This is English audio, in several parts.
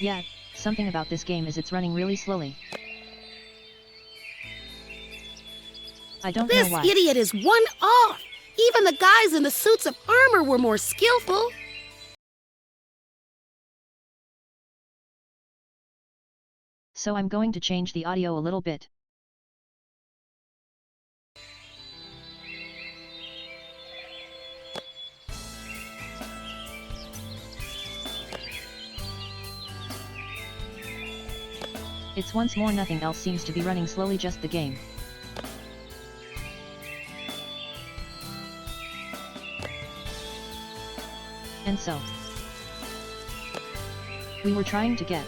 Yeah, something about this game is it's running really slowly. I don't know why. This idiot is one off! Even the guys in the suits of armor were more skillful. So I'm going to change the audio a little bit. It's once more nothing else seems to be running slowly, just the game. And so, we were trying to get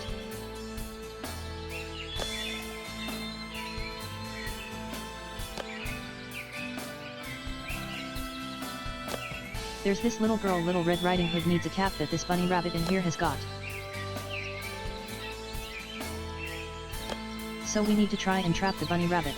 there's this little girl, Little Red Riding Hood, needs a cap that this bunny rabbit in here has got. So we need to try and trap the bunny rabbit.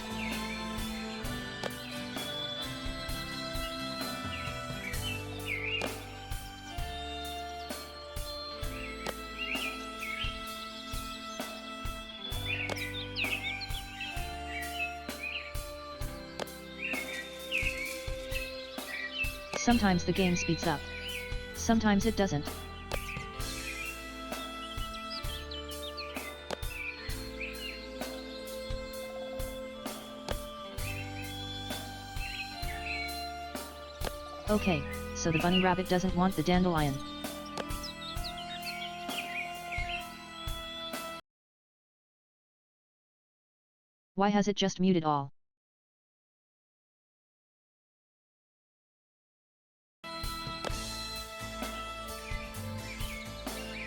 Sometimes the game speeds up. Sometimes it doesn't. Okay, so the bunny rabbit doesn't want the dandelion. Why has it just muted all?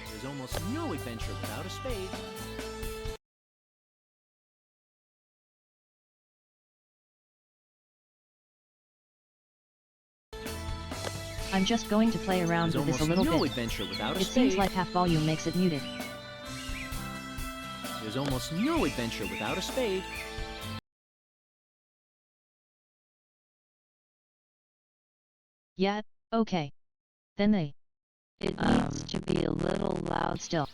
There's almost no adventure without a spade. I'm just going to play around with this a little bit. Adventure without a it spade. seems like half volume makes it muted. There's almost no adventure without a spade. Yeah, okay. Then it needs to be a little loud still.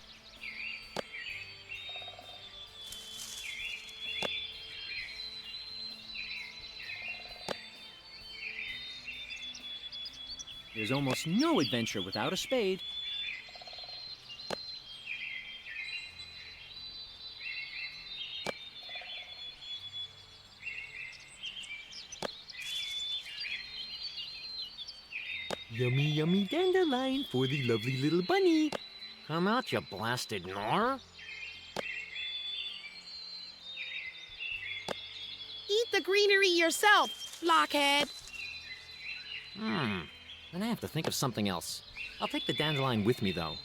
There's almost no adventure without a spade. Yummy, yummy dandelion for the lovely little bunny. Come out, you blasted gnawer. Eat the greenery yourself, blockhead. Then I have to think of something else. I'll take the dandelion with me, though.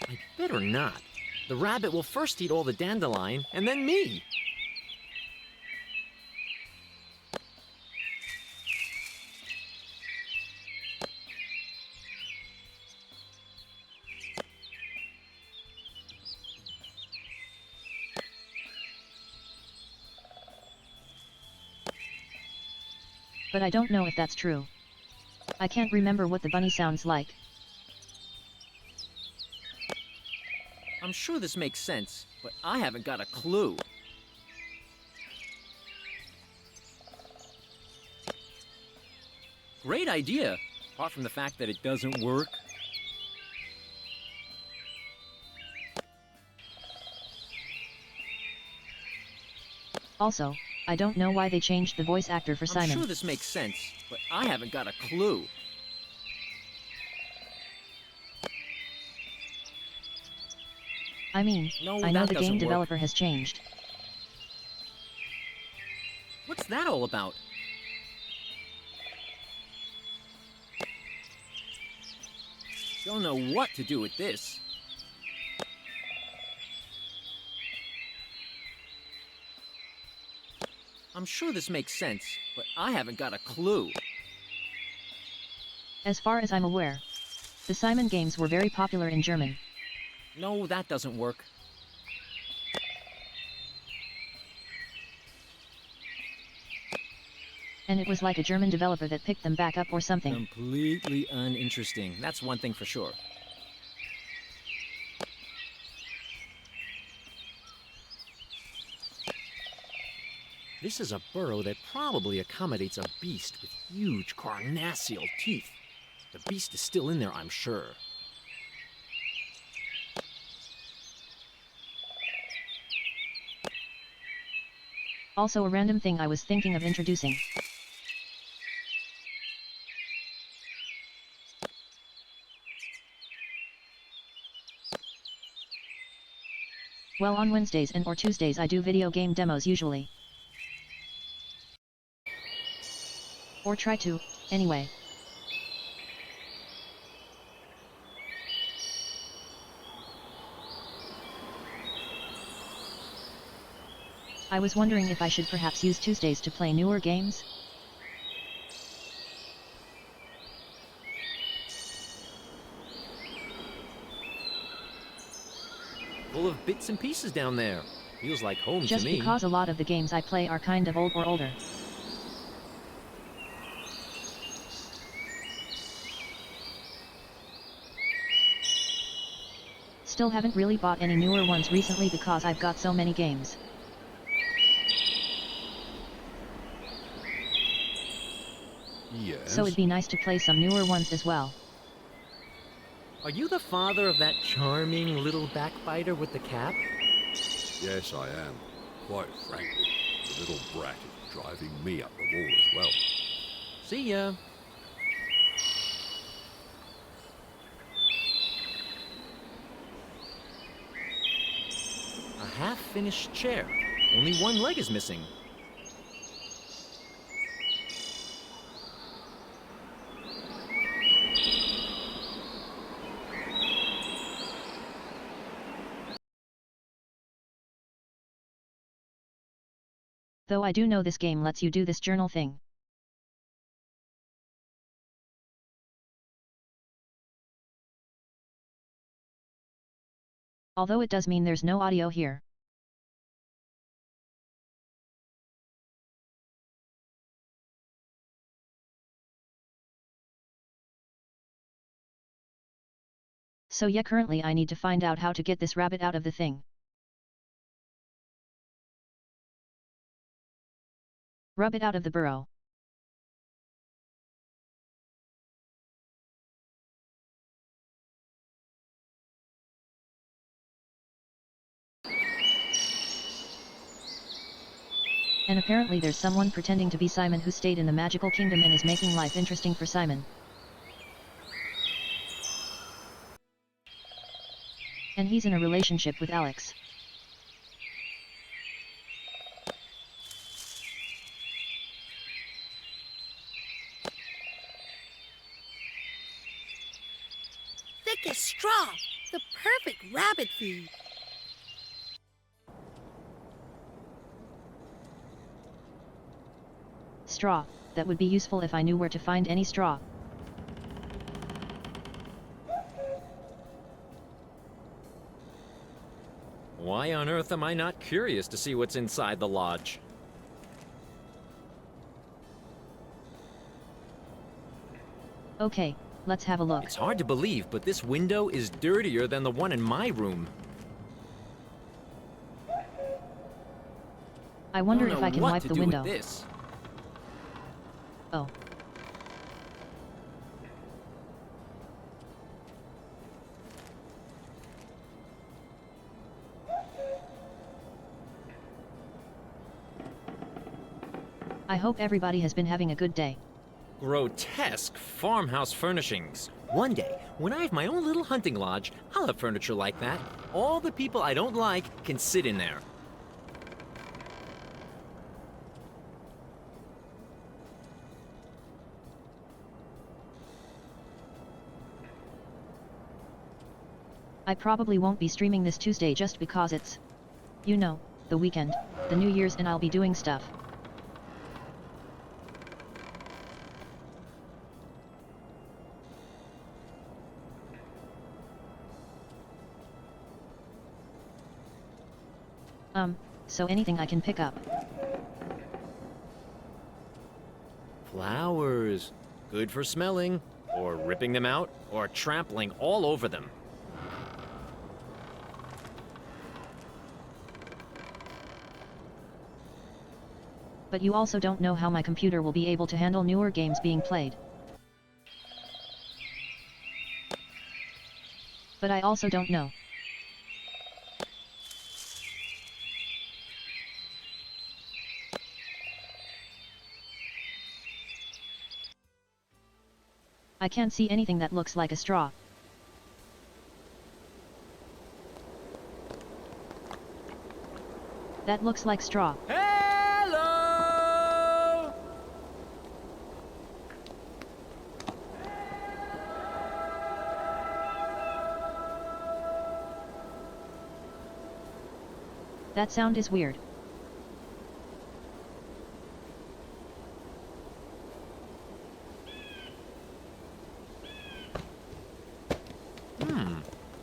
I better not. The rabbit will first eat all the dandelion, and then me. But I don't know if that's true. I can't remember what the bunny sounds like. I'm sure this makes sense, but I haven't got a clue. Great idea, apart from the fact that it doesn't work. Also, I don't know why they changed the voice actor for Simon. I'm sure this makes sense, but I haven't got a clue. I mean, No, I know that the game doesn't work. developer has changed. What's that all about? Don't know what to do with this. I'm sure this makes sense, but I haven't got a clue. As far as I'm aware, the Simon games were very popular in German. No, that doesn't work. And it was like a German developer that picked them back up or something. Completely uninteresting. That's one thing for sure. This is a burrow that probably accommodates a beast with huge carnassial teeth. The beast is still in there, I'm sure. Also a random thing I was thinking of introducing. Well, on Wednesdays and or Tuesdays I do video game demos usually. Or try to, anyway. I was wondering if I should perhaps use Tuesdays to play newer games? Full of bits and pieces down there. Feels like home to me. Just because a lot of the games I play are kind of old or older. Still haven't really bought any newer ones recently because I've got so many games. Yes. So it'd be nice to play some newer ones as well. Are you the father of that charming little backbiter with the cap? Yes, I am. Quite frankly, the little brat is driving me up the wall as well. See ya. A half-finished chair. Only one leg is missing. Though I do know this game lets you do this journal thing. Although it does mean there's no audio here. So yeah, currently I need to find out how to get this rabbit out of the thing. Rub it out of the burrow. And apparently there's someone pretending to be Simon who stayed in the magical kingdom and is making life interesting for Simon. And he's in a relationship with Alix. Thick as straw. The perfect rabbit feed. Straw, that would be useful if I knew where to find any straw. Why on earth am I not curious to see what's inside the lodge? Okay, let's have a look. It's hard to believe, but this window is dirtier than the one in my room. I wonder don't if know I can what wipe to the do window. with this. Oh. I hope everybody has been having a good day. Grotesque farmhouse furnishings. One day, when I have my own little hunting lodge, I'll have furniture like that. All the people I don't like can sit in there. I probably won't be streaming this Tuesday just because it's, you know, the weekend, the New Year's, and I'll be doing stuff. So anything I can pick up. Flowers. Good for smelling, or ripping them out, or trampling all over them. But you also don't know how my computer will be able to handle newer games being played. But I also don't know. I can't see anything that looks like a straw. That looks like straw. Hello! That sound is weird.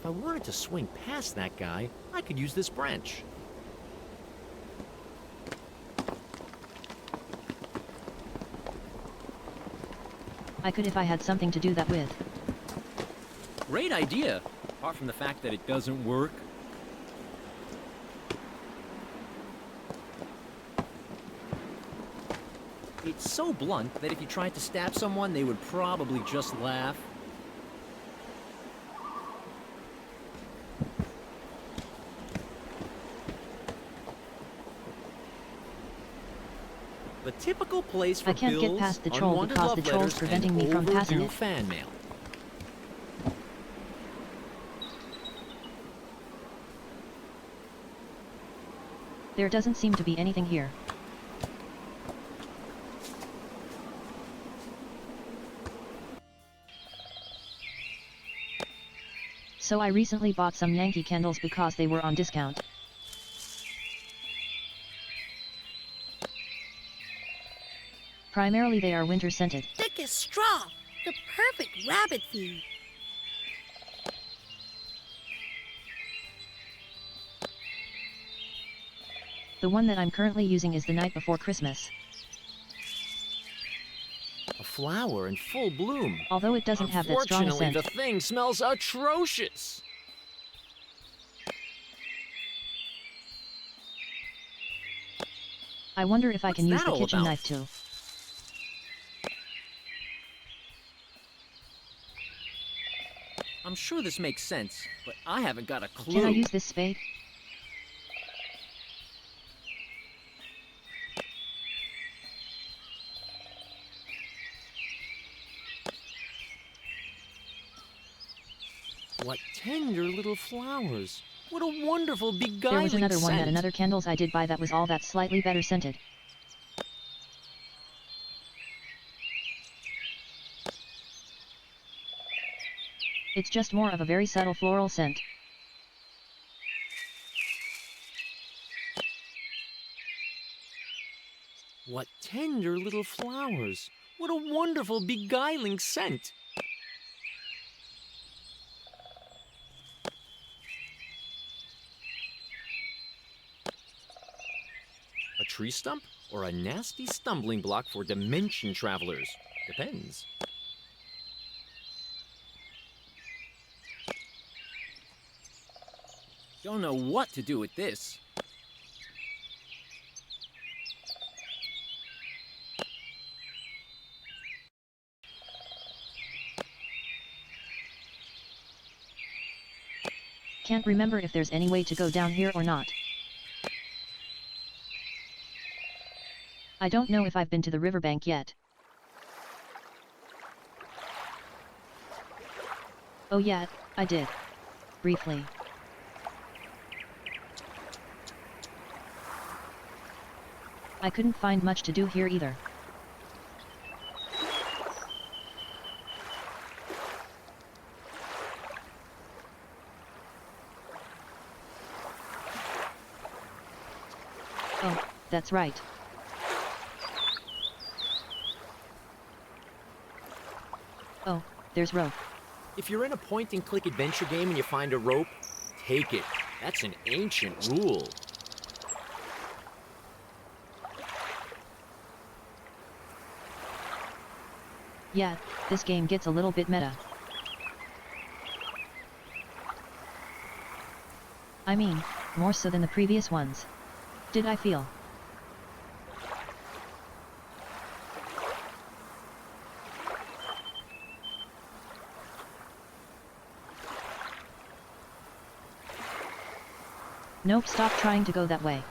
If I wanted to swing past that guy, I could use this branch. I could if I had something to do that with. Great idea, apart from the fact that it doesn't work. It's so blunt that if you tried to stab someone, they would probably just laugh. The typical place for I can't get bills, past the troll unwanted because love the troll's letters, preventing and me from passing overdue it. fan mail. There doesn't seem to be anything here. So I recently bought some Yankee candles because they were on discount. Primarily they are winter scented. Thick as straw. The perfect rabbit theme. The one that I'm currently using is the night before Christmas. A flower in full bloom. Although it doesn't have that strong a Unfortunately, scent. the thing smells atrocious. I wonder if I can What's use that the all kitchen about? knife too. I'm sure this makes sense, but I haven't got a clue. Can I use this spade? What tender little flowers. What a wonderful beguiling There was another one scent. that another candles I did buy that was all that slightly better scented. It's just more of a very subtle floral scent. What tender little flowers. What a wonderful beguiling scent. A tree stump or a nasty stumbling block for dimension travelers? Depends. Don't know what to do with this. Can't remember if there's any way to go down here or not. I don't know if I've been to the riverbank yet. Oh yeah, I did. Briefly. I couldn't find much to do here either. Oh, that's right. Oh, there's rope. If you're in a point-and-click adventure game and you find a rope, take it. That's an ancient rule. Yet, this game gets a little bit meta. I mean, more so than the previous ones. Did I feel? Nope, stop trying to go that way.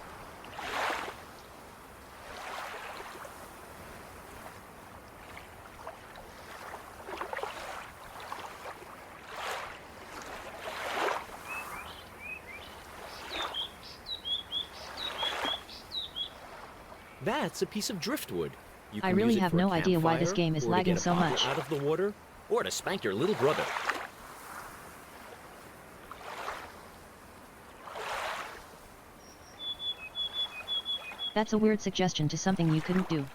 That's a piece of driftwood. You I can really use it have for a no idea why this campfire, game is or to lagging get a so bottle much. out of the water, or to spank your little brother. That's a weird suggestion to something you couldn't do.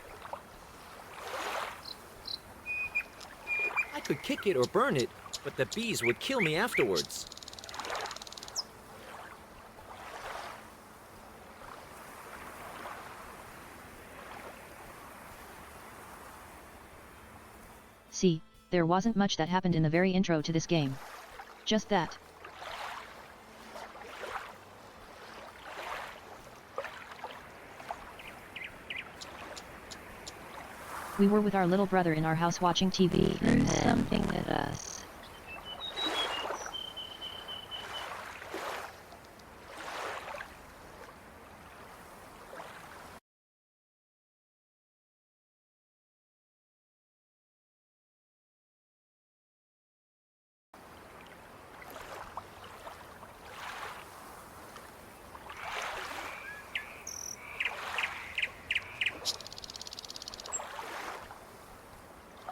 I could kick it or burn it, but the bees would kill me afterwards. See, there wasn't much that happened in the very intro to this game. Just that. We were with our little brother in our house watching TV. There's something at us.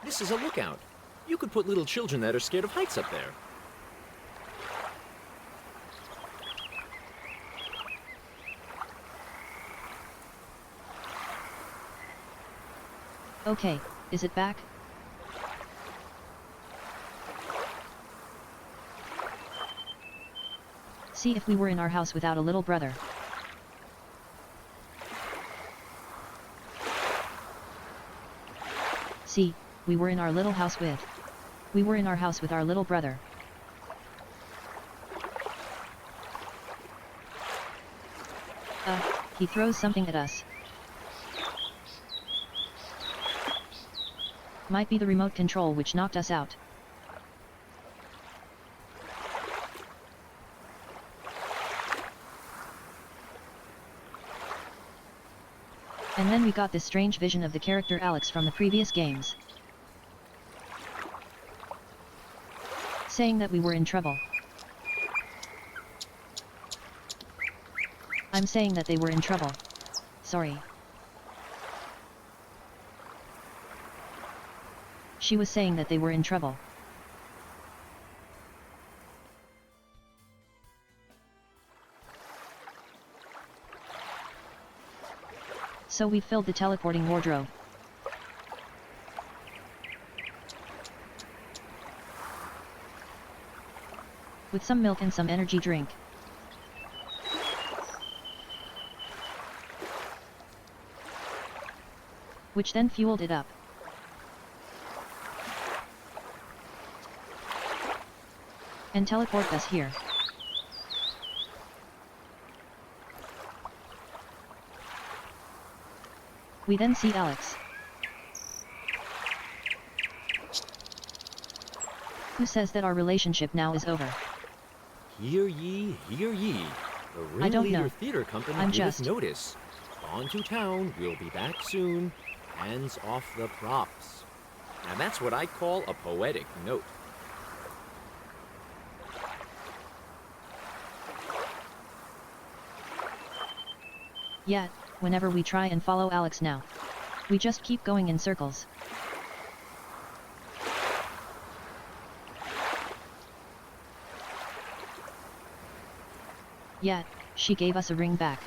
This is a lookout. You could put little children that are scared of heights up there. Okay, is it back? See if we were in our house without a little brother. See, we were in our little house with. We were in our house with our little brother. He throws something at us. Might be the remote control which knocked us out. And then we got this strange vision of the character Alix from the previous games. Saying that we were in trouble. I'm saying that they were in trouble. Sorry. She was saying that they were in trouble. So we filled the teleporting wardrobe. With some milk and some energy drink. Which then fueled it up. And teleported us here. We then see Alix, who says that our relationship now is over. Hear ye, hear ye. The I don't Ringleader know. Theater Company I'm gave us just- notice. On to town, we'll be back soon. Hands off the props. Now that's what I call a poetic note. Yet, whenever we try and follow Alix now, we just keep going in circles. Yet, she gave us a ring back.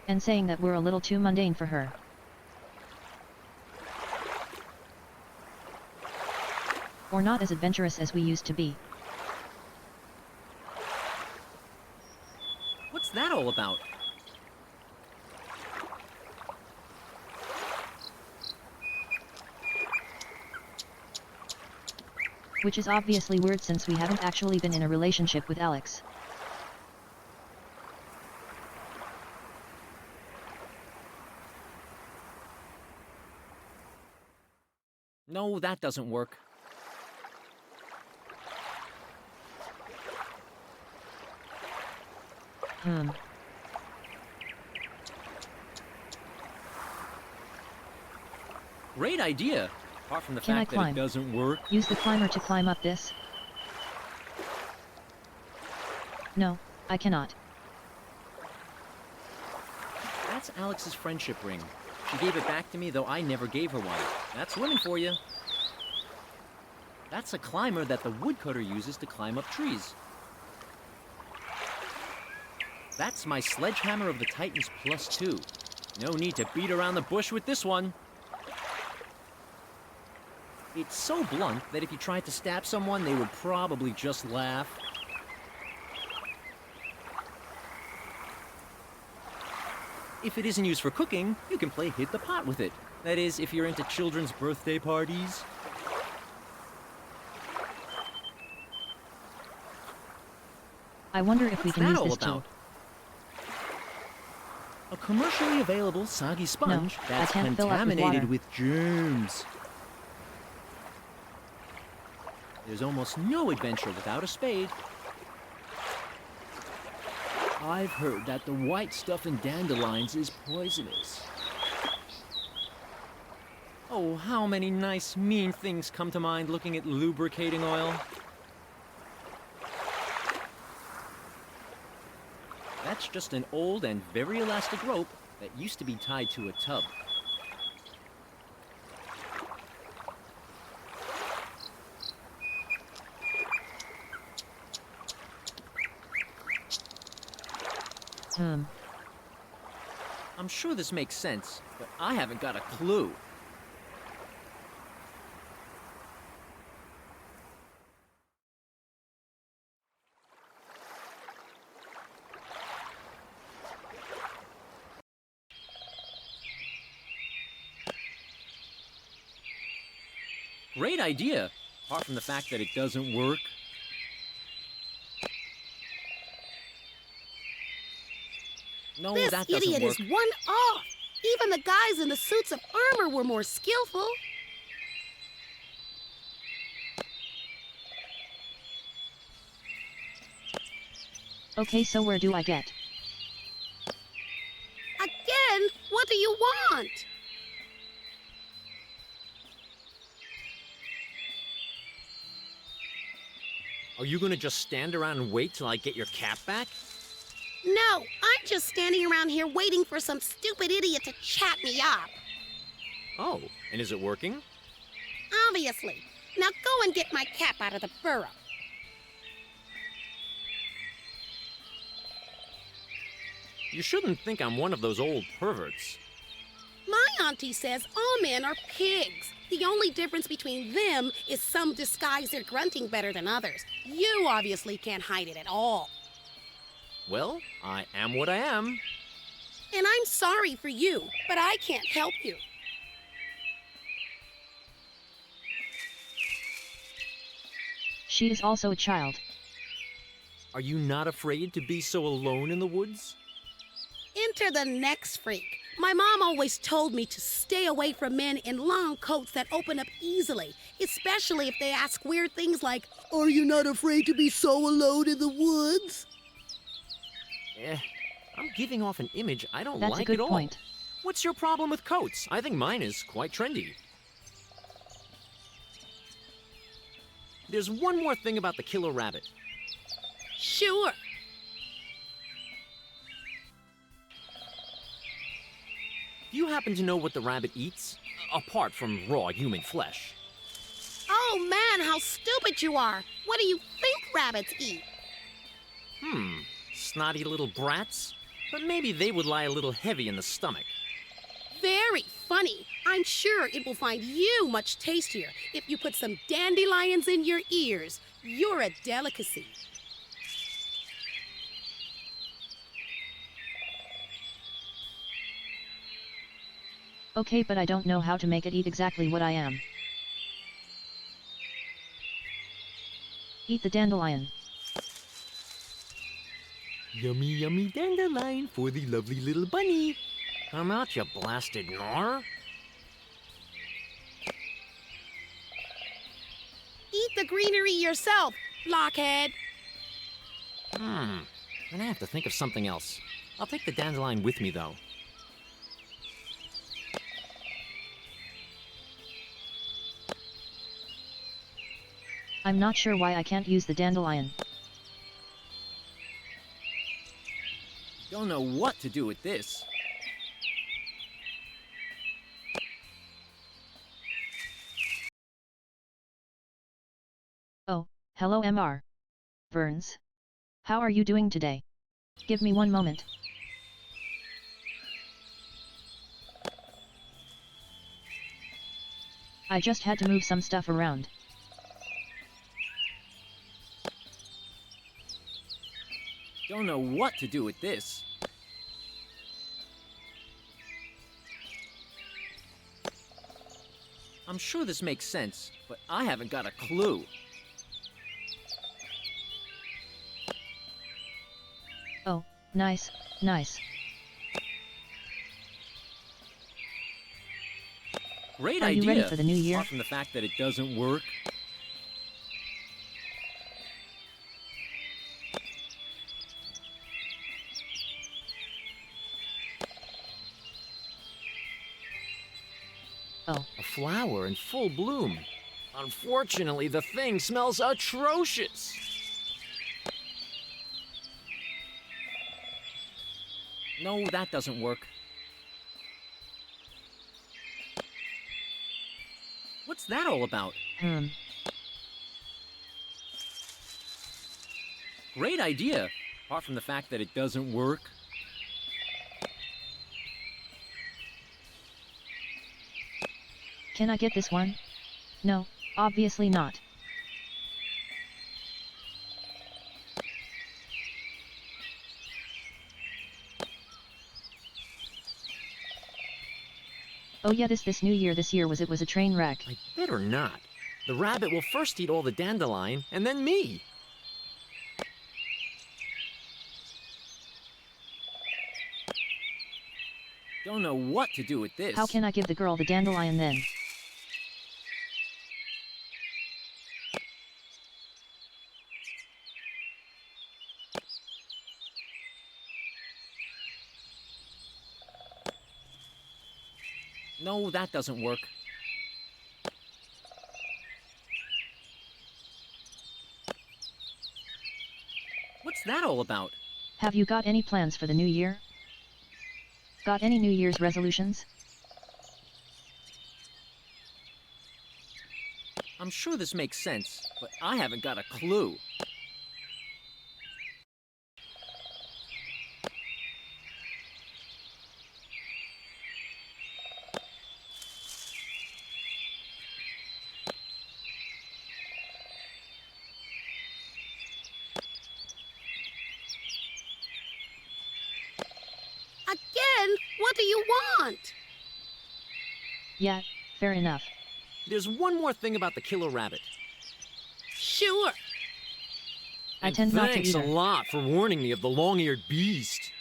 And saying that we're a little too mundane for her. Or not as adventurous as we used to be. all about? Which is obviously weird since we haven't actually been in a relationship with Alix. No, that doesn't work. Great idea. Apart from the Can I fact that climb? it doesn't work. Use the climber to climb up this? No, I cannot. That's Alix's friendship ring. She gave it back to me, though I never gave her one. That's women for you. That's a climber that the woodcutter uses to climb up trees. That's my sledgehammer of the Titans +2. No need to beat around the bush with this one. It's so blunt that if you tried to stab someone, they would probably just laugh. If it isn't used for cooking, you can play hit the pot with it. That is, if you're into children's birthday parties. I wonder if we What's can that use all this about? too. A commercially available soggy sponge I that's can't fill up with contaminated water. with germs. There's almost no adventure without a spade. I've heard that the white stuff in dandelions is poisonous. Oh, how many nice, mean things come to mind looking at lubricating oil. That's just an old and very elastic rope that used to be tied to a tub. I'm sure this makes sense, but I haven't got a clue. Great idea, apart from the fact that it doesn't work. No, This that doesn't idiot work. is one off. Even the guys in the suits of armor were more skillful. Okay, so where do I get? Again, what do you want? Are you gonna just stand around and wait till I get your cap back? No, I'm just standing around here waiting for some stupid idiot to chat me up. Oh, and is it working? Obviously. Now go and get my cap out of the burrow. You shouldn't think I'm one of those old perverts. My auntie says all men are pigs. The only difference between them is some disguise their grunting better than others. You obviously can't hide it at all. Well, I am what I am. And I'm sorry for you, but I can't help you. She is also a child. Are you not afraid to be so alone in the woods? Enter the next freak. My mom always told me to stay away from men in long coats that open up easily, especially if they ask weird things like, "Are you not afraid to be so alone in the woods?" I'm giving off an image I don't That's like a good at all. point. What's your problem with coats? I think mine is quite trendy. There's one more thing about the killer rabbit. Sure. Do you happen to know what the rabbit eats? Apart from raw human flesh. Oh man, how stupid you are. What do you think rabbits eat? Snotty little brats? But maybe they would lie a little heavy in the stomach. Very funny. I'm sure it will find you much tastier if you put some dandelions in your ears. You're a delicacy. Okay, but I don't know how to make it eat exactly what I am. Eat the dandelion. Yummy, yummy dandelion for the lovely little bunny. Come out, you blasted gnar. Eat the greenery yourself, blockhead. I'm gonna have to think of something else. I'll take the dandelion with me, though. I'm not sure why I can't use the dandelion. Don't know what to do with this. Oh, hello Mr. Burns. How are you doing today? Give me one moment. I just had to move some stuff around. Don't know what to do with this. I'm sure this makes sense, but I haven't got a clue. Oh, nice, nice. Great Are idea. you ready for the new year? Apart from the fact that it doesn't work. Oh, A flower in full bloom. Unfortunately, the thing smells atrocious. No, that doesn't work. What's that all about? Great idea. Apart from the fact that it doesn't work. Can I get this one? No, obviously not. Oh yeah, this new year this year was a train wreck. I better not. The rabbit will first eat all the dandelion, and then me. Don't know what to do with this. How can I give the girl the dandelion then? No, that doesn't work. What's that all about? Have you got any plans for the new year? Got any New Year's resolutions? I'm sure this makes sense, but I haven't got a clue. Again? What do you want? Yeah, fair enough. There's one more thing about the killer rabbit. Sure. I And tend not to thanks a either. lot for warning me of the long-eared beast.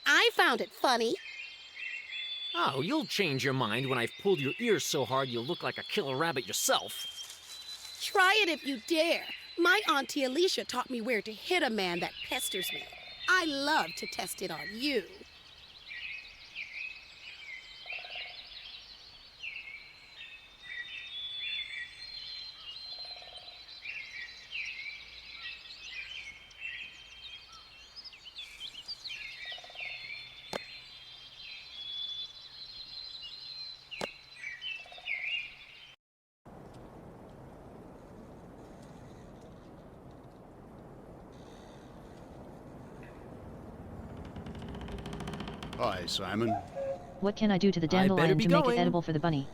I found it funny. Oh, you'll change your mind when I've pulled your ears so hard you'll look like a killer rabbit yourself. Try it if you dare. My Auntie Alicia taught me where to hit a man that pesters me. I love to test it on you. Hi, Simon. What can I do to the I better dandelion be to make going. it edible for the bunny?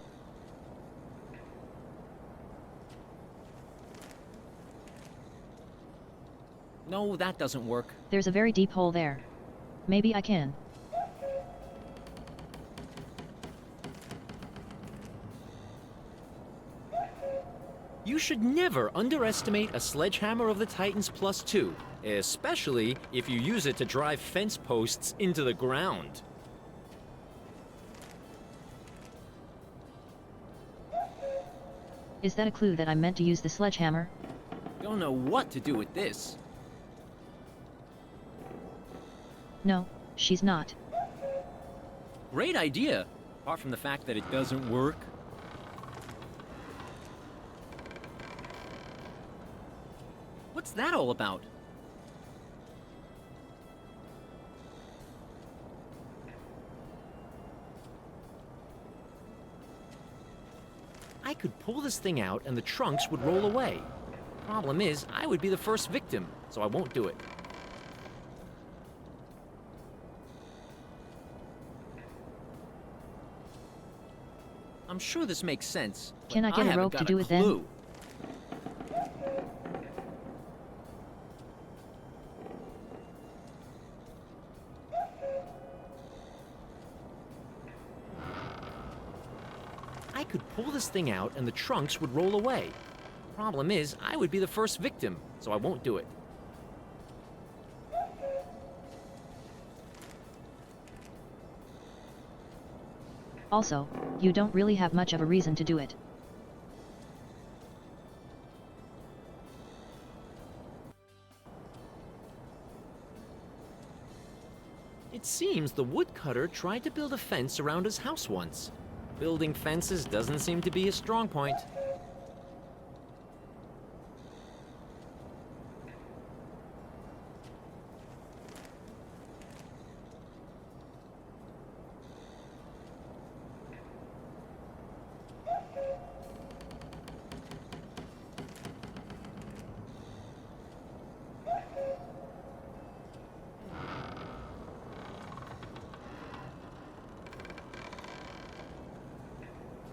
No, that doesn't work. There's a very deep hole there. Maybe I can. You should never underestimate a sledgehammer of the Titans +2, especially if you use it to drive fence posts into the ground. Is that a clue that I'm meant to use the sledgehammer? Don't know what to do with this. No, she's not. Great idea, apart from the fact that it doesn't work. What's that all about? I could pull this thing out and the trunks would roll away. Problem is, I would be the first victim, so I won't do it. I'm sure this makes sense. But Can I get a haven't rope to got do a it then? clue. I could pull this thing out and the trunks would roll away. Problem is, I would be the first victim, so I won't do it. Also, you don't really have much of a reason to do it. It seems the woodcutter tried to build a fence around his house once. Building fences doesn't seem to be his strong point.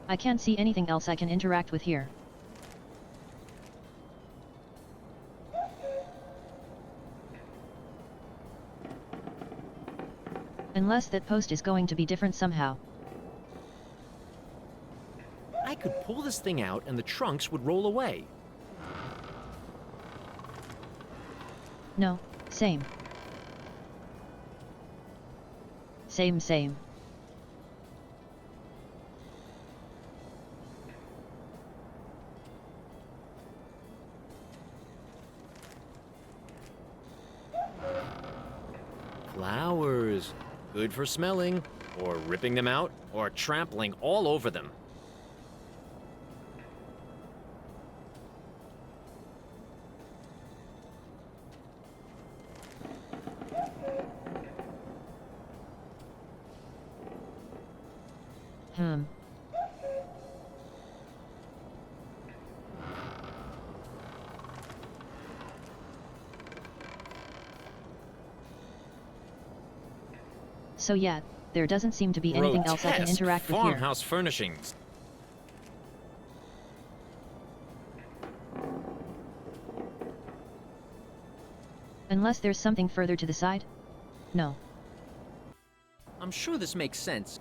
I can't see anything else I can interact with here. Unless that post is going to be different somehow. I could pull this thing out and the trunks would roll away. No, same. Same. Flowers. Good for smelling, or ripping them out, or trampling all over them. So yeah, there doesn't seem to be anything else I can Grotesque interact with here. farmhouse furnishings. Unless there's something further to the side? No. I'm sure this makes sense.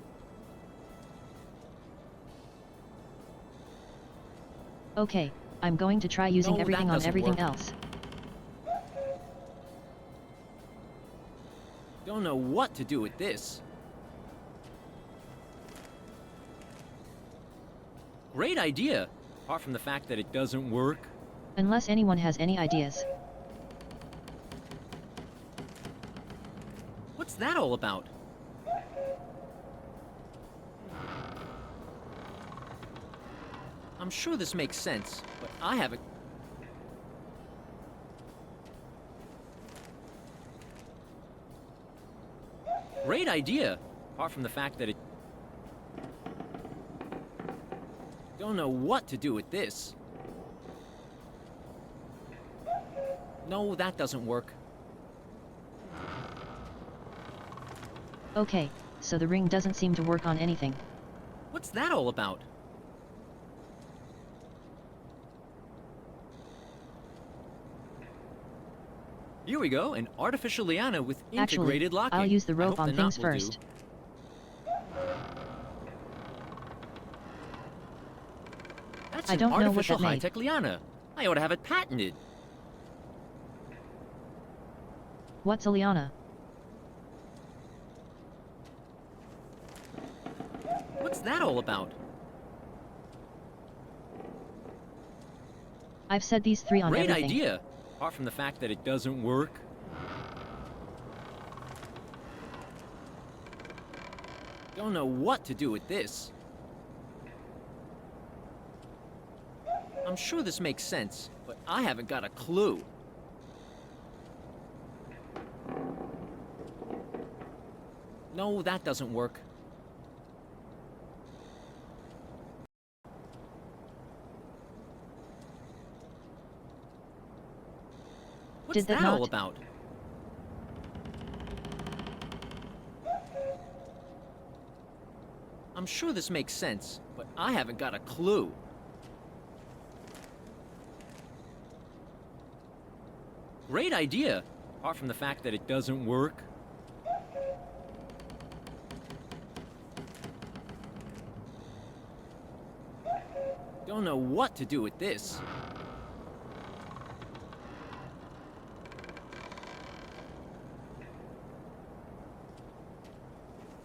Okay, I'm going to try using No, everything that on doesn't everything work. else. Don't know what to do with this. Great idea, apart from the fact that it doesn't work. Unless anyone has any ideas. What's that all about? I'm sure this makes sense, but I haven't... Great idea, apart from the fact that it... Don't know what to do with this. No, that doesn't work. Okay, so the ring doesn't seem to work on anything. What's that all about? Here we go, an artificial liana with integrated Actually, locking. I'll use the I rope hope on the things knot will do. first. That What's I an don't know what artificial that made. high-tech liana? I ought to have it patented. What's a liana? What's that all about? I've said these three on Great everything. idea. Apart from the fact that it doesn't work. Don't know what to do with this. I'm sure this makes sense, but I haven't got a clue. No, that doesn't work. What's Did that all not? about? I'm sure this makes sense, but I haven't got a clue. Great idea, apart from the fact that it doesn't work. Don't know what to do with this.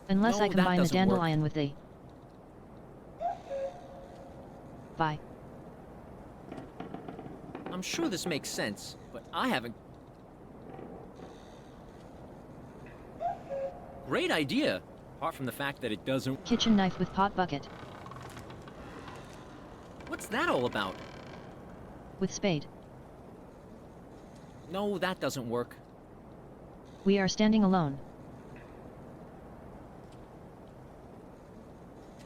Unless No, I that combine the doesn't work. dandelion with the... Bye. I'm sure this makes sense, but I haven't... Great idea, apart from the fact that it doesn't... Kitchen knife with pot bucket. What's that all about? With spade. No, that doesn't work. We are standing alone.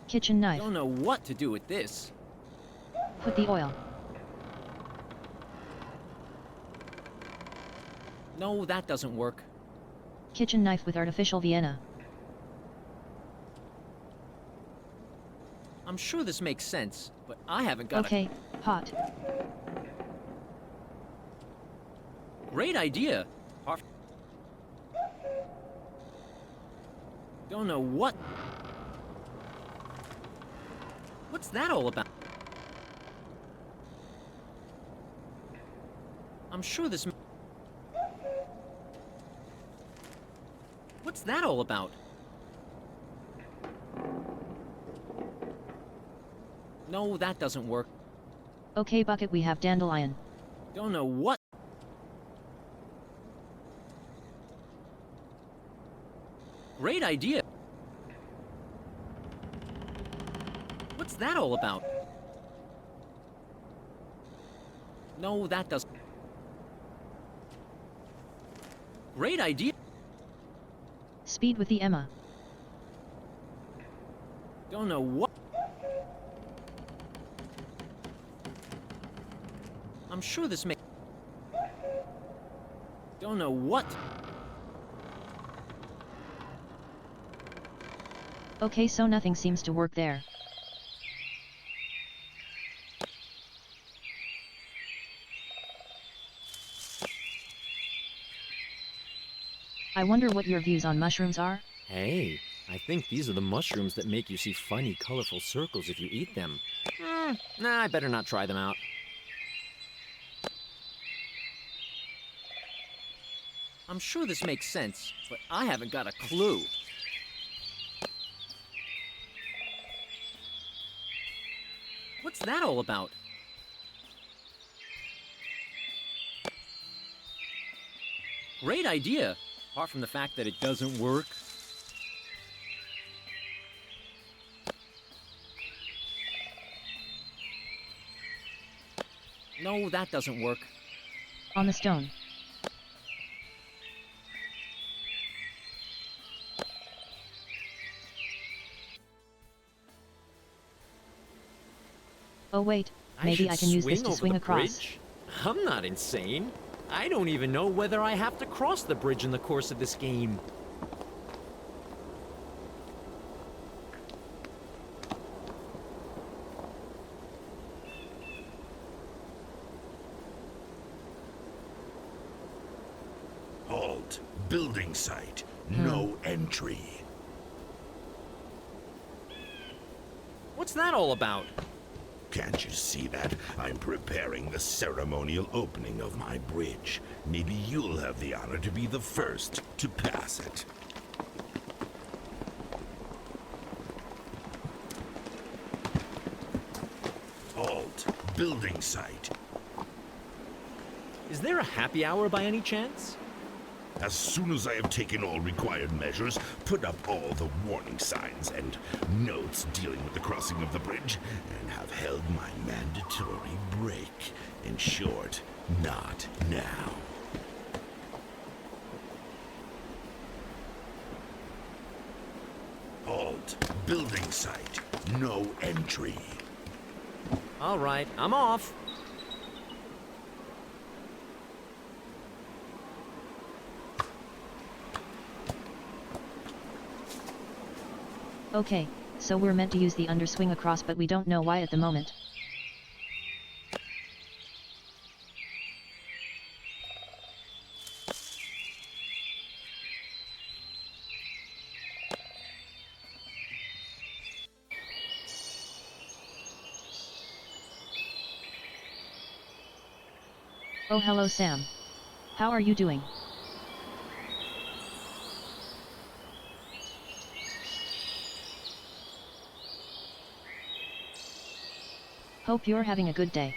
Kitchen knife. Don't know what to do with this. Put the oil. No, that doesn't work. Kitchen knife with artificial Vienna. I'm sure this makes sense, but I haven't got Okay, pot. a... Great idea. Don't know what... What's that all about? I'm sure this... What's that all about? No, that doesn't work. Okay bucket, we have dandelion. Don't know what... Great idea. What's that all about? No, that doesn't... Great idea. Speed with the Emma. Don't know what... I'm sure this may... Don't know what... Okay, so nothing seems to work there. I wonder what your views on mushrooms are? Hey, I think these are the mushrooms that make you see funny, colorful circles if you eat them. Nah, I better not try them out. I'm sure this makes sense, but I haven't got a clue. What's that all about? Great idea, apart from the fact that it doesn't work. No, that doesn't work. On the stone. Oh wait, maybe I can use this to swing across. Bridge? I'm not insane. I don't even know whether I have to cross the bridge in the course of this game. Halt. Building site. No entry. What's that all about? Can't you see that? I'm preparing the ceremonial opening of my bridge. Maybe you'll have the honor to be the first to pass it. Halt. Building site. Is there a happy hour by any chance? As soon as I have taken all required measures, put up all the warning signs and notes dealing with the crossing of the bridge, and have held my mandatory break. In short, not now. Halt. Building site. No entry. All right, I'm off. Okay, so we're meant to use the underswing across, but we don't know why at the moment. Oh, hello Sam. How are you doing? Hope you're having a good day.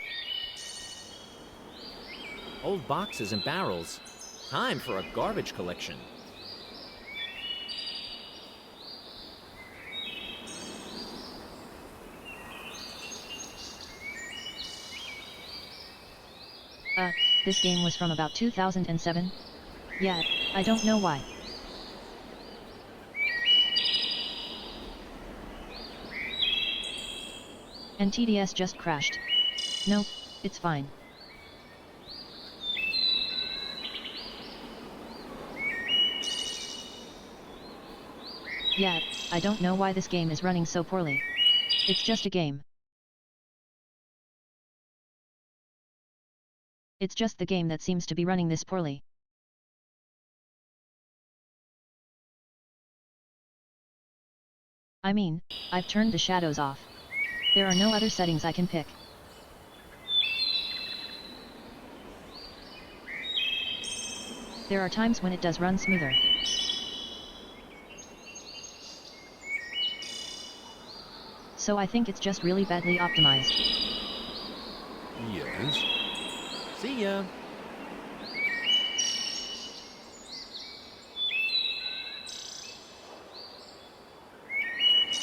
Old boxes and barrels. Time for a garbage collection. This game was from about 2007? Yeah, I don't know why. And TDS just crashed. Nope, it's fine. Yeah, I don't know why this game is running so poorly. It's just a game. It's just the game that seems to be running this poorly. I mean, I've turned the shadows off. There are no other settings I can pick. There are times when it does run smoother. So I think it's just really badly optimized. Yes? See ya.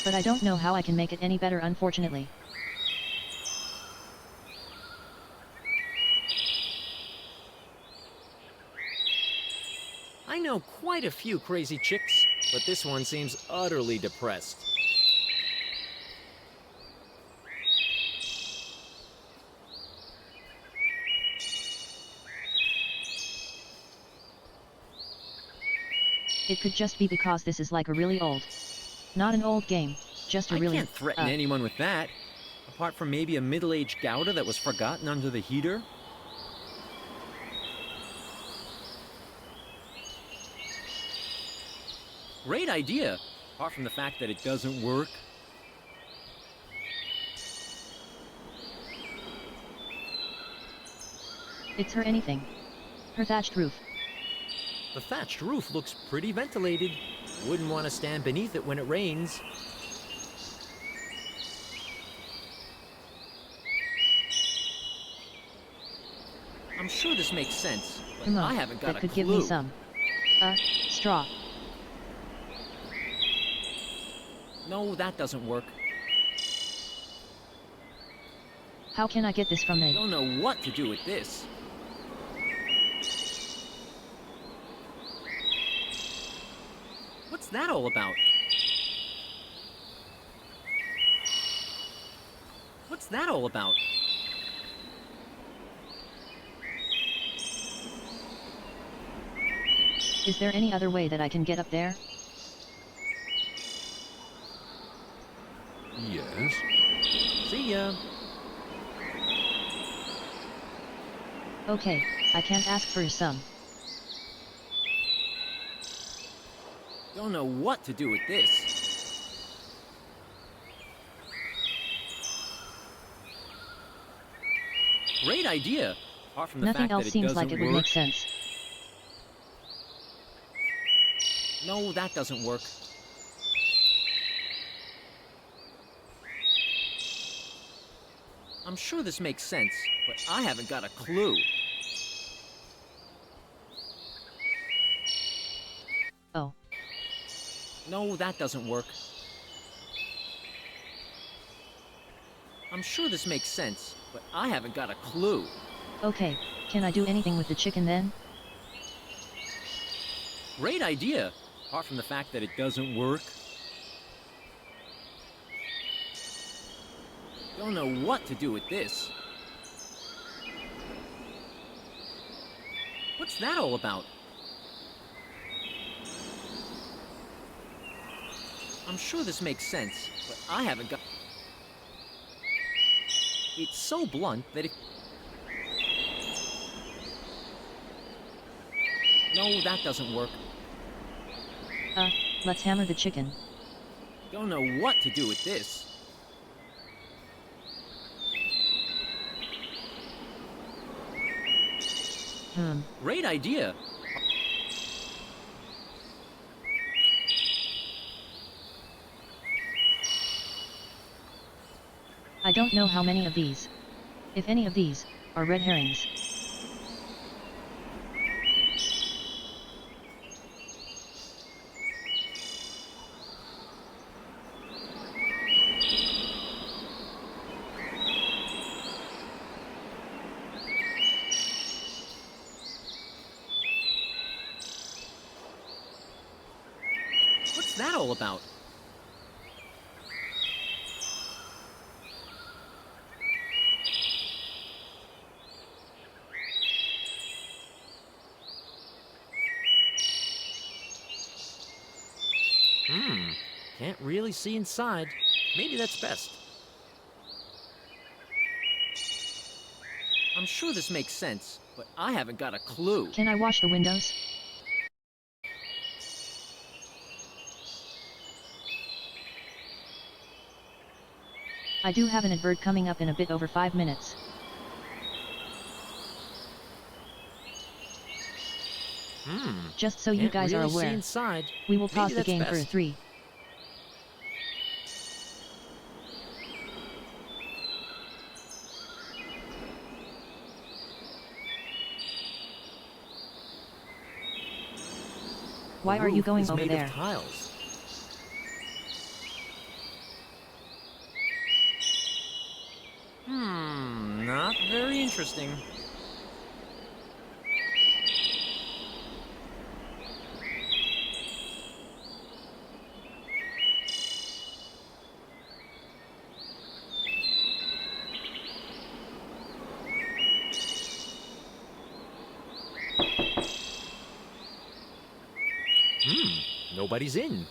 But I don't know how I can make it any better, unfortunately. I know quite a few crazy chicks, but this one seems utterly depressed. It could just be because this is like a really old. Not an old game, just a really... I can't threaten anyone with that. Apart from maybe a middle-aged gouter that was forgotten under the heater. Great idea, apart from the fact that it doesn't work. It's her anything. Her thatched roof. The thatched roof looks pretty ventilated. Wouldn't want to stand beneath it when it rains. I'm sure this makes sense, but Come on, I haven't got that a could clue. give me some. Straw. No, that doesn't work. How can I get this from I the... don't know what to do with this. What's that all about? What's that all about? Is there any other way that I can get up there? Yes? See ya. Okay, I can't ask for some. Don't know what to do with this. Great idea. Apart from the Nothing fact else that it seems doesn't like it would work. make sense. No, that doesn't work. I'm sure this makes sense, but I haven't got a clue. Oh, No, that doesn't work. I'm sure this makes sense, but I haven't got a clue. okay. Can I do anything with the chicken then? Great idea, apart from the fact that it doesn't work. Don't know what to do with this. What's that all about? I'm sure this makes sense, but I haven't got... It's so blunt that it... No, that doesn't work. Let's hammer the chicken. Don't know what to do with this. Great idea. I don't know how many of these, if any of these, are red herrings. What's that all about? Can't really see inside. Maybe that's best. I'm sure this makes sense, but I haven't got a clue. Can I wash the windows? I do have an advert coming up in a bit over 5 minutes. Just so you guys are Can't really see aware, inside. we will Maybe pause the that's game for a best. 3. Why The are you roof going is over made there? of tiles. Not very interesting. Nobody's in.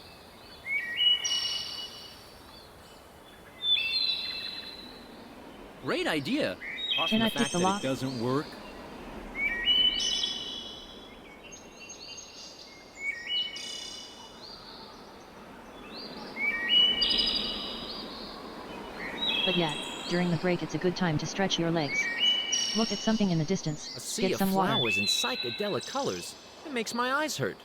Great idea. Apart Can from I the pick fact the that lock? it doesn't work. But yeah, during the break it's a good time to stretch your legs. Look at something in the distance, A sea get of some water. flowers and psychedelic colors. It makes my eyes hurt.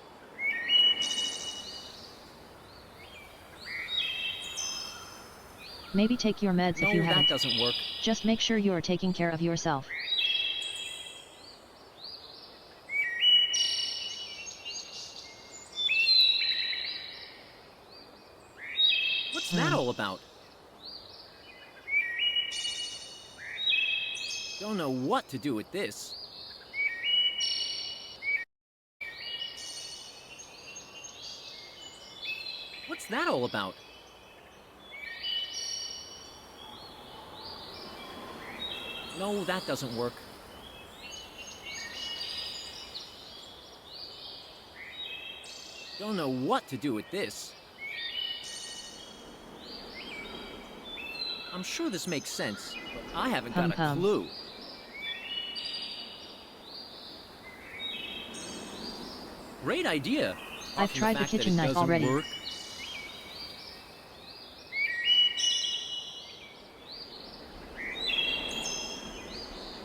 Maybe take your meds No, if you that haven't. doesn't work. Just make sure you are taking care of yourself. What's that all about? Don't know what to do with this. What's that all about? No, that doesn't work. Don't know what to do with this. I'm sure this makes sense, but I haven't got a Hum. clue. Great idea. Apart I've from tried the fact that kitchen it knife doesn't already. work.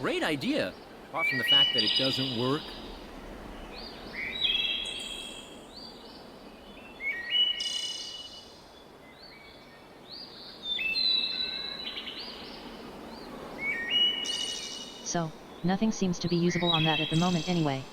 great idea, apart from the fact that it doesn't work. So, nothing seems to be usable on that at the moment anyway.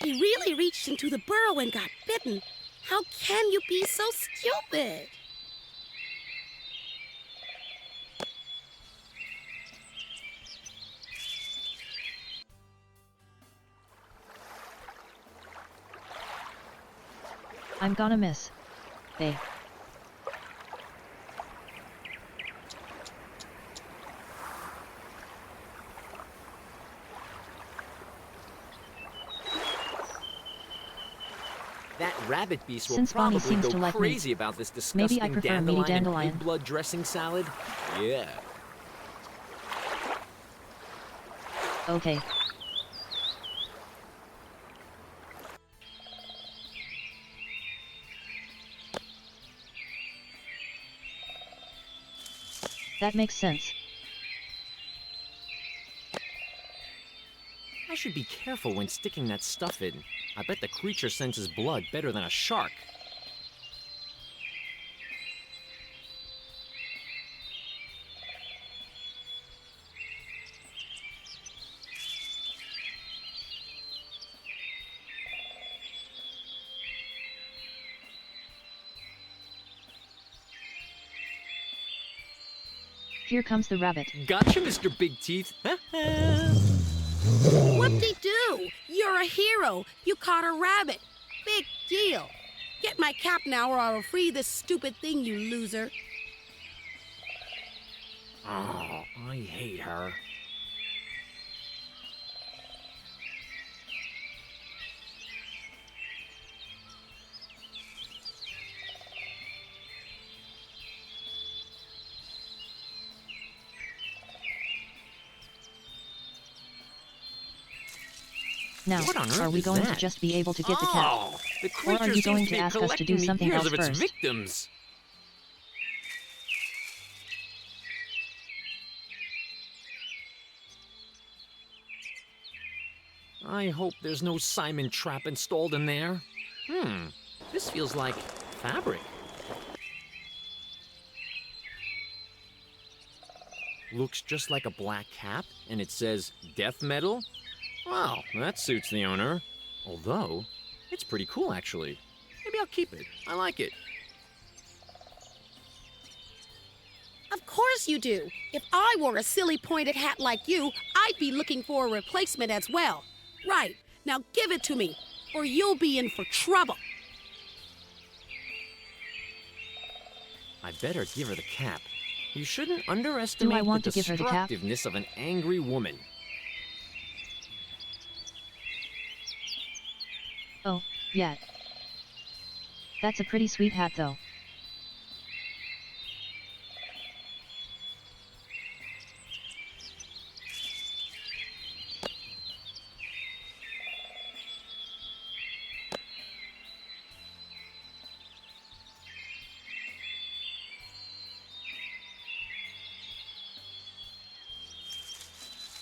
He really reached into the burrow and got bitten. How can you be so stupid? I'm gonna miss. They. That rabbit beast will Since Bonnie probably seems go to like me, crazy about this maybe disgusting I prefer a meaty dandelion and dandelion. pig blood dressing salad. Yeah. Okay. That makes sense. I should be careful when sticking that stuff in. I bet the creature senses blood better than a shark. Here comes the rabbit. Gotcha, Mr. Big Teeth. Whoop-de-doo! You're a hero. You caught a rabbit. Big deal. Get my cap now or I'll free this stupid thing, you loser. Oh, I hate her. Now, What on earth are we is going to that? just be able to get the cat? Oh, the Or are creature you going seems to be ask us to do collecting the something ears else of its first? victims. I hope there's no Simon trap installed in there. This feels like fabric. Looks just like a black cap, and it says death metal. Wow, that suits the owner. Although, it's pretty cool actually. Maybe I'll keep it. I like it. Of course you do. If I wore a silly pointed hat like you, I'd be looking for a replacement as well. Right, now give it to me, or you'll be in for trouble. I better give her the cap. You shouldn't underestimate want the to give her the cap? destructiveness of an angry woman. Oh, yeah. That's a pretty sweet hat though.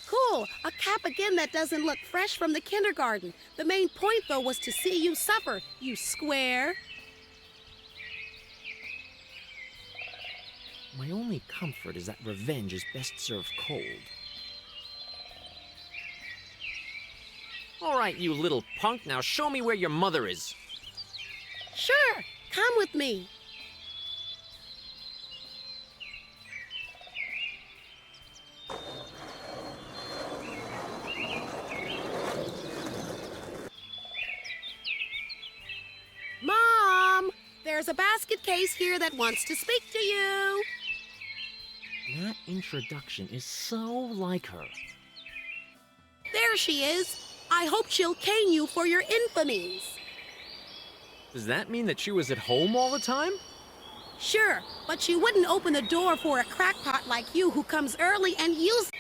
Cool, a cap again that doesn't look fresh from the kindergarten. The main point, though, was to see you suffer, you square. My only comfort is that revenge is best served cold. All right, you little punk, now show me where your mother is. Sure, come with me. Mom, there's There's a basket case here that wants to speak to you. That introduction is so like her. There she is. I hope she'll cane you for your infamies. Does that mean that she was at home all the time? Sure, but she wouldn't open the door for a crackpot like you who comes early and uses...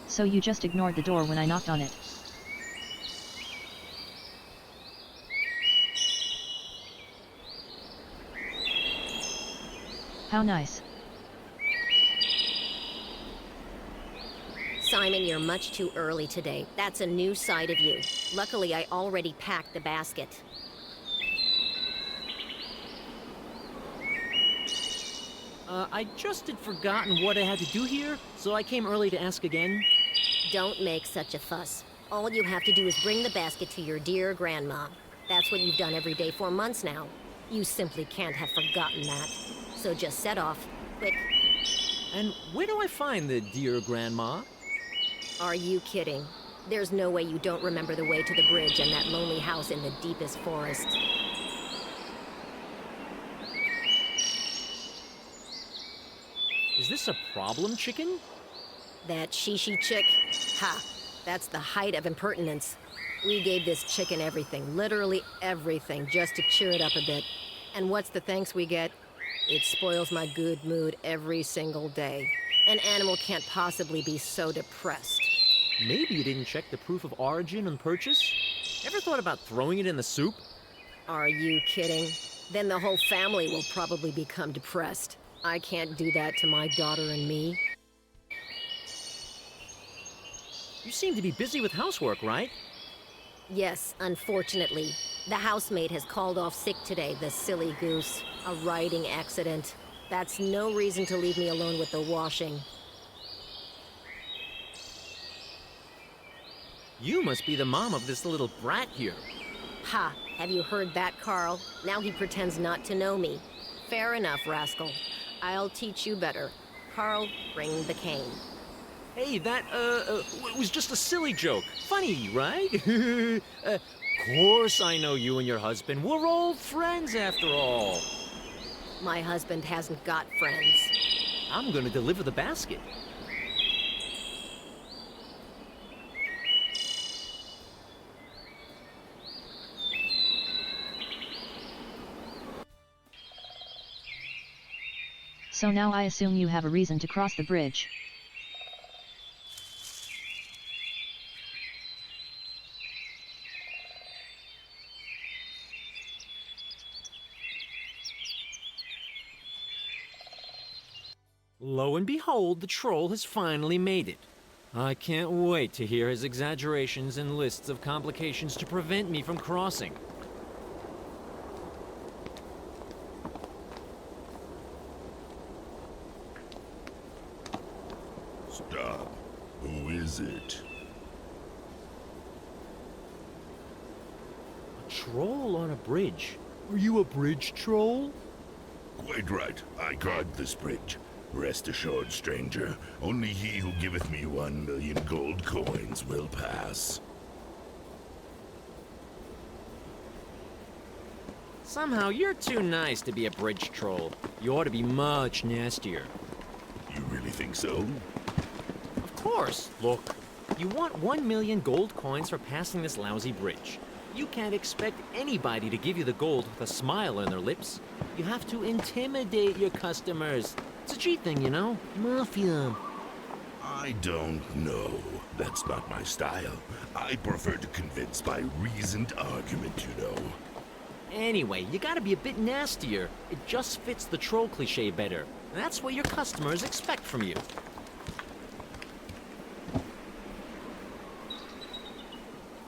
So you just ignored the door when I knocked on it. How nice. Simon, you're much too early today. That's a new side of you. Luckily, I already packed the basket. I just had forgotten what I had to do here, so I came early to ask again. Don't make such a fuss. All you have to do is bring the basket to your dear grandma. That's what you've done every day for months now. You simply can't have forgotten that. So just set off, quick. And where do I find the dear grandma? Are you kidding? There's no way you don't remember the way to the bridge and that lonely house in the deepest forest. Is this a problem, chicken? That shishi chick? Ha! That's the height of impertinence. We gave this chicken everything, literally everything, just to cheer it up a bit. And what's the thanks we get? It spoils my good mood every single day. An animal can't possibly be so depressed. Maybe you didn't check the proof of origin on purchase? Ever thought about throwing it in the soup? Are you kidding? Then the whole family will probably become depressed. I can't do that to my daughter and me. You seem to be busy with housework, right? Yes, unfortunately. The housemaid has called off sick today, the silly goose. A riding accident. That's no reason to leave me alone with the washing. You must be the mom of this little brat here. Ha! Have you heard that, Carl? Now he pretends not to know me. Fair enough, rascal. I'll teach you better. Carl, bring the cane. Hey, that, it was just a silly joke. Funny, right? Course I know you and your husband. We're old friends after all. My husband hasn't got friends. I'm gonna deliver the basket. So now I assume you have a reason to cross the bridge. Lo and behold, the troll has finally made it. I can't wait to hear his exaggerations and lists of complications to prevent me from crossing. Stop. Who is it? A troll on a bridge. Are you a bridge troll? Quite right. I guard this bridge. Rest assured, stranger, only he who giveth me 1,000,000 gold coins will pass. Somehow you're too nice to be a bridge troll. You ought to be much nastier. You really think so? Of course. Look, you want 1,000,000 gold coins for passing this lousy bridge. You can't expect anybody to give you the gold with a smile on their lips. You have to intimidate your customers. It's a cheat thing, you know? Mafia. I don't know. That's not my style. I prefer to convince by reasoned argument, you know. Anyway, you gotta be a bit nastier. It just fits the troll cliche better. And that's what your customers expect from you.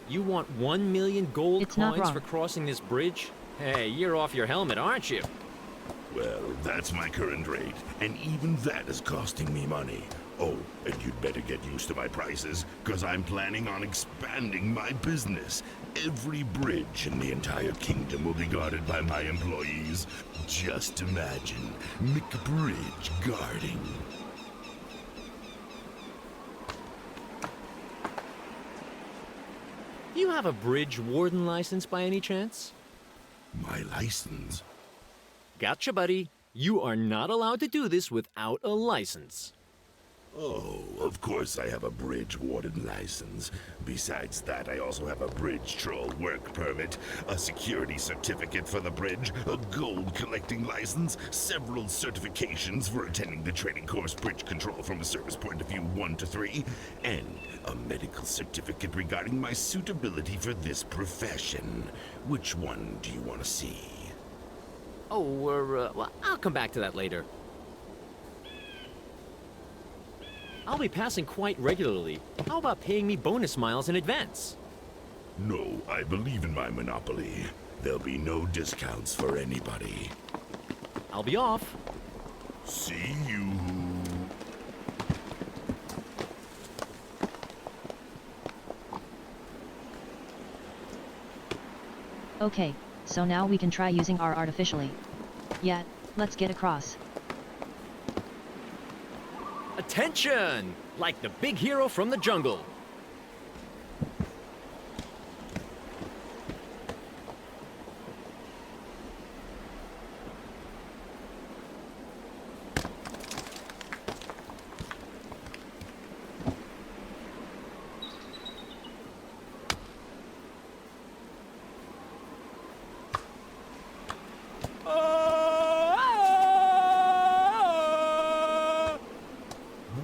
You want 1,000,000 gold It's not coins wrong. for crossing this bridge? Hey, you're off your helmet, aren't you? Well, that's my current rate, and even that is costing me money. Oh, and you'd better get used to my prices, because I'm planning on expanding my business. Every bridge in the entire kingdom will be guarded by my employees. Just imagine, McBridge guarding. you have a bridge warden license by any chance? My license? Gotcha, buddy. You are not allowed to do this without a license. Oh, of course I have a bridge warden license. Besides that, I also have a bridge troll work permit, a security certificate for the bridge, a gold collecting license, several certifications for attending the training course Bridge Control from a service point of view 1 to 3, and a medical certificate regarding my suitability for this profession. Which one do you want to see? Oh, well, I'll come back to that later. I'll be passing quite regularly. How about paying me bonus miles in advance? No, I believe in my monopoly. There'll be no discounts for anybody. I'll be off. See you. Okay, so now we can try using R artificially. Yeah, let's get across. Attention! Like the big hero from the jungle.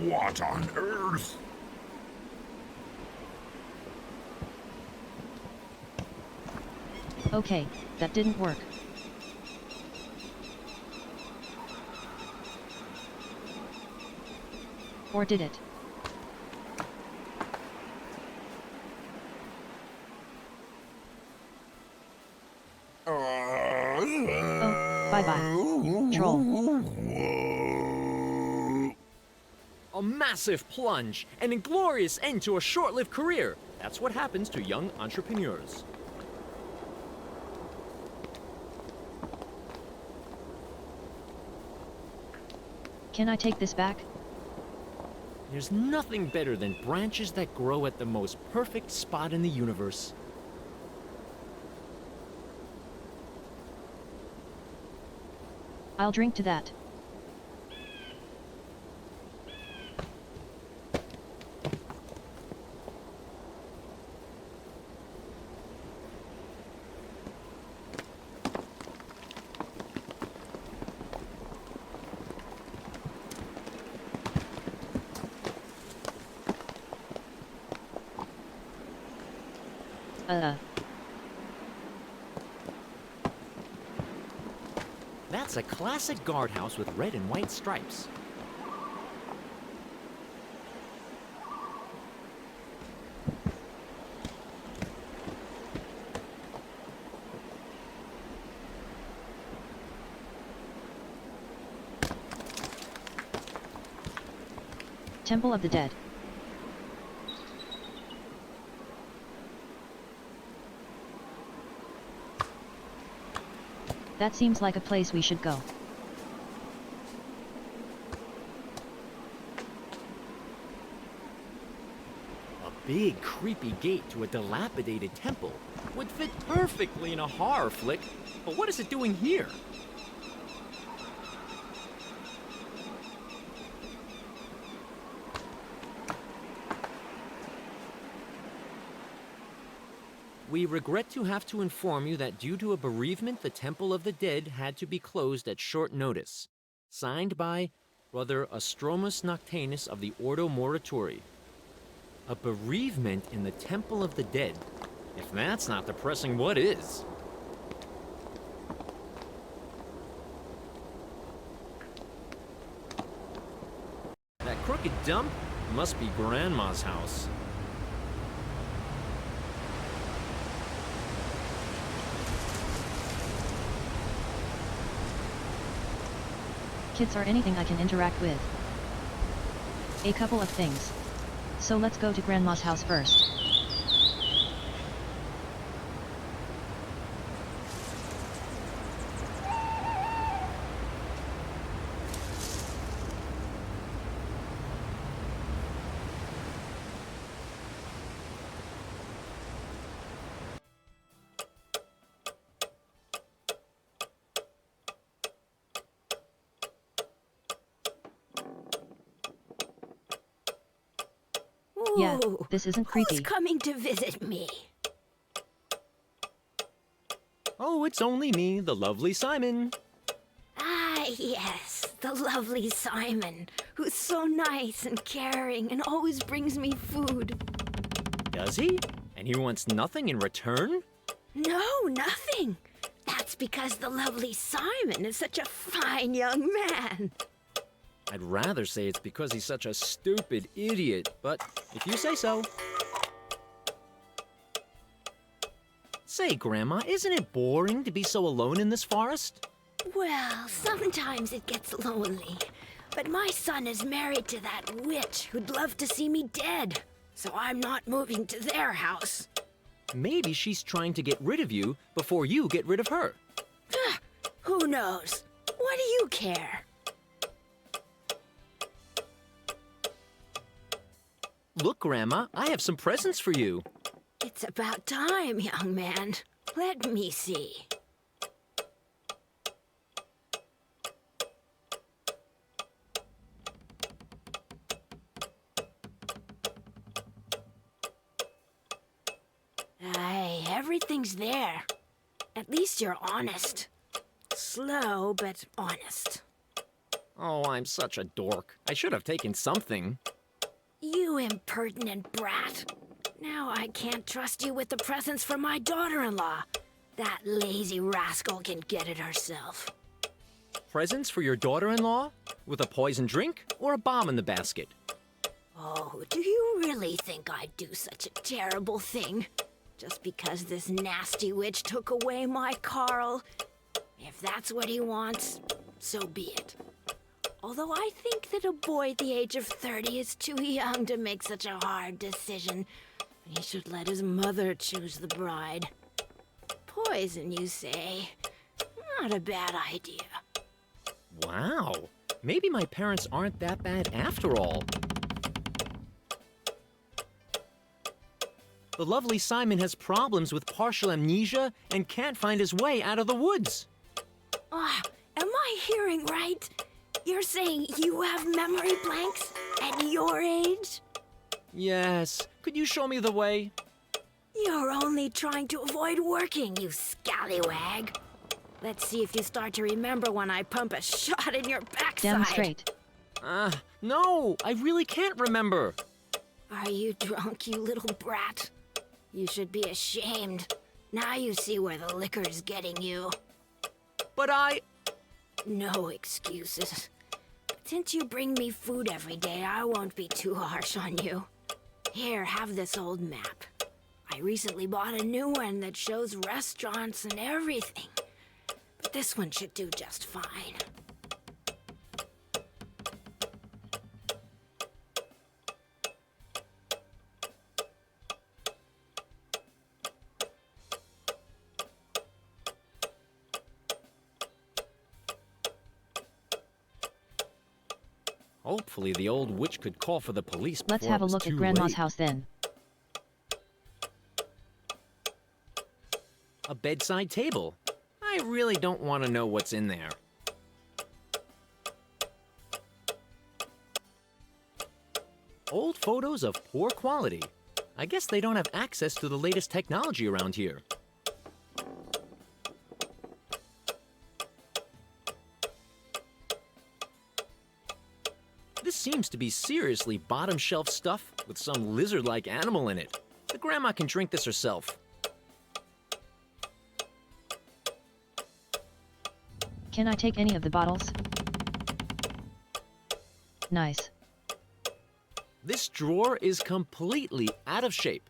What on earth? Okay, that didn't work. Or did it? Oh, bye-bye. Troll. A massive plunge, an inglorious end to a short-lived career. That's what happens to young entrepreneurs. Can I take this back? There's nothing better than branches that grow at the most perfect spot in the universe. I'll drink to that. That's a classic guardhouse with red and white stripes. Temple of the Dead. That seems like a place we should go. A big, creepy gate to a dilapidated temple would fit perfectly in a horror flick, but what is it doing here? We regret to have to inform you that due to a bereavement, the Temple of the Dead had to be closed at short notice. Signed by Brother Astromus Noctanus of the Ordo Morituri. A bereavement in the Temple of the Dead. If that's not depressing, what is? That crooked dump must be Grandma's house. Kids are anything I can interact with. A couple of things. So let's go to Grandma's house first. Yeah, this isn't Who's creepy. coming to visit me? Oh, it's only me, the lovely Simon. Ah, yes, the lovely Simon, who's so nice and caring and always brings me food. Does he? And he wants nothing in return? No, nothing. That's because the lovely Simon is such a fine young man. I'd rather say it's because he's such a stupid idiot, but if you say so. Say, Grandma, isn't it boring to be so alone in this forest? Well, sometimes it gets lonely. But my son is married to that witch who'd love to see me dead. So I'm not moving to their house. Maybe she's trying to get rid of you before you get rid of her. Who knows? What do you care? Look, Grandma, I have some presents for you. It's about time, young man. Let me see. Aye, everything's there. At least you're honest. Slow, but honest. Oh, I'm such a dork. I should have taken something. You impertinent brat. Now I can't trust you with the presents for my daughter-in-law. That lazy rascal can get it herself. Presents for your daughter-in-law? With a poison drink or a bomb in the basket? Oh, do you really think I'd do such a terrible thing? Just because this nasty witch took away my Carl? If that's what he wants, so be it. Although I think that a boy at the age of 30 is too young to make such a hard decision. He should let his mother choose the bride. Poison, you say? Not a bad idea. Wow. Maybe my parents aren't that bad after all. The lovely Simon has problems with partial amnesia and can't find his way out of the woods. Ah, am I hearing right? You're saying you have memory blanks at your age? Yes. Could you show me the way? You're only trying to avoid working, you scallywag. Let's see if you start to remember when I pump a shot in your backside. Demonstrate. No, I really can't remember. Are you drunk, you little brat? You should be ashamed. Now you see where the liquor's getting you. But No excuses. But since you bring me food every day, I won't be too harsh on you. Here, have this old map. I recently bought a new one that shows restaurants and everything. But this one should do just fine. hopefully the old witch could call for the police before Let's have a it was look at too Grandma's late. house then. A bedside table. I really don't want to know what's in there. Old photos of poor quality. I guess they don't have access to the latest technology around here. This seems to be seriously bottom shelf stuff with some lizard-like animal in it. The grandma can drink this herself. Can I take any of the bottles? Nice. This drawer is completely out of shape.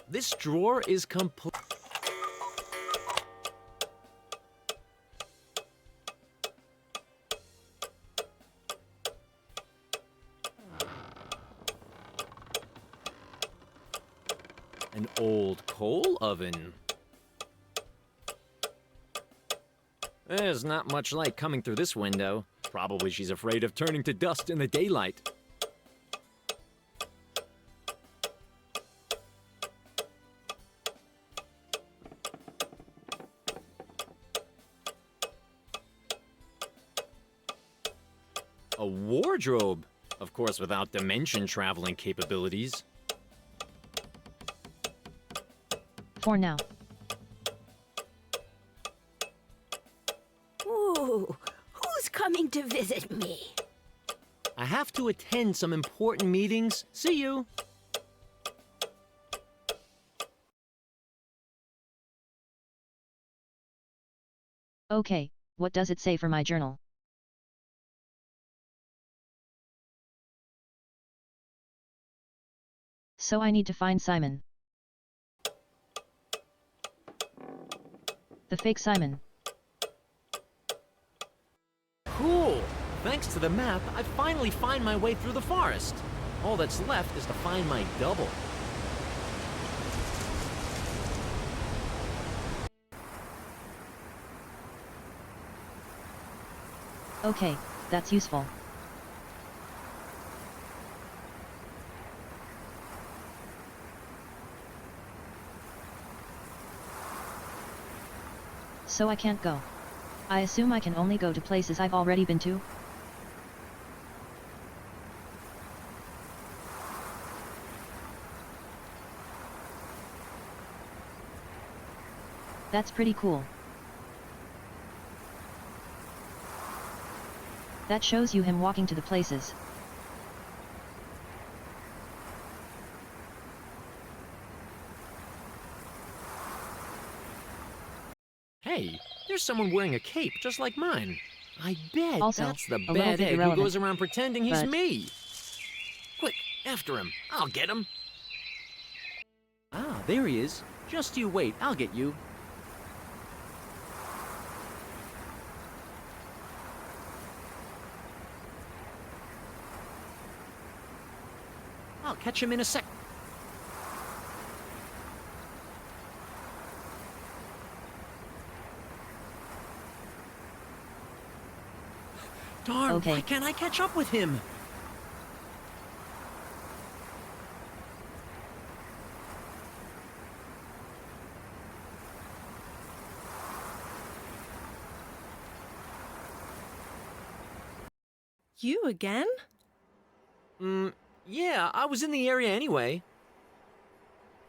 This drawer is complete. An old coal oven. There's not much light coming through this window. Probably she's afraid of turning to dust in the daylight. A wardrobe? Of course, without dimension traveling capabilities. For now. Ooh, who's coming to visit me? I have to attend some important meetings. See you. Okay, what does it say for my journal? So I need to find Simon. The fake Simon. Cool! Thanks to the map, I finally find my way through the forest. All that's left is to find my double. Okay, that's useful. So I can't go. I assume I can only go to places I've already been to? That's pretty cool. That shows you him walking to the places. Hey, there's someone wearing a cape just like mine. I bet Also, that's the a little bad bit egg who irrelevant, goes around pretending he's but- me. Quick, after him. I'll get him. Ah, there he is. Just you wait, I'll get you. I'll catch him in a sec. Darn, Okay. why can't I catch up with him? You again? Yeah, I was in the area anyway.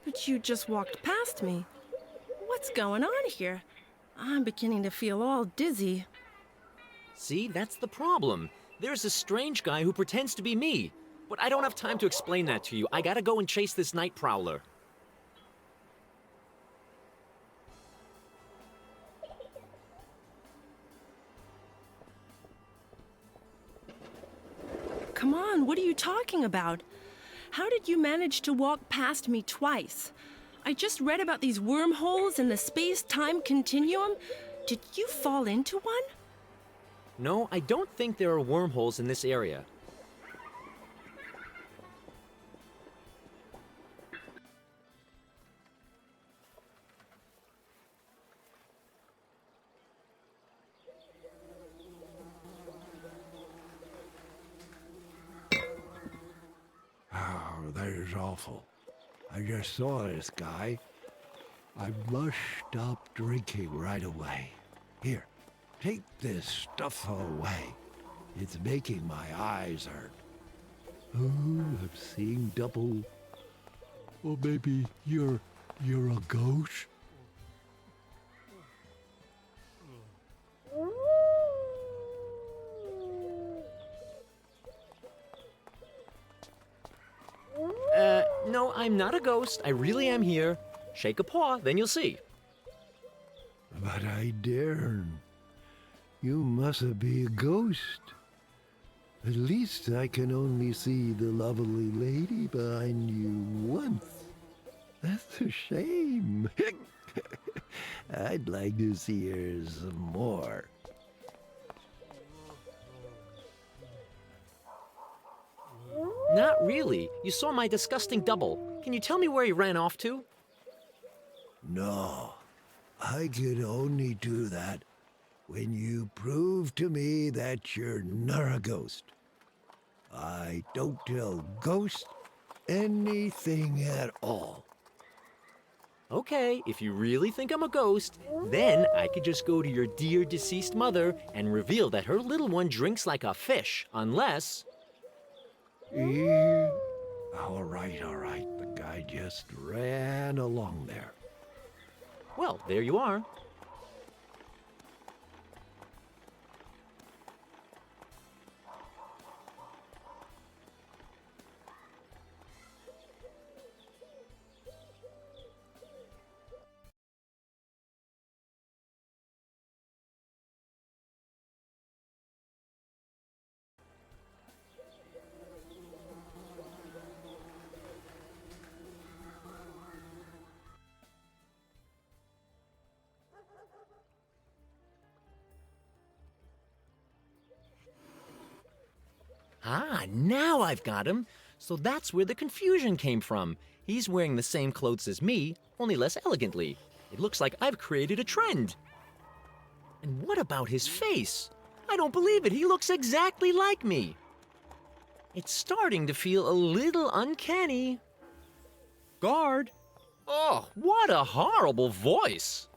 But you just walked past me. What's going on here? I'm beginning to feel all dizzy. See, that's the problem. There's a strange guy who pretends to be me. But I don't have time to explain that to you. I gotta go and chase this night prowler. Come on, what are you talking about? How did you manage to walk past me twice? I just read about these wormholes in the space-time continuum. Did you fall into one? No, I don't think there are wormholes in this area. Oh, that is awful. I just saw this guy. I must stop drinking right away. Here, take this stuff away. It's making my eyes hurt. Oh, I'm seeing double. Or maybe you're a ghost? No, I'm not a ghost. I really am here. Shake a paw, then you'll see. But I daren't. You mustn't be a ghost. At least I can only see the lovely lady behind you once. That's a shame. I'd like to see her some more. Not really. You saw my disgusting double. Can you tell me where he ran off to? No, I could only do that when you prove to me that you're not a ghost. I don't tell ghosts anything at all. Okay, if you really think I'm a ghost, then I could just go to your dear deceased mother and reveal that her little one drinks like a fish, unless... All right, all right. The guy just ran along there. Well, there you are. Ah, now I've got him. So that's where the confusion came from. He's wearing the same clothes as me, only less elegantly. It looks like I've created a trend. And what about his face? I don't believe it. He looks exactly like me. It's starting to feel a little uncanny. Guard. Oh, what a horrible voice.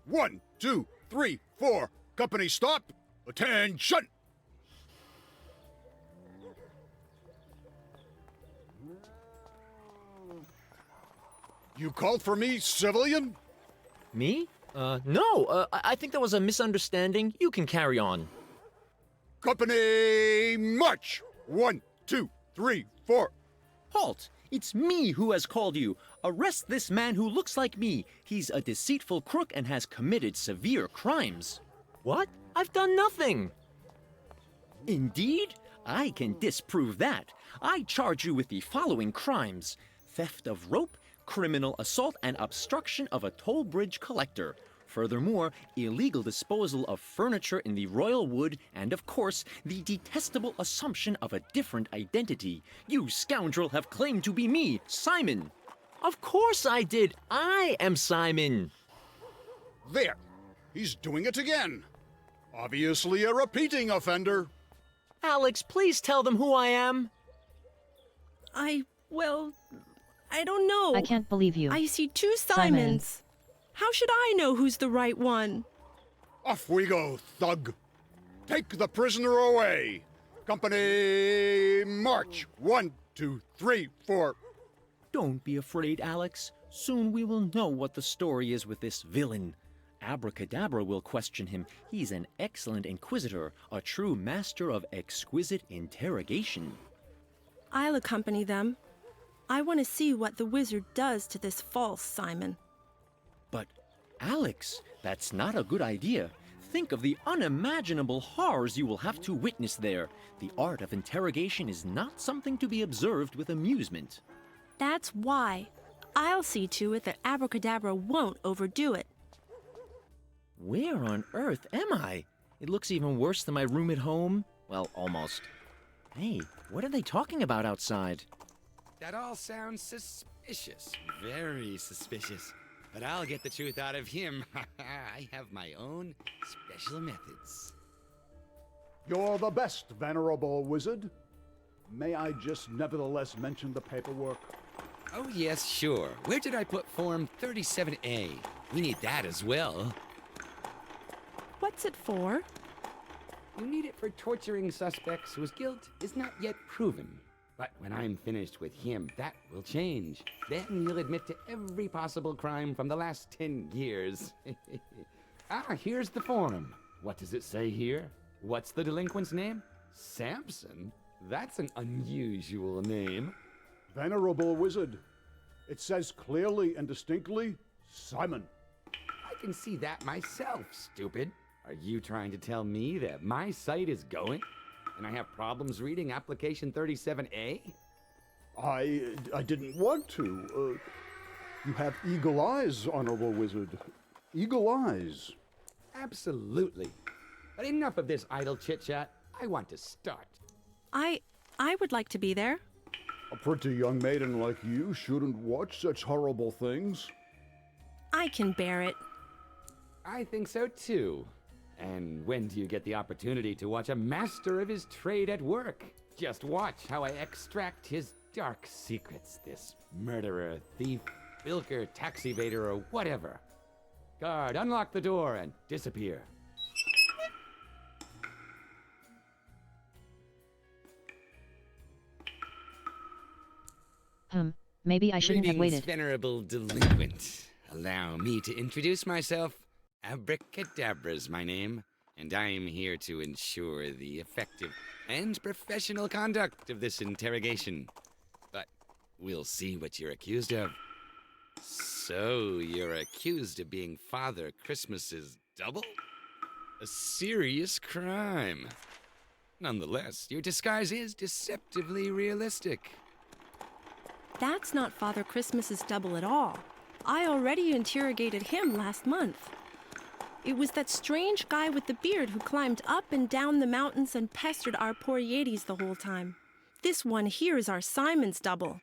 1, 2, 3, 4. Company stop. Attention. You called for me, civilian? Me? No, I think that was a misunderstanding. You can carry on. Company march. 1, 2, 3, 4. Halt! It's me who has called you. Arrest this man who looks like me. He's a deceitful crook and has committed severe crimes. What? I've done nothing. Indeed? I can disprove that. I charge you with the following crimes: theft of rope, criminal assault, and obstruction of a toll bridge collector. Furthermore, illegal disposal of furniture in the royal wood, and of course, the detestable assumption of a different identity. You scoundrel have claimed to be me, Simon. Of course I did. I am Simon. There. He's doing it again. Obviously a repeating offender. Alix, please tell them who I am. Well, I don't know. I can't believe you. I see two Simon. Simons. How should I know who's the right one? Off we go, thug. Take the prisoner away. Company march. 1, 2, 3, 4. Don't be afraid, Alix. Soon we will know what the story is with this villain. Abracadabra will question him. He's an excellent inquisitor, a true master of exquisite interrogation. I'll accompany them. I want to see what the wizard does to this false Simon. But, Alix, that's not a good idea. Think of the unimaginable horrors you will have to witness there. The art of interrogation is not something to be observed with amusement. That's why. I'll see to it that Abracadabra won't overdo it. Where on earth am I? It looks even worse than my room at home. Well, almost. Hey, what are they talking about outside? That all sounds suspicious. Very suspicious. But I'll get the truth out of him. I have my own special methods. You're the best, venerable wizard. May I just nevertheless mention the paperwork? Oh, yes, sure. Where did I put Form 37A? We need that as well. What's it for? You need it for torturing suspects whose guilt is not yet proven. But when I'm finished with him, that will change. Then he'll admit to every possible crime from the last 10 years. Here's the form. What does it say here? What's the delinquent's name? Samson? That's an unusual name. Venerable wizard, it says clearly and distinctly, Simon. I can see that myself, stupid. Are you trying to tell me that my sight is going? And I have problems reading application 37A? I didn't want to. You have eagle eyes, honorable wizard. Eagle eyes. Absolutely. But enough of this idle chit-chat. I want to start. I would like to be there. A pretty young maiden like you shouldn't watch such horrible things. I can bear it. I think so too. And when do you get the opportunity to watch a master of his trade at work? Just watch how I extract his dark secrets, this murderer, thief, bilker, tax evader, or whatever. Guard, unlock the door and disappear. Maybe I shouldn't have Greetings, waited. venerable delinquent. Allow me to introduce myself. Abracadabra's my name, and I'm here to ensure the effective and professional conduct of this interrogation. But we'll see what you're accused of. So, you're accused of being Father Christmas's double? A serious crime. Nonetheless, your disguise is deceptively realistic. That's not Father Christmas's double at all. I already interrogated him last month. It was that strange guy with the beard who climbed up and down the mountains and pestered our poor Yetis the whole time. This one here is our Simon's double.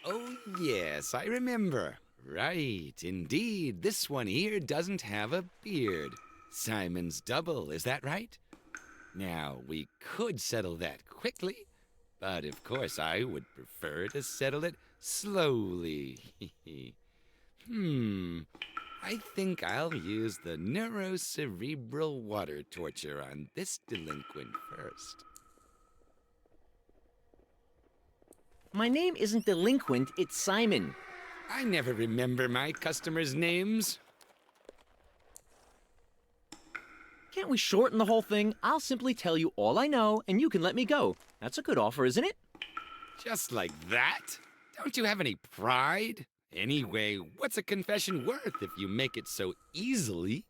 Oh, yes, I remember. Right, indeed. This one here doesn't have a beard. Simon's double, is that right? Now, we could settle that quickly, but of course I would prefer to settle it slowly. I think I'll use the neurocerebral water torture on this delinquent first. My name isn't Delinquent, it's Simon. I never remember my customers' names. Can't we shorten the whole thing? I'll simply tell you all I know, and you can let me go. That's a good offer, isn't it? Just like that? Don't you have any pride? Anyway, what's a confession worth if you make it so easily?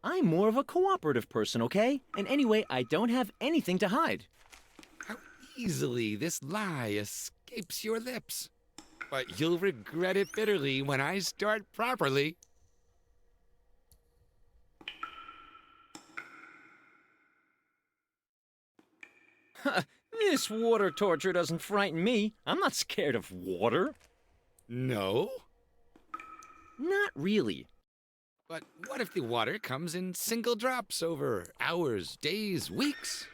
I'm more of a cooperative person, okay? And anyway, I don't have anything to hide. How easily this lie escapes your lips. But you'll regret it bitterly when I start properly. This water torture doesn't frighten me. I'm not scared of water. No? Not really. But what if the water comes in single drops over hours, days, weeks?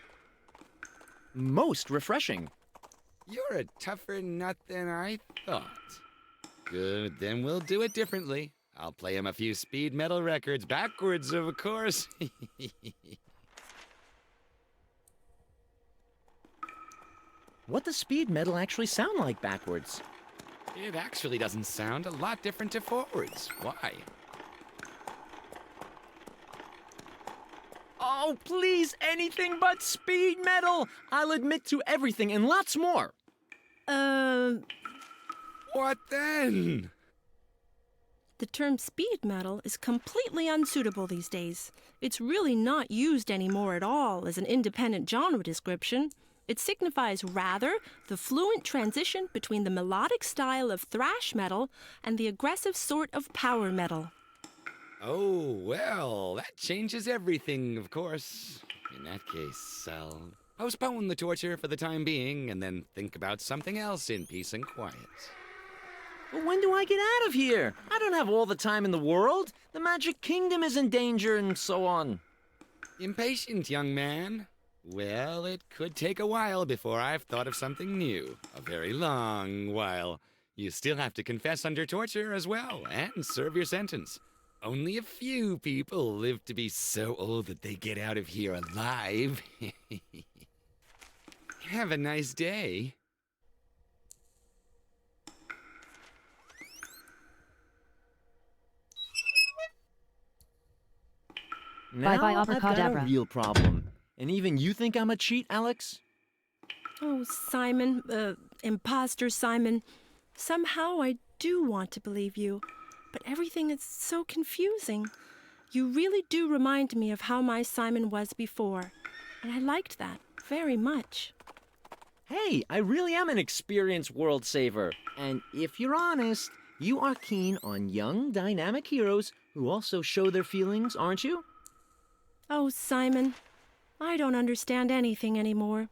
Most refreshing. You're a tougher nut than I thought. Good, then we'll do it differently. I'll play him a few speed metal records backwards, of course. What does speed metal actually sound like backwards? It actually doesn't sound a lot different to forwards. Why? Oh, please, anything but speed metal! I'll admit to everything and lots more. What then? The term speed metal is completely unsuitable these days. It's really not used anymore at all as an independent genre description. It signifies rather the fluent transition between the melodic style of thrash metal and the aggressive sort of power metal. Oh, well, that changes everything, of course. In that case, I'll postpone the torture for the time being and then think about something else in peace and quiet. But when do I get out of here? I don't have all the time in the world. The Magic Kingdom is in danger and so on. Impatient, young man. Well, it could take a while before I've thought of something new. A very long while. You still have to confess under torture as well, and serve your sentence. Only a few people live to be so old that they get out of here alive. Have a nice day. Now Bye-bye, I've got a abracadabra. real problem. And even you think I'm a cheat, Alix? Oh, Simon, imposter Simon. Somehow I do want to believe you, but everything is so confusing. You really do remind me of how my Simon was before, and I liked that very much. Hey, I really am an experienced world saver. And if you're honest, you are keen on young, dynamic heroes who also show their feelings, aren't you? Oh, Simon, I don't understand anything anymore.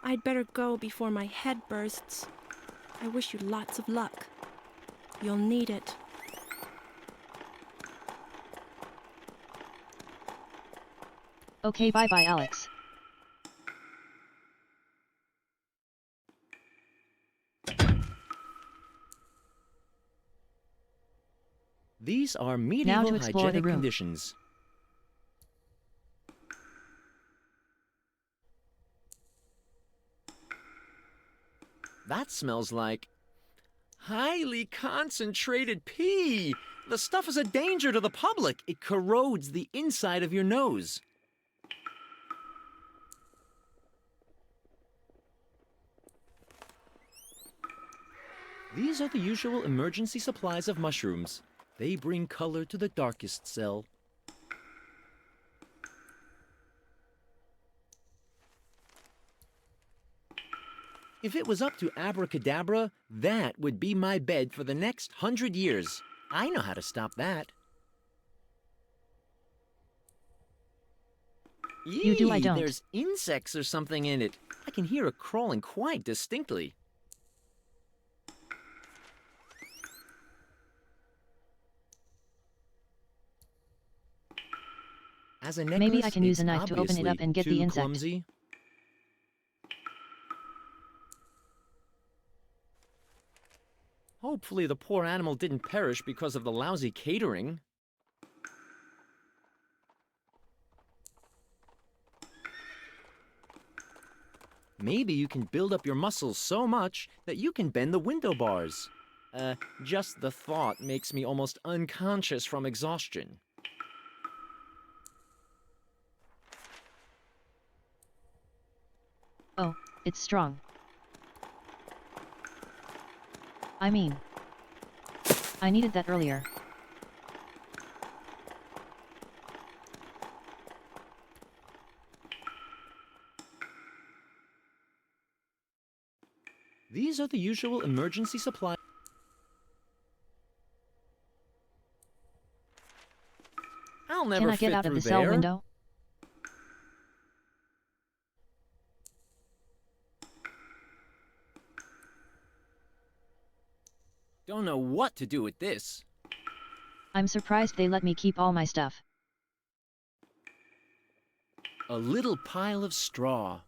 I'd better go before my head bursts. I wish you lots of luck. You'll need it. Okay, bye-bye, Alix. These are Now medieval to explore the hygienic room. conditions. That smells like highly concentrated pee. The stuff is a danger to the public. It corrodes the inside of your nose. These are the usual emergency supplies of mushrooms. They bring color to the darkest cell. If it was up to abracadabra, that would be my bed for the next 100 years. I know how to stop that. You do, I don't. There's insects or something in it. I can hear it crawling quite distinctly. As a necklace, Maybe I can use a it's knife to open it up obviously and get the too insect. clumsy. Hopefully the poor animal didn't perish because of the lousy catering. Maybe you can build up your muscles so much that you can bend the window bars. Just the thought makes me almost unconscious from exhaustion. Oh, it's strong. I mean, I needed that earlier. These are the usual emergency supplies. I'll never Can I get fit out of through the cell there. window? Don't know what to do with this. I'm surprised they let me keep all my stuff. A little pile of straw.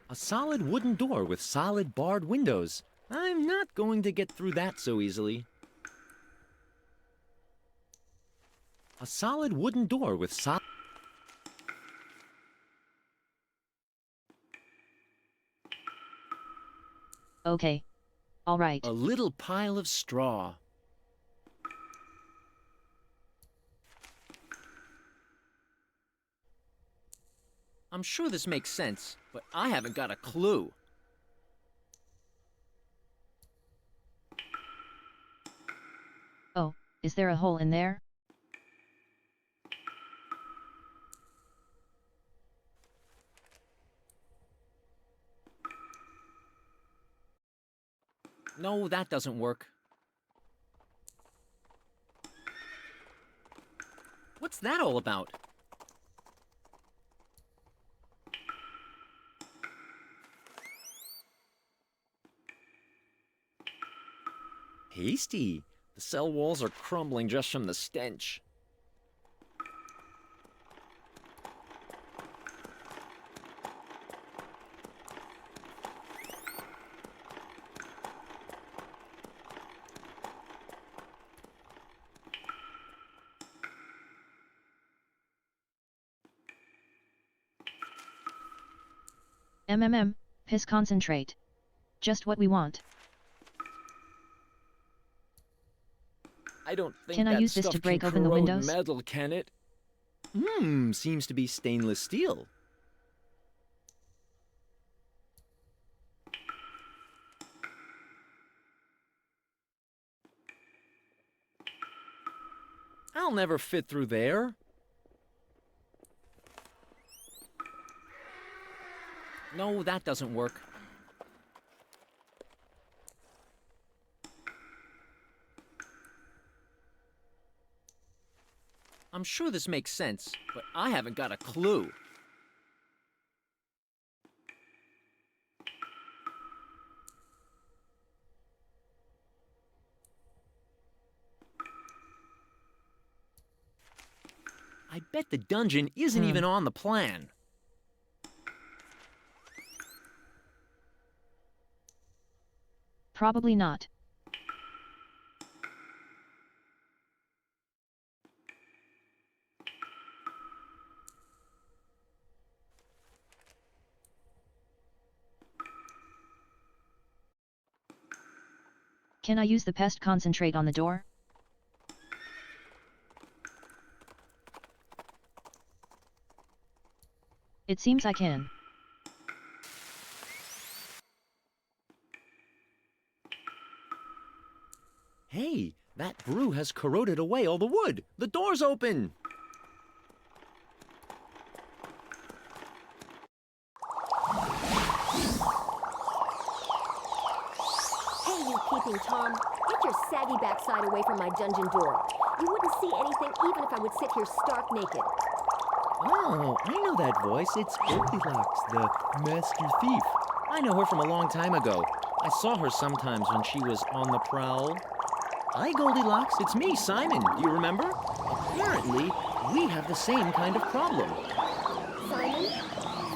A solid wooden door with solid barred windows. I'm not going to get through that so easily. A solid wooden door with solid... Okay. Alright. A little pile of straw. I'm sure this makes sense, but I haven't got a clue. Oh, is there a hole in there? No, that doesn't work. What's that all about? Hasty. The cell walls are crumbling just from the stench. Piss concentrate. Just what we want. I don't think Can I that use this stuff to break can open the corrode windows? metal, can it? Seems to be stainless steel. I'll never fit through there. No, that doesn't work. I'm sure this makes sense, but I haven't got a clue. I bet the dungeon isn't even on the plan. Probably not. Can I use the pest concentrate on the door? It seems I can. Hey, that brew has corroded away all the wood. The door's open. Hey, you peeping Tom. Get your saggy backside away from my dungeon door. You wouldn't see anything even if I would sit here stark naked. Oh, I know that voice. It's Goldilocks, the master thief. I know her from a long time ago. I saw her sometimes when she was on the prowl. Hi, Goldilocks. It's me, Simon. Do you remember? Apparently, we have the same kind of problem. Simon,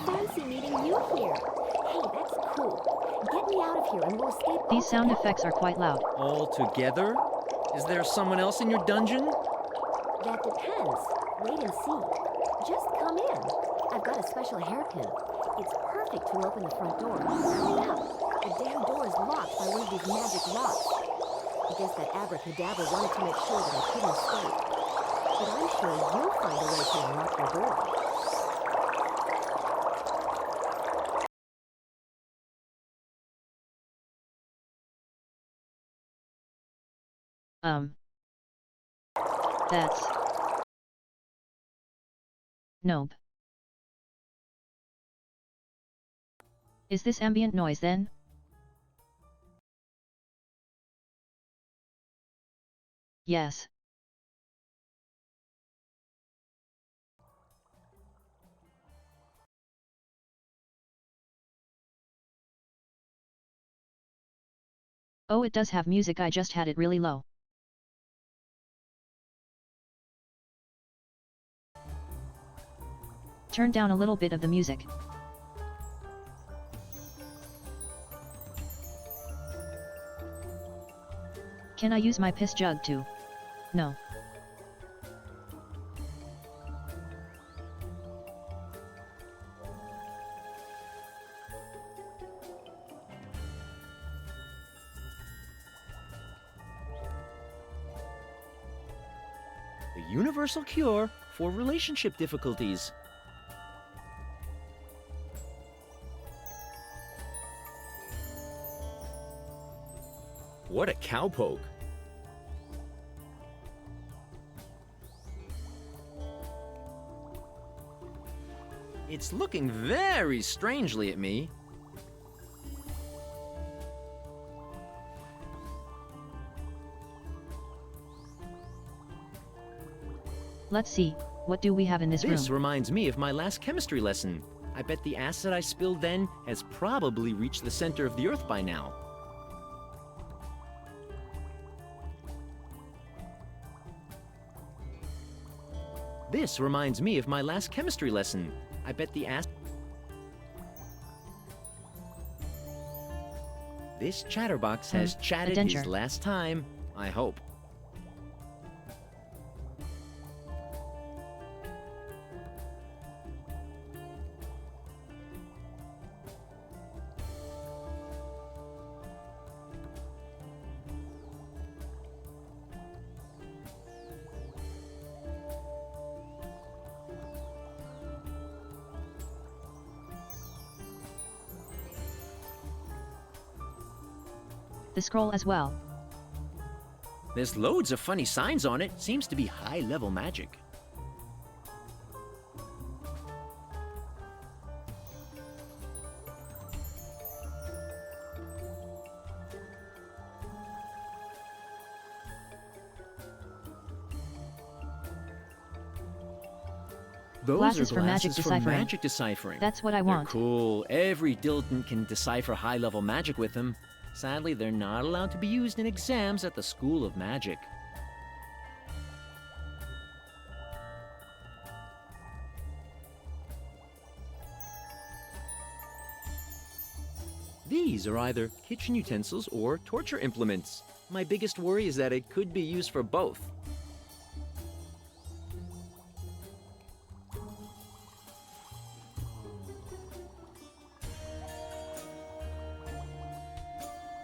fancy meeting you here. Hey, that's cool. Get me out of here and we'll escape. These sound effects are quite loud. All together? Is there someone else in your dungeon? That depends. Wait and see. Just come in. I've got a special hairpin. It's perfect to open the front door. Hurry up. The damn door is locked by one of these magic locks. I guess that abracadabra wanted to make sure that I couldn't escape. But I'm sure you'll find a way to unlock the door. That's... Nope. Is this ambient noise then? Yes. Oh, it does have music. I just had it really low. Turn down a little bit of the music. Can I use my piss jug too? No. The universal cure for relationship difficulties. What a cowpoke. It's looking very strangely at me. Let's see, what do we have in this room? This reminds me of my last chemistry lesson. I bet the acid I spilled then has probably reached the center of the Earth by now. This reminds me of my last chemistry lesson. I bet the acid... This chatterbox has chatted his denture. last time, I hope. The scroll as well. There's loads of funny signs on it. Seems to be high-level magic. Those Glasses are for magic glasses for deciphering. magic deciphering. That's what I They're want. cool. Every dilettante can decipher high-level magic with them. Sadly, they're not allowed to be used in exams at the School of Magic. These These are either kitchen utensils or torture implements. My biggest worry is that it could be used for both.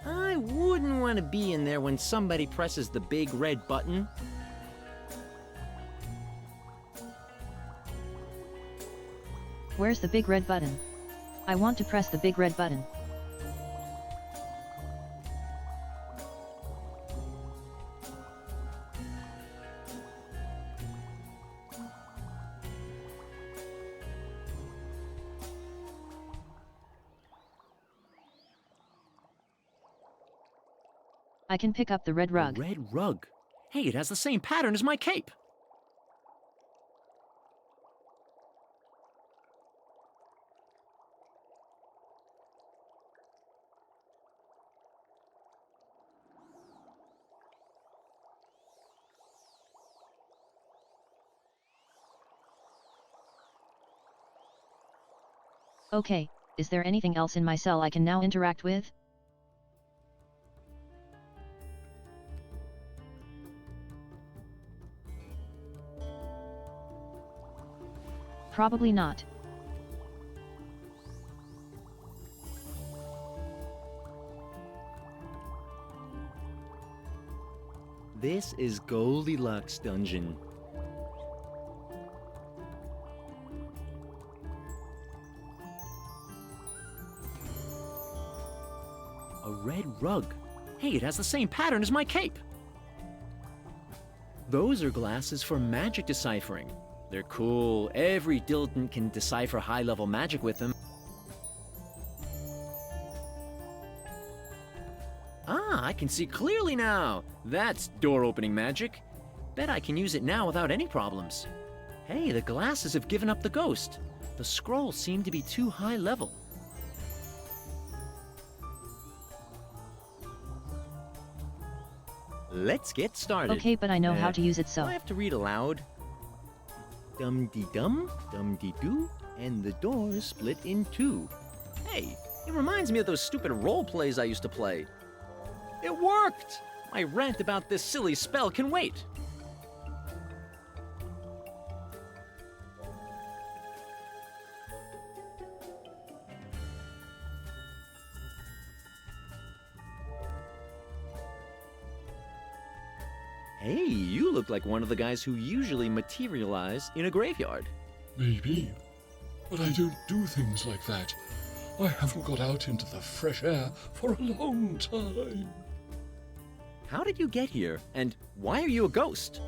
I wouldn't want to be in there when somebody presses the big red button. Where's the big red button? I want to press the big red button. I can pick up the red rug. A red rug? Hey, it has the same pattern as my cape. Okay, is there anything else in my cell I can now interact with? Probably not. This is Goldilocks dungeon. A red rug. Hey, it has the same pattern as my cape. Those are glasses for magic deciphering. They're cool. Every dilettante can decipher high-level magic with them. Ah, I can see clearly now. That's door-opening magic. Bet I can use it now without any problems. Hey, the glasses have given up the ghost. The scrolls seem to be too high level. Let's get started. Okay, but I know how to use it, so. Do I have to read aloud? Dum-dee-dum, dum-dee-doo, and the door is split in two. Hey, it reminds me of those stupid role plays I used to play. It worked! My rant about this silly spell can wait. Hey, you look like one of the guys who usually materialize in a graveyard. Maybe, but I don't do things like that. I haven't got out into the fresh air for a long time. How did you get here, and why are you a ghost?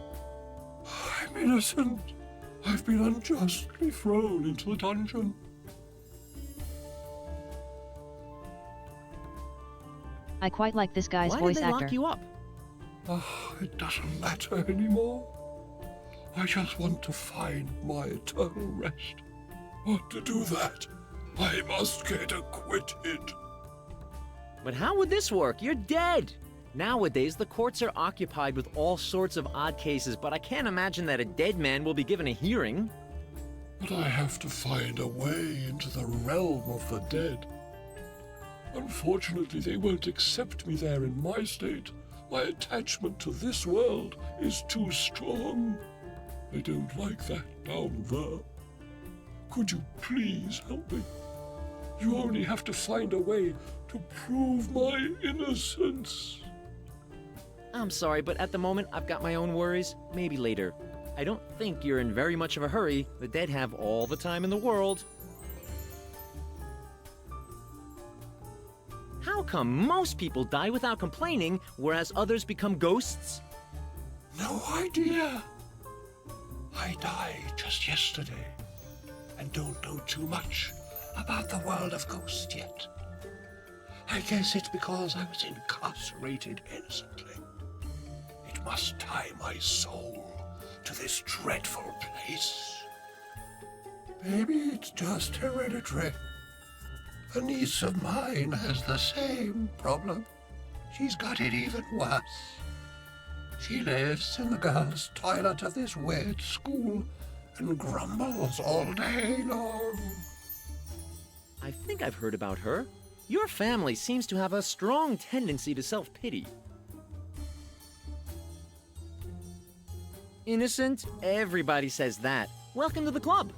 I'm innocent. I've been unjustly thrown into the dungeon. I quite like this guy's voice actor. Why did they lock you up? It doesn't matter anymore. I just want to find my eternal rest. But to do that, I must get acquitted. But how would this work? You're dead! Nowadays, the courts are occupied with all sorts of odd cases, but I can't imagine that a dead man will be given a hearing. But I have to find a way into the realm of the dead. Unfortunately, they won't accept me there in my state. My attachment to this world is too strong. I don't like that down there. Could you please help me? You only have to find a way to prove my innocence. I'm sorry, but at the moment, I've got my own worries. Maybe later. I don't think you're in very much of a hurry. The dead have all the time in the world. How come most people die without complaining, whereas others become ghosts? No idea. I died just yesterday, and don't know too much about the world of ghosts yet. I guess it's because I was incarcerated innocently. It must tie my soul to this dreadful place. Maybe it's just hereditary. A niece of mine has the same problem. She's got it even worse. She lives in the girls' toilet of this weird school and grumbles all day long. I think I've heard about her. Your family seems to have a strong tendency to self-pity. Innocent? Everybody says that. Welcome to the club.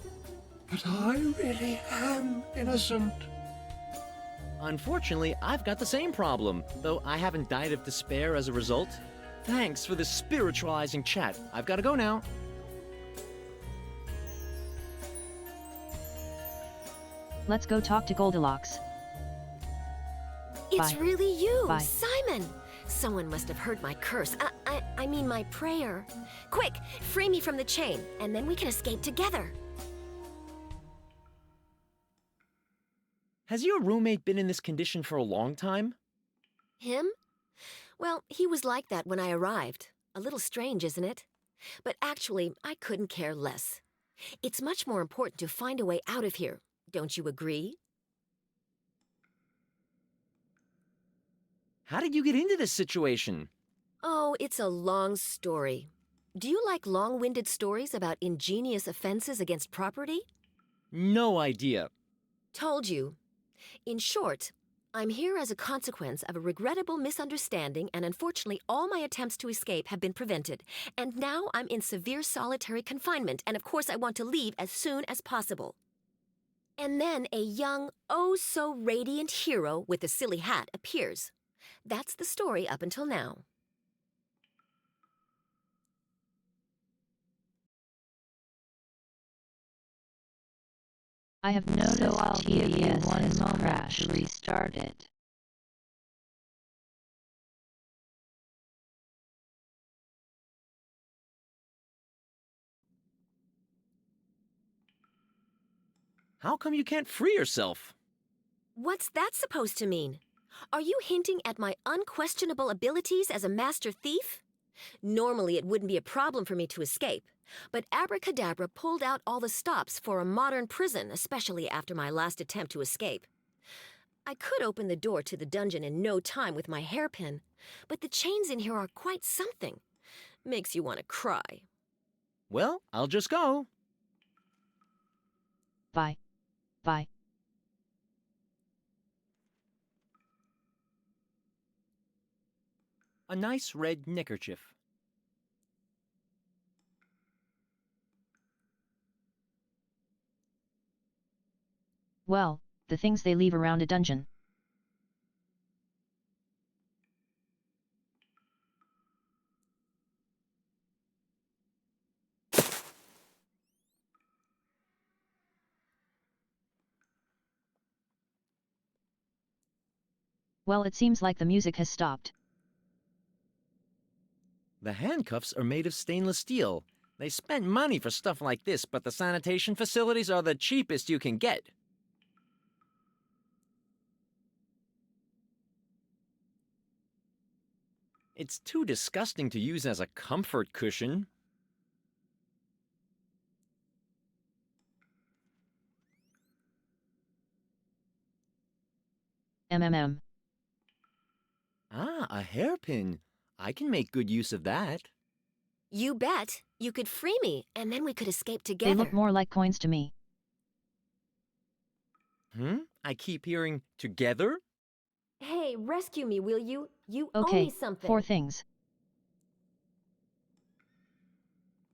But I really am innocent. Unfortunately, I've got the same problem, though I haven't died of despair as a result. Thanks for the spiritualizing chat. I've got to go now. Let's go talk to Goldilocks. It's Bye. really you, Bye. Simon! Someone must have heard my curse. I mean my prayer. Quick, free me from the chain, and then we can escape together. Has your roommate been in this condition for a long time? Him? Well, he was like that when I arrived. A little strange, isn't it? But actually, I couldn't care less. It's much more important to find a way out of here. Don't you agree? How did you get into this situation? Oh, it's a long story. Do you like long-winded stories about ingenious offenses against property? No idea. Told you. In short, I'm here as a consequence of a regrettable misunderstanding, and unfortunately all my attempts to escape have been prevented. And now I'm in severe solitary confinement, and of course I want to leave as soon as possible. And then a young, oh-so-radiant hero with a silly hat appears. That's the story up until now. I have noticed TFU one crash restarted. How come you can't free yourself? What's that supposed to mean? Are you hinting at my unquestionable abilities as a master thief? Normally it wouldn't be a problem for me to escape, but Abracadabra pulled out all the stops for a modern prison, especially after my last attempt to escape. I could open the door to the dungeon in no time with my hairpin, but the chains in here are quite something. Makes you want to cry. Well, I'll just go. Bye. Bye. A nice red neckerchief. Well, the things they leave around a dungeon. Well, it seems like the music has stopped. The handcuffs are made of stainless steel. They spent money for stuff like this, but the sanitation facilities are the cheapest you can get. It's too disgusting to use as a comfort cushion. MMM. Ah, a hairpin. I can make good use of that. You bet. You could free me, and then we could escape They together. look more like coins to me. I keep hearing together? Hey, rescue me, will you? You owe Okay, me something. 4 things.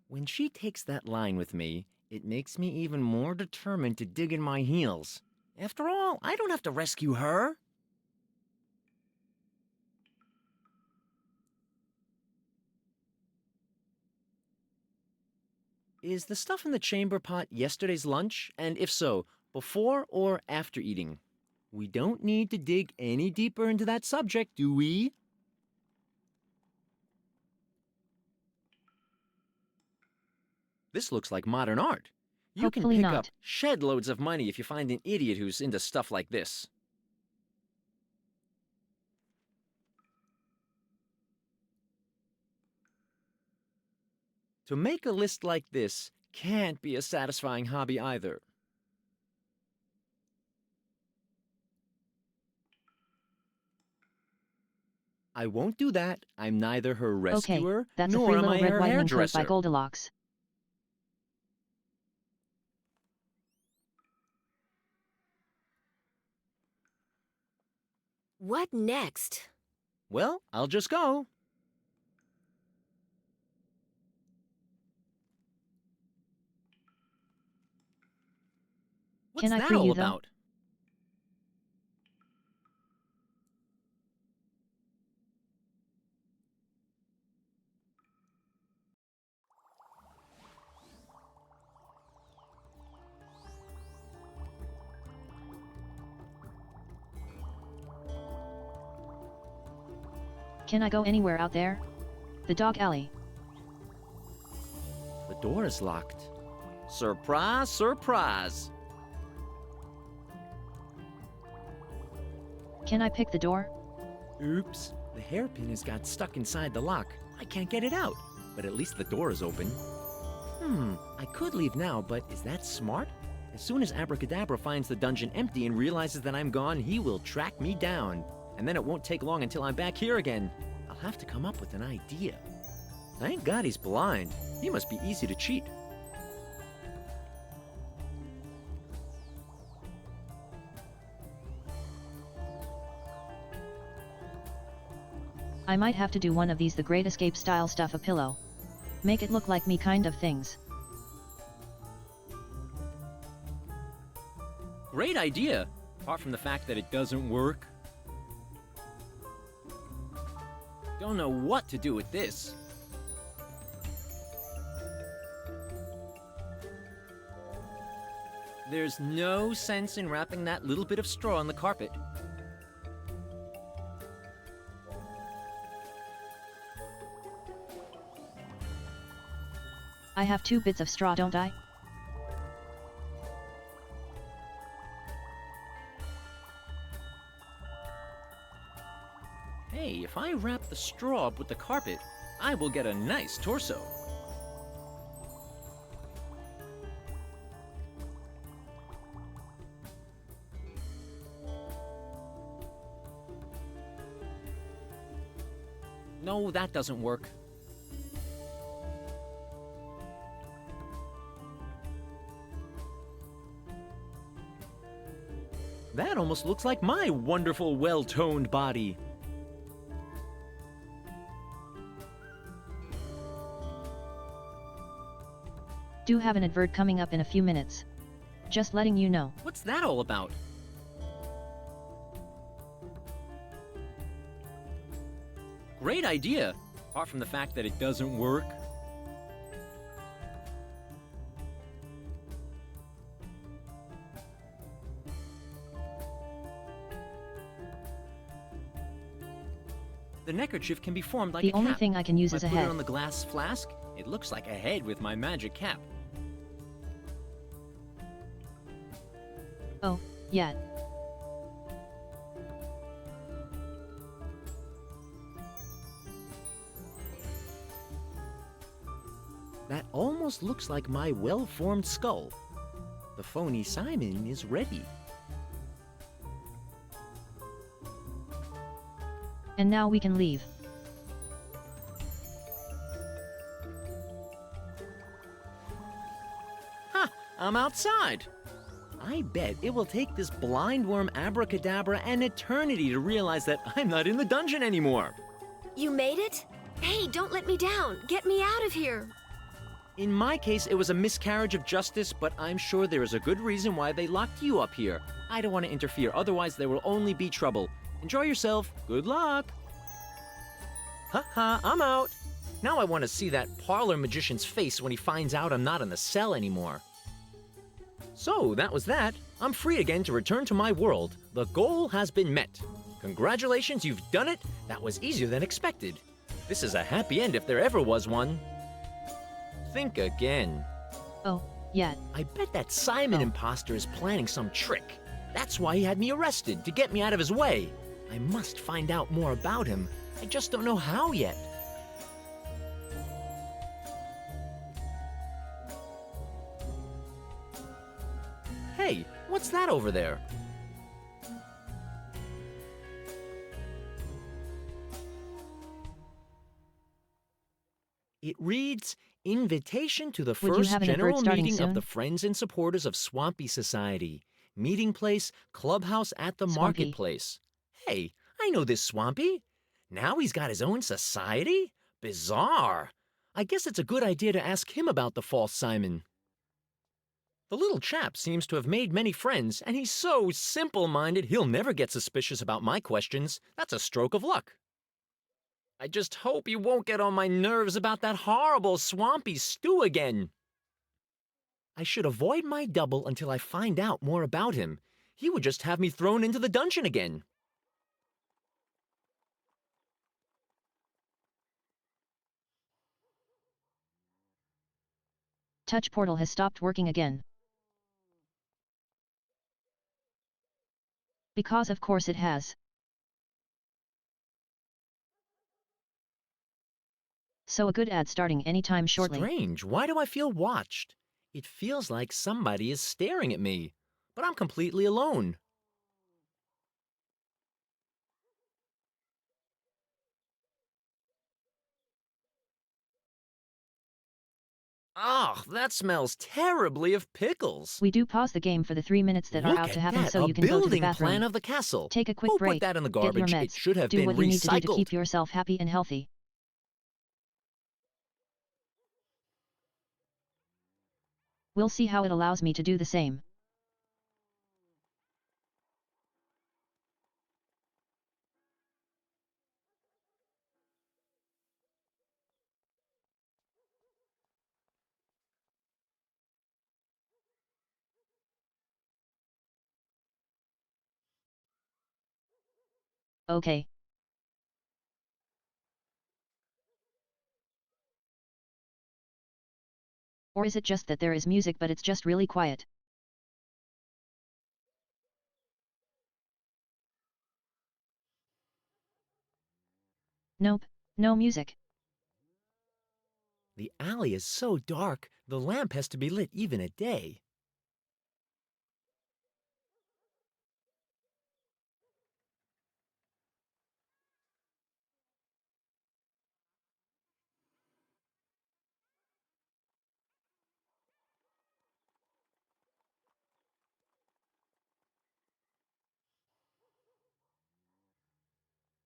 When she takes that line with me, it makes me even more determined to dig in my heels. After all, I don't have to rescue her. Is the stuff in the chamber pot yesterday's lunch? And if so, before or after eating? We don't need to dig any deeper into that subject, do we? This looks like modern art. You can Hopefully pick not. up shed loads of money if you find an idiot who's into stuff like this. To make a list like this can't be a satisfying hobby either. I won't do that. I'm neither her rescuer, Okay, that's a nor free am little I red her whitening coat hairdresser. by Goldilocks. What next? Well, I'll just go. What's Can I that free all you, though? about? Can I go anywhere out there? The dog alley. The door is locked. Surprise, surprise! Can I pick the door? Oops, the hairpin has got stuck inside the lock. I can't get it out, but at least the door is open. I could leave now, but is that smart? As soon as Abracadabra finds the dungeon empty and realizes that I'm gone, he will track me down. And then it won't take long until I'm back here again. I'll have to come up with an idea. Thank God he's blind. He must be easy to cheat. I might have to do one of these The Great Escape style stuff a pillow. Make it look like me kind of things. Great idea, apart from the fact that it doesn't work. Don't know what to do with this. There's no sense in wrapping that little bit of straw on the carpet. I have 2 bits of straw, don't I? Hey, if I wrap the straw up with the carpet, I will get a nice torso. No, that doesn't work. That almost looks like my wonderful, well-toned body. Do have an advert coming up in a few minutes. Just letting you know. What's that all about? Great idea, apart from the fact that it doesn't work. The neckerchief can be formed like a The only cap. thing I can use If is I a put head. it on the glass flask, it looks like a head with my magic cap. Oh, yeah. That almost looks like my well-formed skull. The phony Simon is ready. And now we can leave. Ha! I'm outside! I bet it will take this blind worm Abracadabra an eternity to realize that I'm not in the dungeon anymore. You made it? Hey, don't let me down. Get me out of here. In my case, it was a miscarriage of justice, but I'm sure there is a good reason why they locked you up here. I don't want to interfere, otherwise there will only be trouble. Enjoy yourself. Good luck. Ha, I'm out. Now I want to see that parlor magician's face when he finds out I'm not in the cell anymore. So, that was that. I'm free again to return to my world. The goal has been met. Congratulations, you've done it. That was easier than expected. This is a happy end if there ever was one. Think again. Oh, yeah. I bet that Simon imposter is planning some trick. That's why he had me arrested, to get me out of his way. I must find out more about him. I just don't know how yet. Hey, what's that over there? It reads, Invitation to the Would you first have an advert general starting meeting of soon? the Friends and Supporters of Swampy Society. Meeting place, clubhouse at the Swampy. marketplace. Hey, I know this Swampy. Now he's got his own society? Bizarre. I guess it's a good idea to ask him about the false Simon. The little chap seems to have made many friends, and he's so simple-minded he'll never get suspicious about my questions. That's a stroke of luck. I just hope he won't get on my nerves about that horrible Swampy stew again. I should avoid my double until I find out more about him. He would just have me thrown into the dungeon again. Touch portal has stopped working again. Because of course it has. So a good ad starting anytime shortly. Strange, why do I feel watched? It feels like somebody is staring at me, but I'm completely alone. Ugh, that smells terribly of pickles. We do pause the game for the 3 minutes that Look are out to at happen that, so a you can go to the building bathroom. plan of the castle. Take a quick Who break. put that in the Get your garbage? meds. It should have do been what you need to do to recycled. keep yourself happy and healthy. We'll see how it allows me to do the same. Okay. Or is it just that there is music but it's just really quiet? Nope, no music. The alley is so dark, the lamp has to be lit even at day.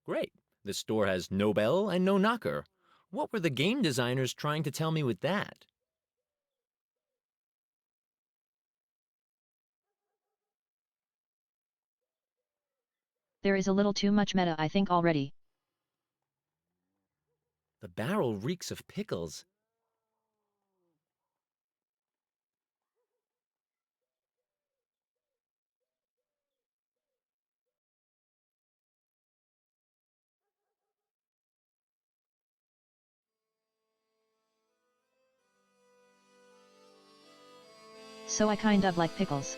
Great. The store has no bell and no knocker. What were the game designers trying to tell me with that? There is a little too much meta I think already. The barrel reeks of pickles. So I kind of like pickles.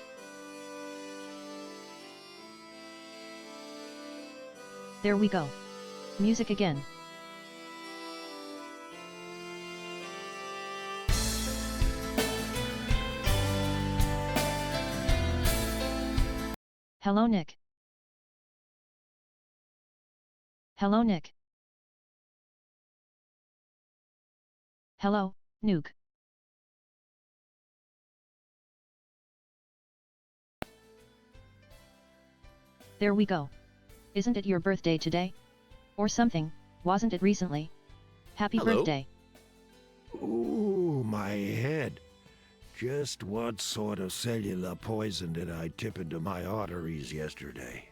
There we go. Music again. Hello Nick. Hello Nick. Hello, Nuke. There we go. Isn't it your birthday today? Or something, wasn't it recently? Happy Hello? birthday. Ooh, my head. Just what sort of cellular poison did I tip into my arteries yesterday?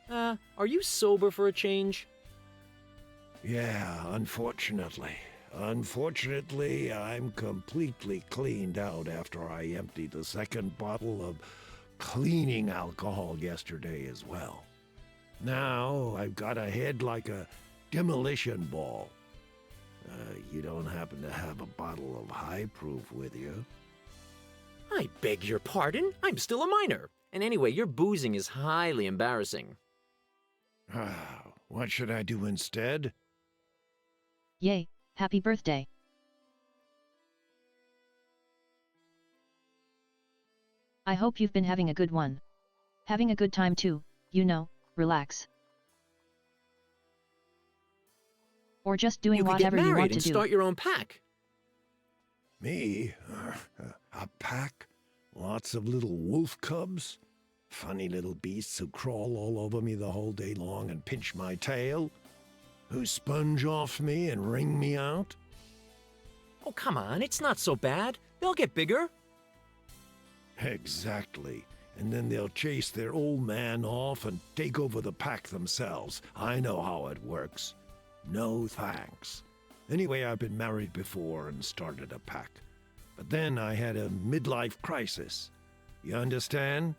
Are you sober for a change? Yeah, unfortunately. Unfortunately, I'm completely cleaned out after I emptied the second bottle of cleaning alcohol yesterday as well. Now, I've got a head like a demolition ball. You don't happen to have a bottle of high proof with you? I beg your pardon? I'm still a minor. And anyway, your boozing is highly embarrassing. What should I do instead? Yay, happy birthday. I hope you've been having a good one. Having a good time too, you know, relax. Or just doing You could get whatever you married want and to do. start your own pack. Me? A pack? Lots of little wolf cubs? Funny little beasts who crawl all over me the whole day long and pinch my tail. Who sponge off me and wring me out. Oh, come on, it's not so bad. They'll get bigger. Exactly. And then they'll chase their old man off and take over the pack themselves. I know how it works. No thanks. Anyway, I've been married before and started a pack. But then I had a midlife crisis. You understand?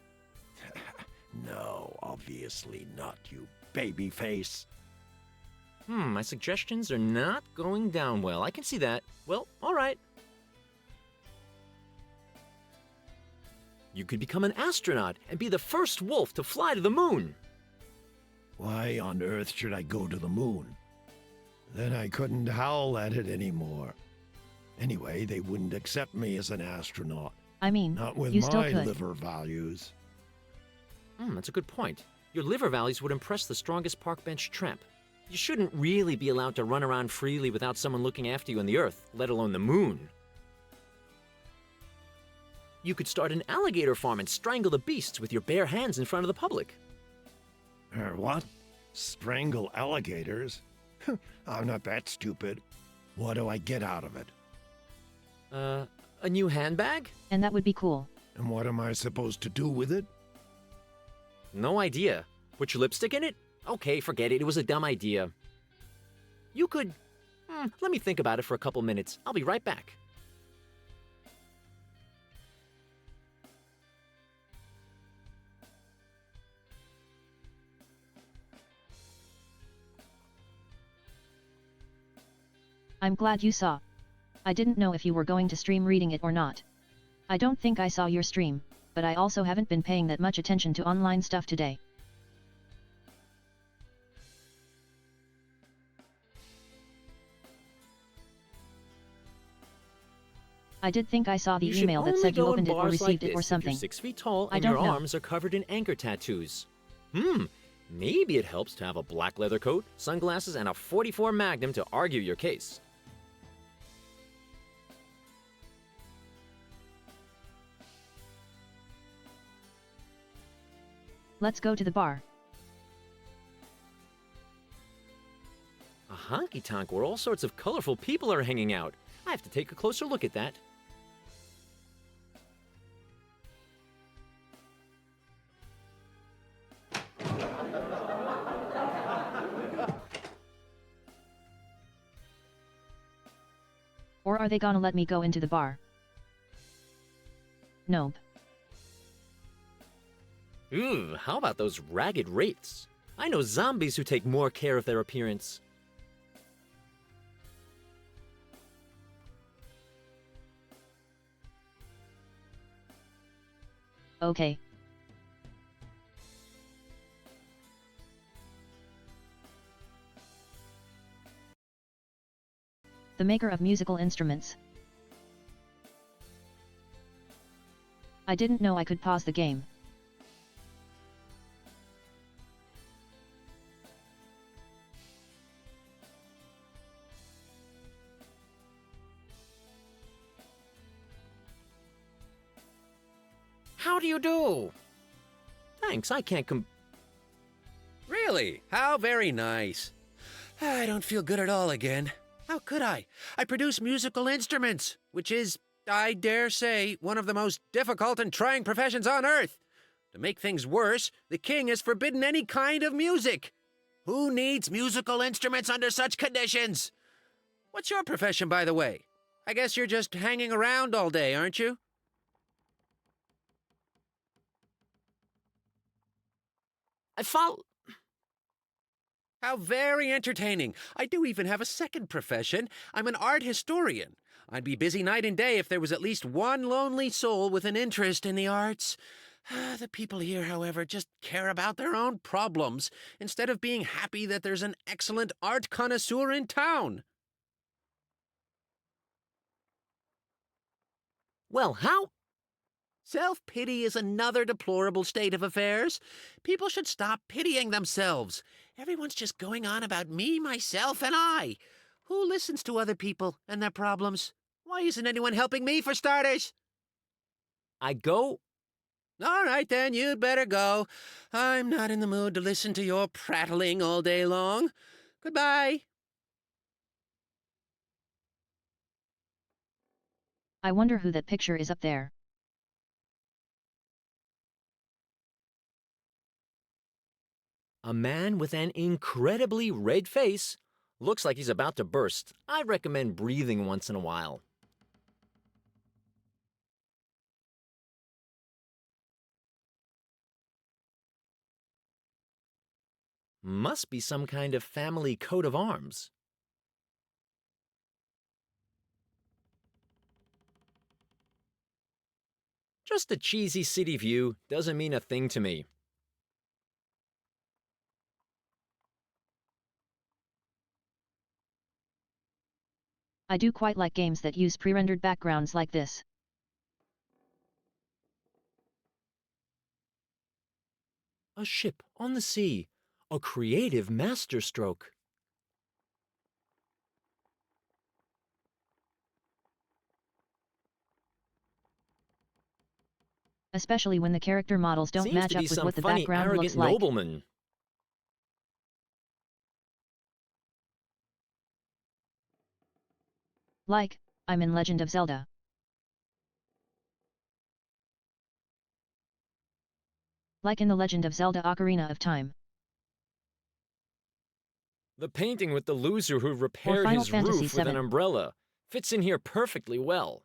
No, obviously not, you baby face. My suggestions are not going down well. I can see that. Well, all right. You could become an astronaut and be the first wolf to fly to the moon. Why on earth should I go to the moon? Then I couldn't howl at it anymore. Anyway, they wouldn't accept me as an astronaut. I mean, Not with you still my could. liver values. That's a good point. Your liver values would impress the strongest park bench tramp. You shouldn't really be allowed to run around freely without someone looking after you on the Earth, let alone the moon. You could start an alligator farm and strangle the beasts with your bare hands in front of the public. What? Strangle alligators? I'm not that stupid. What do I get out of it? A new handbag? And that would be cool. And what am I supposed to do with it? No idea. Put your lipstick in it? Okay, forget it. It was a dumb idea. You could... let me think about it for a couple minutes. I'll be right back. I'm glad you saw. I didn't know if you were going to stream reading it or not. I don't think I saw your stream, but I also haven't been paying that much attention to online stuff today. I did think I saw the You should email that only said you go in opened it or bars like received it or this if something. You're 6 feet tall I and don't your know. arms are covered in anchor tattoos. Maybe it helps to have a black leather coat, sunglasses, and a .44 Magnum to argue your case. Let's go to the bar. A honky-tonk where all sorts of colorful people are hanging out. I have to take a closer look at that. Or are they gonna let me go into the bar? Nope. Ooh, how about those ragged wraiths? I know zombies who take more care of their appearance. Okay. The maker of musical instruments. I didn't know I could pause the game. How do you do? Thanks, I can't Really? How very nice. I don't feel good at all again. How could I? I produce musical instruments, which is, I dare say, one of the most difficult and trying professions on Earth. To make things worse, the king has forbidden any kind of music. Who needs musical instruments under such conditions? What's your profession, by the way? I guess you're just hanging around all day, aren't you? How very entertaining. I do even have a second profession. I'm an art historian. I'd be busy night and day if there was at least one lonely soul with an interest in the arts. The people here, however, just care about their own problems instead of being happy that there's an excellent art connoisseur in town. Well, how? Self-pity is another deplorable state of affairs. People should stop pitying themselves. Everyone's just going on about me, myself, and I. Who listens to other people and their problems? Why isn't anyone helping me, for starters? I go... All right, then, you'd better go. I'm not in the mood to listen to your prattling all day long. Goodbye. I wonder who that picture is up there. A man with an incredibly red face. Looks like he's about to burst. I recommend breathing once in a while. Must be some kind of family coat of arms. Just a cheesy city view doesn't mean a thing to me. I do quite like games that use pre-rendered backgrounds like this. A ship on the sea. A creative masterstroke. Especially when the character models don't Seems match to be up with some what the funny, background arrogant looks like. nobleman. Like, I'm in Legend of Zelda. Like in the Legend of Zelda Ocarina of Time. The painting with the loser who Or repaired Final his Fantasy roof with an VII. umbrella. Fits in here perfectly well.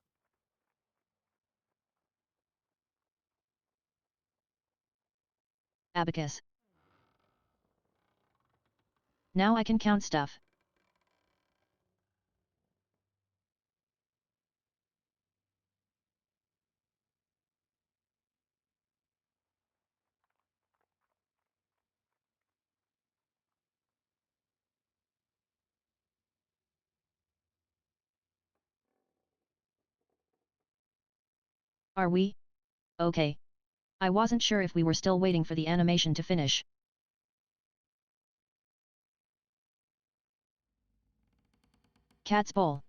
Abacus. Now I can count stuff. Are we? Okay. I wasn't sure if we were still waiting for the animation to finish. Cat's bowl.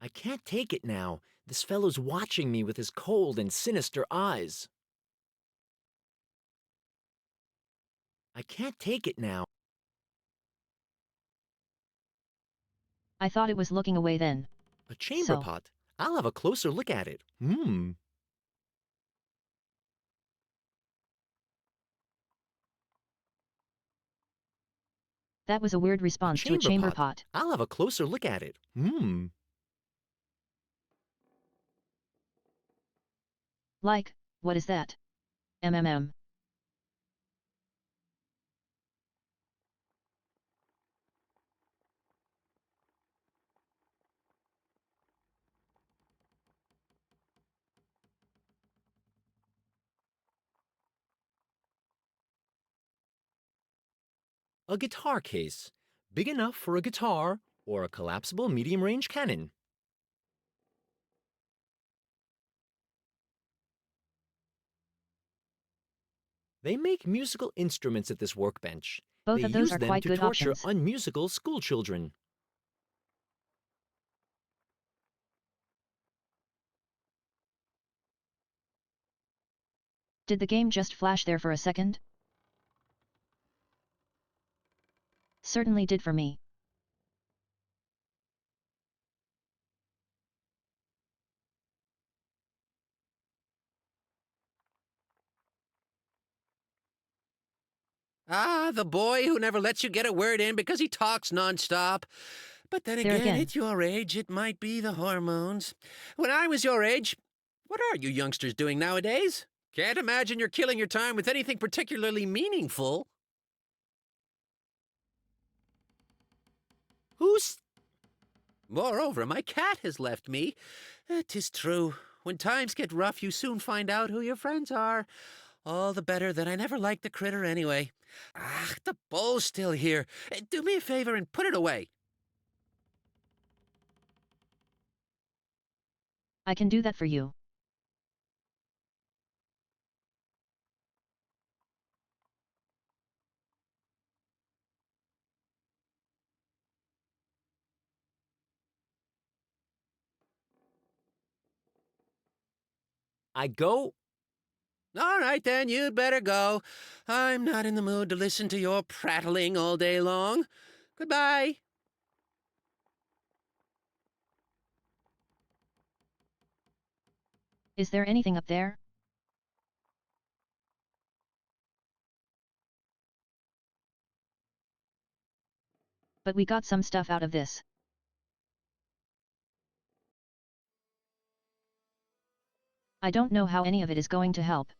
I can't take it now. This fellow's watching me with his cold and sinister eyes. I can't take it now. I thought it was looking away then. A chamber So. pot. I'll have a closer look at it. That was a weird response to a chamber pot. I'll have a closer look at it. Like, what is that? MMM. A guitar case. Big enough for a guitar or a collapsible medium-range cannon. They make musical instruments at this workbench. Both They of those use are them quite to good torture options. unmusical schoolchildren. Did the game just flash there for a second? Certainly did for me. Ah, the boy who never lets you get a word in because he talks nonstop. But then There again, again. at your age, it might be the hormones. When I was your age, what are you youngsters doing nowadays? Can't imagine you're killing your time with anything particularly meaningful. Who's... Moreover, my cat has left me. 'Tis true. When times get rough, you soon find out who your friends are. All the better that I never liked the critter anyway. Ah, the bowl's still here. Do me a favor and put it away. I can do that for you. I go. All right, then, you'd better go. I'm not in the mood to listen to your prattling all day long. Goodbye. Is there anything up there? But we got some stuff out of this. I don't know how any of it is going to help.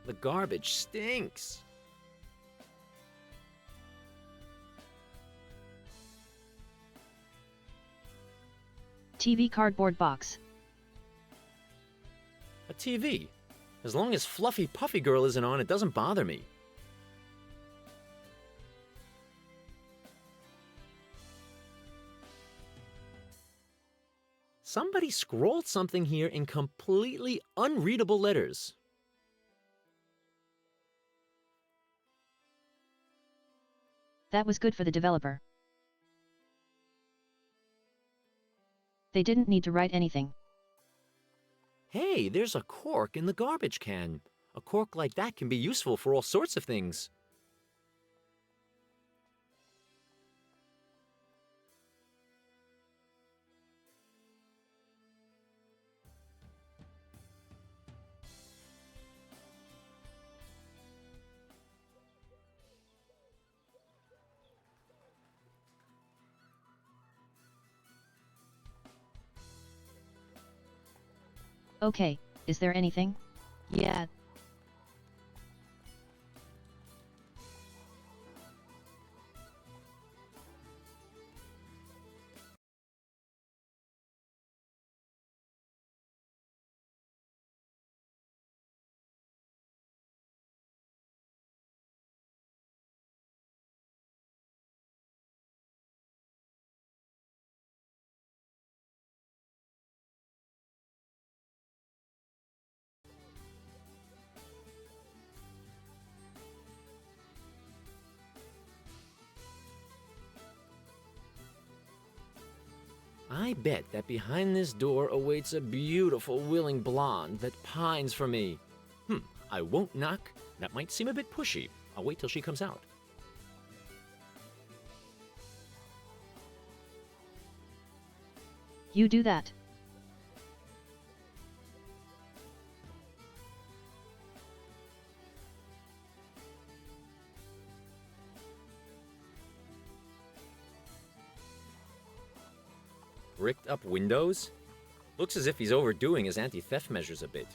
The garbage stinks. TV cardboard box. A TV. As long as Fluffy Puffy Girl isn't on, it doesn't bother me. Somebody scrawled something here in completely unreadable letters. That was good for the developer. They didn't need to write anything. Hey, there's a cork in the garbage can. A cork like that can be useful for all sorts of things. Okay, is there anything? Yeah. I bet that behind this door awaits a beautiful, willing blonde that pines for me. I won't knock. That might seem a bit pushy. I'll wait till she comes out. You do that. Bricked up windows? Looks as if he's overdoing his anti-theft measures a bit.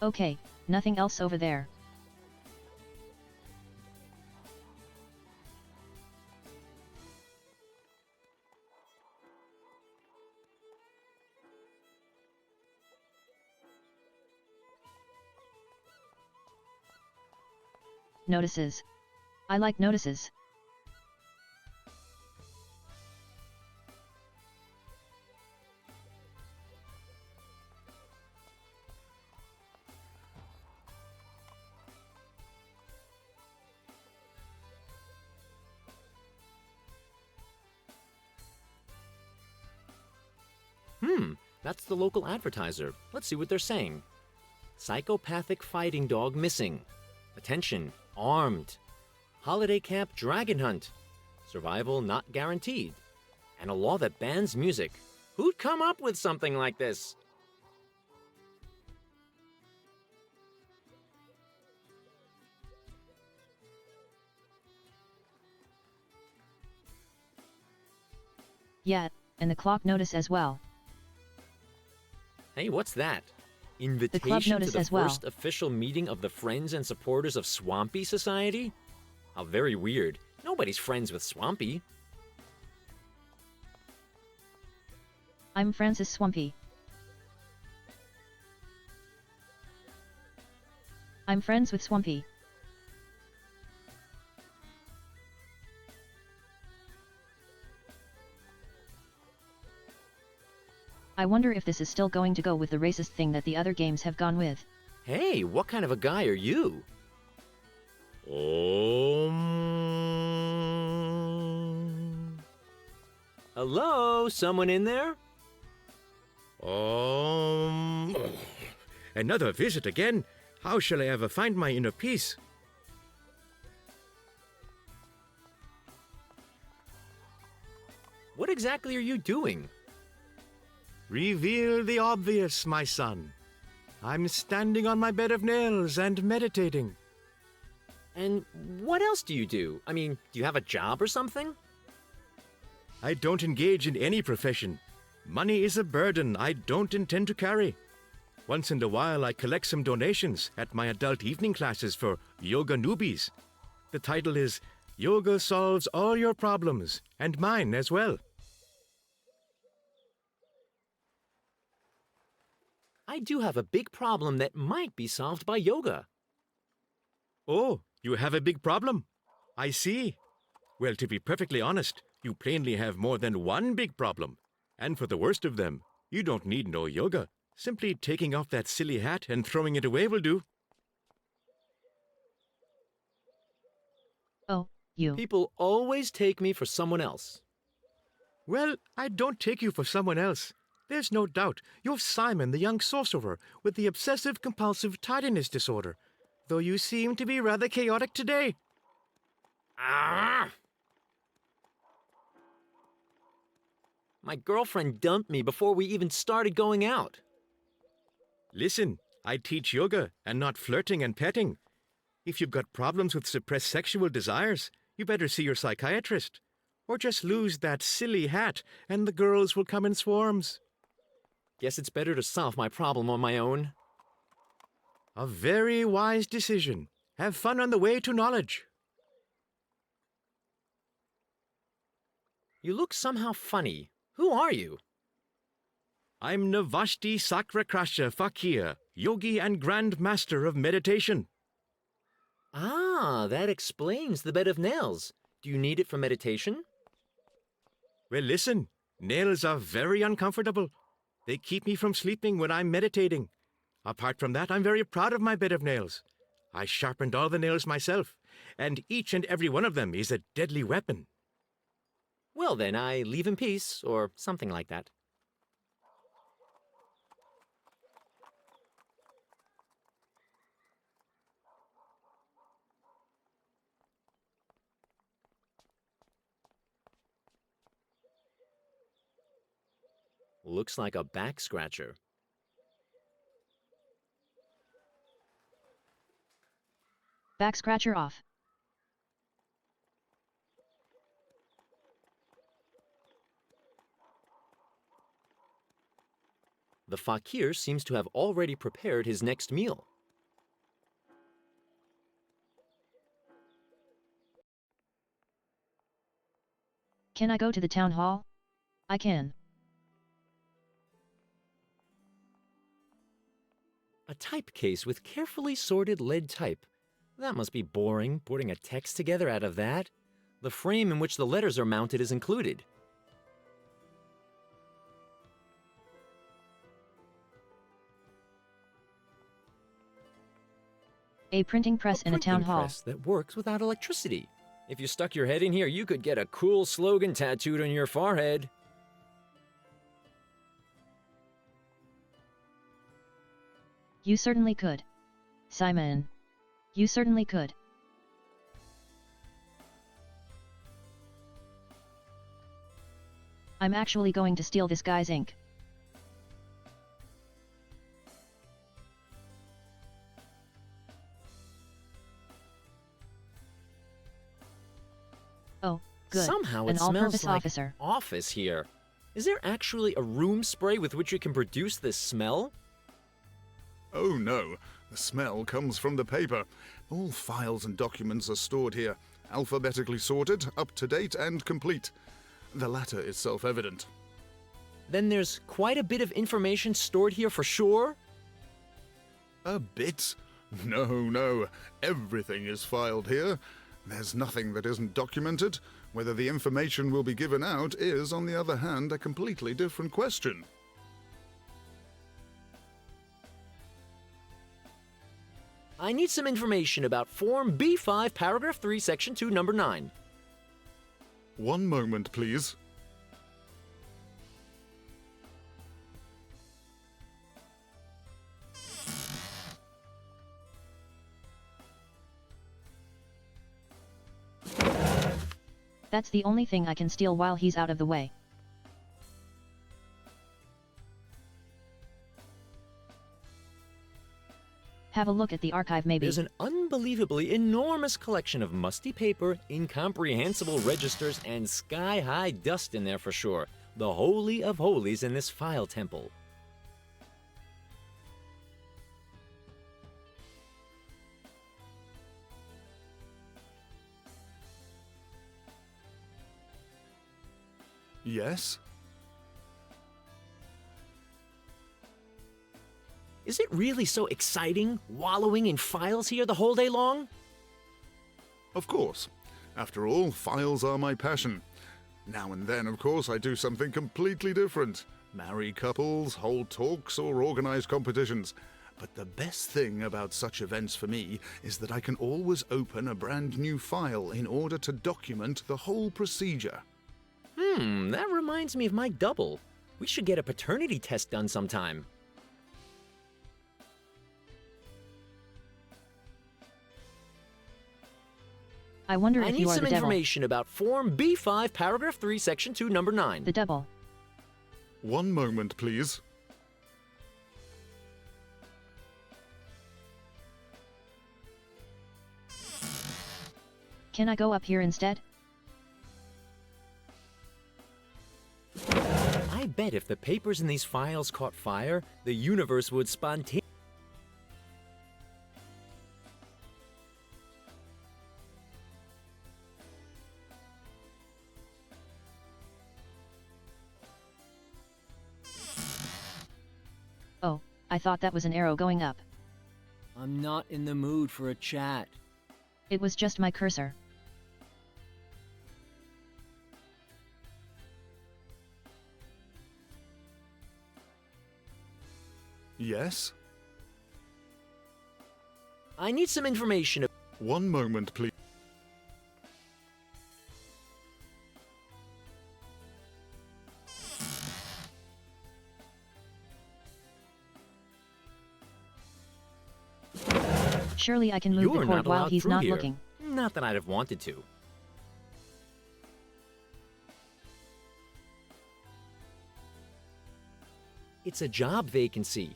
Okay, nothing else over there. Notices. I like notices. That's the local advertiser. Let's see what they're saying. Psychopathic fighting dog missing. Attention, armed. Holiday camp dragon hunt. Survival not guaranteed. And a law that bans music. Who'd come up with something like this? Yeah, and the clock notice as well. Hey, what's that? Invitation notice to the as well. first official meeting of the Friends and Supporters of Swampy Society? How very weird. Nobody's friends with Swampy. I'm Francis Swampy. I'm friends with Swampy. I wonder if this is still going to go with the racist thing that the other games have gone with. Hey, what kind of a guy are you? Hello? Someone in there? Another visit again? How shall I ever find my inner peace? What exactly are you doing? Reveal the obvious, my son. I'm standing on my bed of nails and meditating. And what else do you do? I mean, do you have a job or something? I don't engage in any profession. Money is a burden I don't intend to carry. Once in a while, I collect some donations at my adult evening classes for yoga newbies. The title is Yoga Solves All Your Problems, and mine as well. I do have a big problem that might be solved by yoga. Oh, you have a big problem? I see. Well, to be perfectly honest, you plainly have more than one big problem. And for the worst of them, you don't need no yoga. Simply taking off that silly hat and throwing it away will do. Oh, you. People always take me for someone else. Well, I don't take you for someone else. There's no doubt you're Simon the young sorcerer with the obsessive-compulsive tidiness disorder, though you seem to be rather chaotic today. Ah! My girlfriend dumped me before we even started going out. Listen, I teach yoga and not flirting and petting. If you've got problems with suppressed sexual desires, you better see your psychiatrist. Or just lose that silly hat and the girls will come in swarms. Guess it's better to solve my problem on my own. A very wise decision. Have fun on the way to knowledge. You look somehow funny. Who are you? I'm Navashti Sakrakrasha Fakir, yogi and grand master of meditation. Ah, that explains the bed of nails. Do you need it for meditation? Well, listen, nails are very uncomfortable. They keep me from sleeping when I'm meditating. Apart from that, I'm very proud of my bed of nails. I sharpened all the nails myself, and each and every one of them is a deadly weapon. Well then, I leave in peace, or something like that. Looks like a back scratcher. Back scratcher off. The fakir seems to have already prepared his next meal. Can I go to the town hall? I can. A type case with carefully sorted lead type. That must be boring, putting a text together out of that. The frame in which the letters are mounted is included. A printing press in a town Printing hall. press that works without electricity. If you stuck your head in here, you could get a cool slogan tattooed on your forehead. You certainly could. Simon. You certainly could. I'm actually going to steal this guy's ink. Good. Somehow An it all-purpose smells like officer. office here. Is there actually a room spray with which you can produce this smell? Oh no, the smell comes from the paper. All files and documents are stored here, alphabetically sorted, up to date, and complete. The latter is self-evident. Then there's quite a bit of information stored here for sure? A bit? No. Everything is filed here. There's nothing that isn't documented. Whether the information will be given out is, on the other hand, a completely different question. I need some information about Form B5, Paragraph 3, Section 2, Number 9. One moment, please. That's the only thing I can steal while he's out of the way. Have a look at the archive, maybe. There's an unbelievably enormous collection of musty paper, incomprehensible registers, and sky-high dust in there for sure. The holy of holies in this file temple. Yes? Is it really so exciting, wallowing in files here the whole day long? Of course. After all, files are my passion. Now and then, of course, I do something completely different. Marry couples, hold talks, or organize competitions. But the best thing about such events for me is that I can always open a brand new file in order to document the whole procedure. That reminds me of my double. We should get a paternity test done sometime. I wonder I if need you are some the devil. information about Form B5, Paragraph 3, Section 2, Number 9. The devil. One moment, please. Can I go up here instead? I bet if the papers in these files caught fire, the universe would spontaneously. Oh, I thought that was an arrow going up. I'm not in the mood for a chat. It was just my cursor. Yes? I need some information. One moment, please. Surely I can move the You're cord not while allowed he's through not here. looking. Not that I'd have wanted to. It's a job vacancy.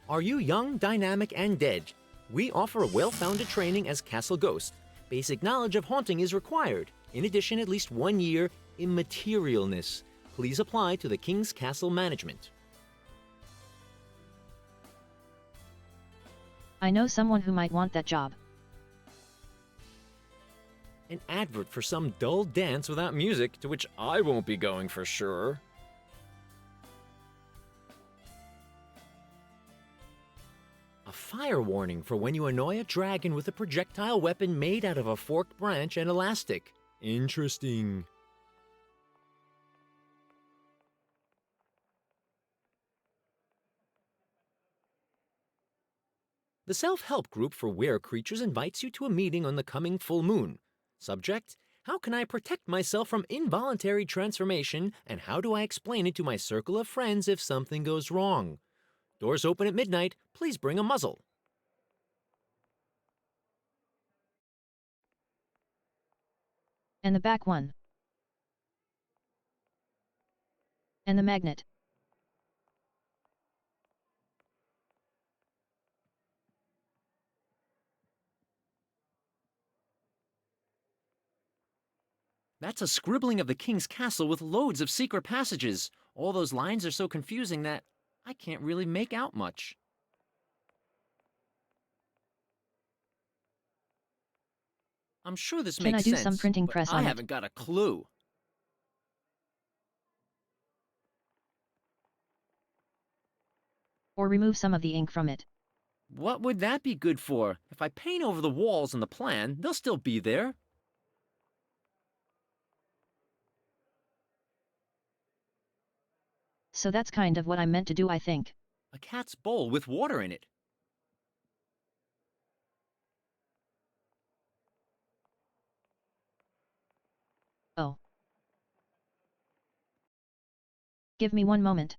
Are you young, dynamic, and dead? We offer a well-founded training as Castle Ghost. Basic knowledge of haunting is required. In addition, at least 1 year immaterialness. Please apply to the King's Castle Management. I know someone who might want that job. An advert for some dull dance without music, to which I won't be going for sure. A fire warning for when you annoy a dragon with a projectile weapon made out of a forked branch and elastic. Interesting. The self-help group for were-creatures invites you to a meeting on the coming full moon. Subject: how can I protect myself from involuntary transformation, and how do I explain it to my circle of friends if something goes wrong? Doors open at midnight. Please bring a muzzle. And the back one. And the magnet. That's a scribbling of the king's castle with loads of secret passages. All those lines are so confusing that I can't really make out much. I'm sure this Can makes I do sense, some printing but press I on it? haven't got a clue. Or remove some of the ink from it. What would that be good for? If I paint over the walls on the plan, they'll still be there. So that's kind of what I'm meant to do, I think. A cat's bowl with water in it. Oh. Give me one moment.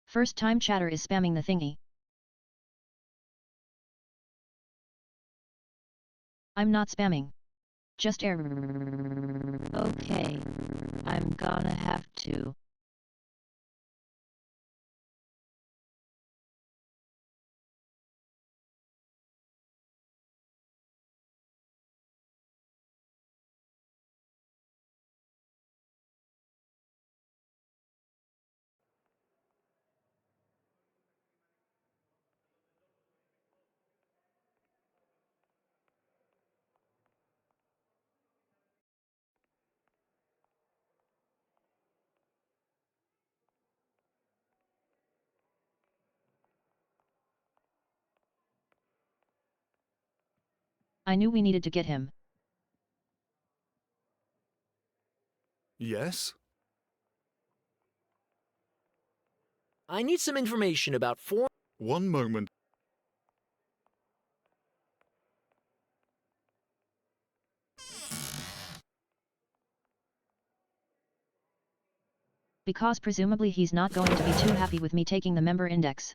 First time chatter is spamming the thingy. I'm not spamming. Just air. Okay. I'm gonna have to. I knew we needed to get him. Yes? I need some information about One moment. Because presumably he's not going to be too happy with me taking the member index.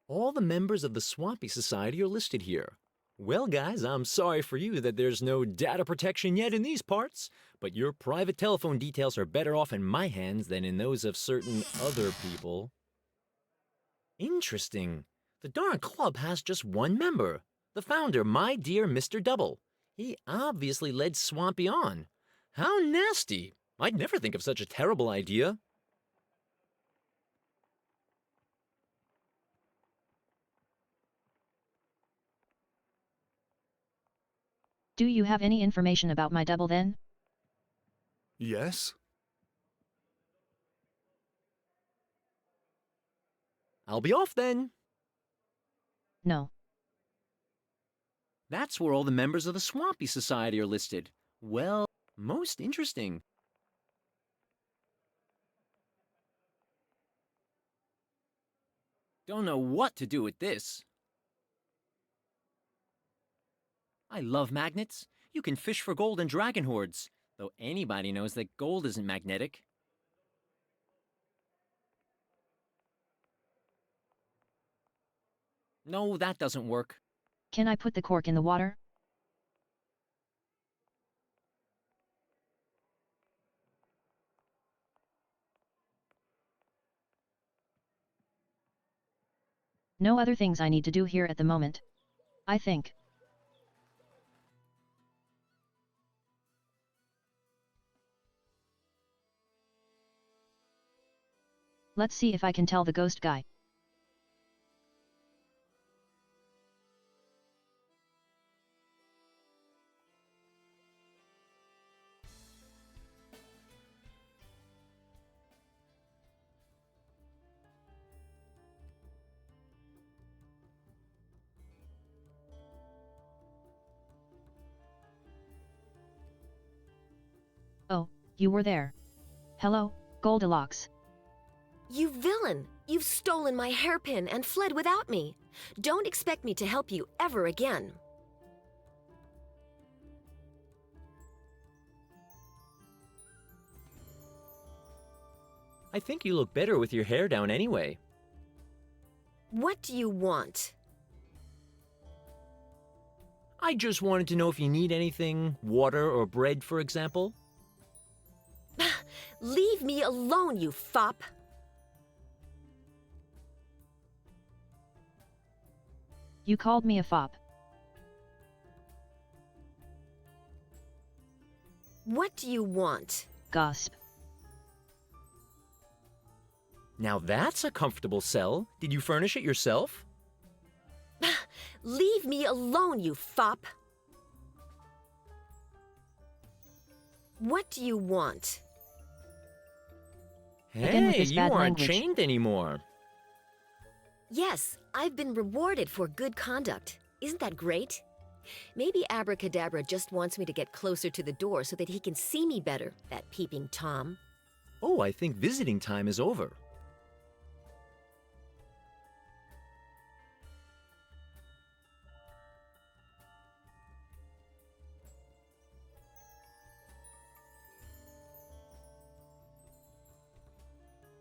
All the members of the Swampy Society are listed here. Well, guys, I'm sorry for you that there's no data protection yet in these parts, but your private telephone details are better off in my hands than in those of certain other people. Interesting. The darn club has just one member. The founder, my dear Mr. Double. He obviously led Swampy on. How nasty. I'd never think of such a terrible idea. Do you have any information about my double then? Yes? I'll be off then. No. That's where all the members of the Swampy Society are listed. Well, most interesting. Don't know what to do with this. I love magnets. You can fish for gold in dragon hoards, though anybody knows that gold isn't magnetic. No, that doesn't work. Can I put the cork in the water? No other things I need to do here at the moment. I think. Let's see if I can tell the ghost guy. Oh, you were there. Hello, Goldilocks. You villain! You've stolen my hairpin and fled without me. Don't expect me to help you ever again. I think you look better with your hair down anyway. What do you want? I just wanted to know if you need anything, water or bread, for example. Leave me alone, you fop! You called me a fop. What do you want? Gasp. Now that's a comfortable cell. Did you furnish it yourself? Leave me alone, you fop! What do you want? Again with Hey, this you bad aren't language. chained anymore. Yes, I've been rewarded for good conduct. Isn't that great? Maybe Abracadabra just wants me to get closer to the door so that he can see me better, that peeping Tom. Oh, I think visiting time is over.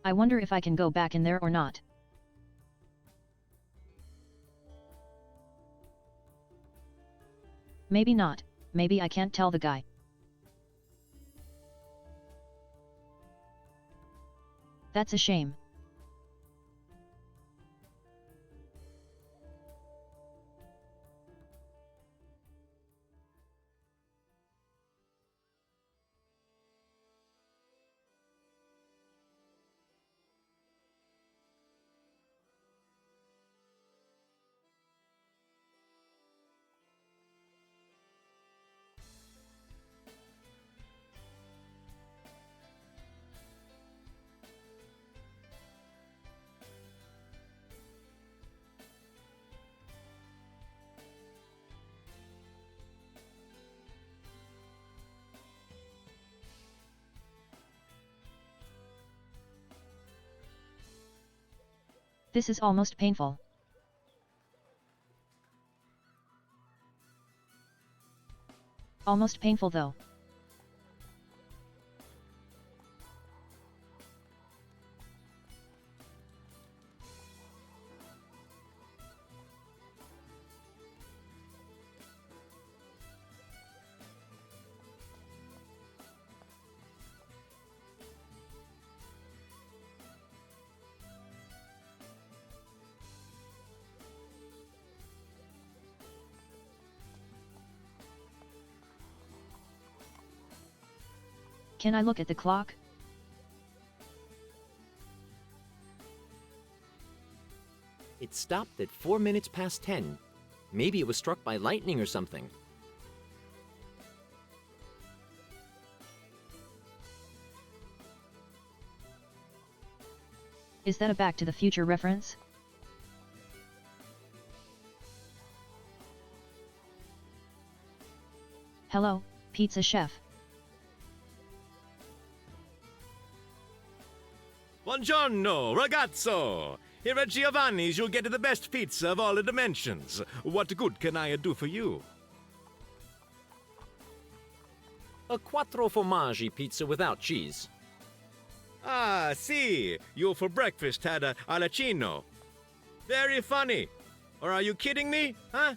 I wonder if I can go back in there or not. Maybe not, maybe I can't tell the guy. That's a shame. This is almost painful. Almost painful though. Can I look at the clock? It stopped at 4 minutes past 10. Maybe it was struck by lightning or something. Is that a Back to the Future reference? Hello, pizza chef. Buongiorno, ragazzo! Here at Giovanni's you'll get the best pizza of all the dimensions. What good can I do for you? A quattro formaggi pizza without cheese. Ah, see, you for breakfast had a alacino. Very funny. Or are you kidding me, huh?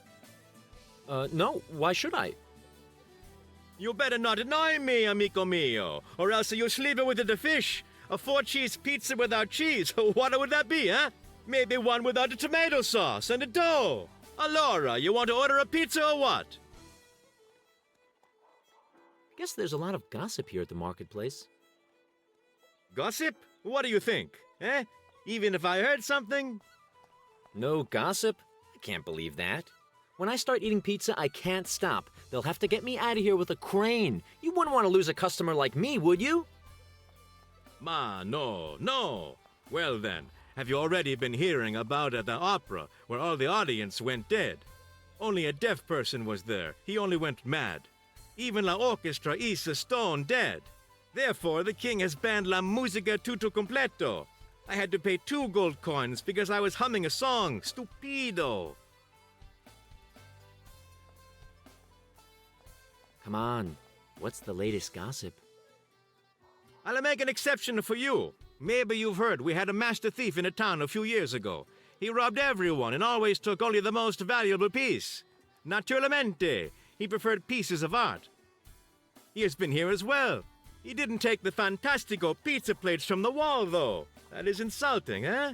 No, why should I? You better not annoy me, amico mio, or else you'll sleep with the fish. A 4-cheese pizza without cheese, what would that be, huh? Maybe one without the tomato sauce and the dough. Allora, you want to order a pizza or what? Guess there's a lot of gossip here at the marketplace. Gossip? What do you think, eh? Even if I heard something? No gossip? I can't believe that. When I start eating pizza, I can't stop. They'll have to get me out of here with a crane. You wouldn't want to lose a customer like me, would you? Ma, no. Well then, have you already been hearing about at the opera where all the audience went dead? Only a deaf person was there. He only went mad. Even la orchestra is stone dead. Therefore, the king has banned la musica tutto completo. I had to pay 2 gold coins because I was humming a song. Stupido. Come on, what's the latest gossip? I'll make an exception for you. Maybe you've heard we had a master thief in a town a few years ago. He robbed everyone and always took only the most valuable piece. Naturalmente, he preferred pieces of art. He has been here as well. He didn't take the fantastico pizza plates from the wall, though. That is insulting, eh?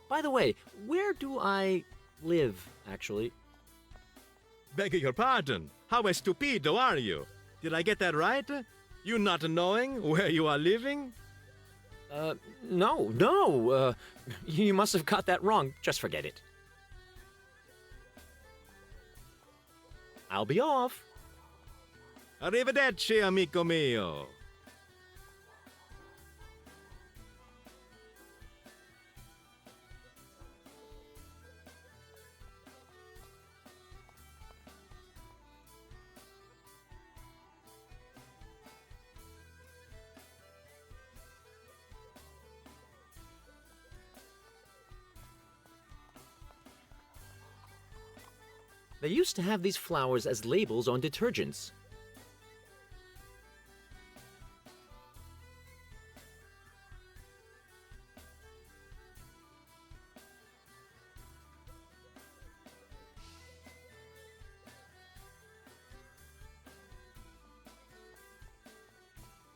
By the way, where do I live, actually? Beg your pardon. How estupido are you? Did I get that right? You not knowing where you are living? No. You must have got that wrong. Just forget it. I'll be off. Arrivederci, amico mio. They used to have these flowers as labels on detergents.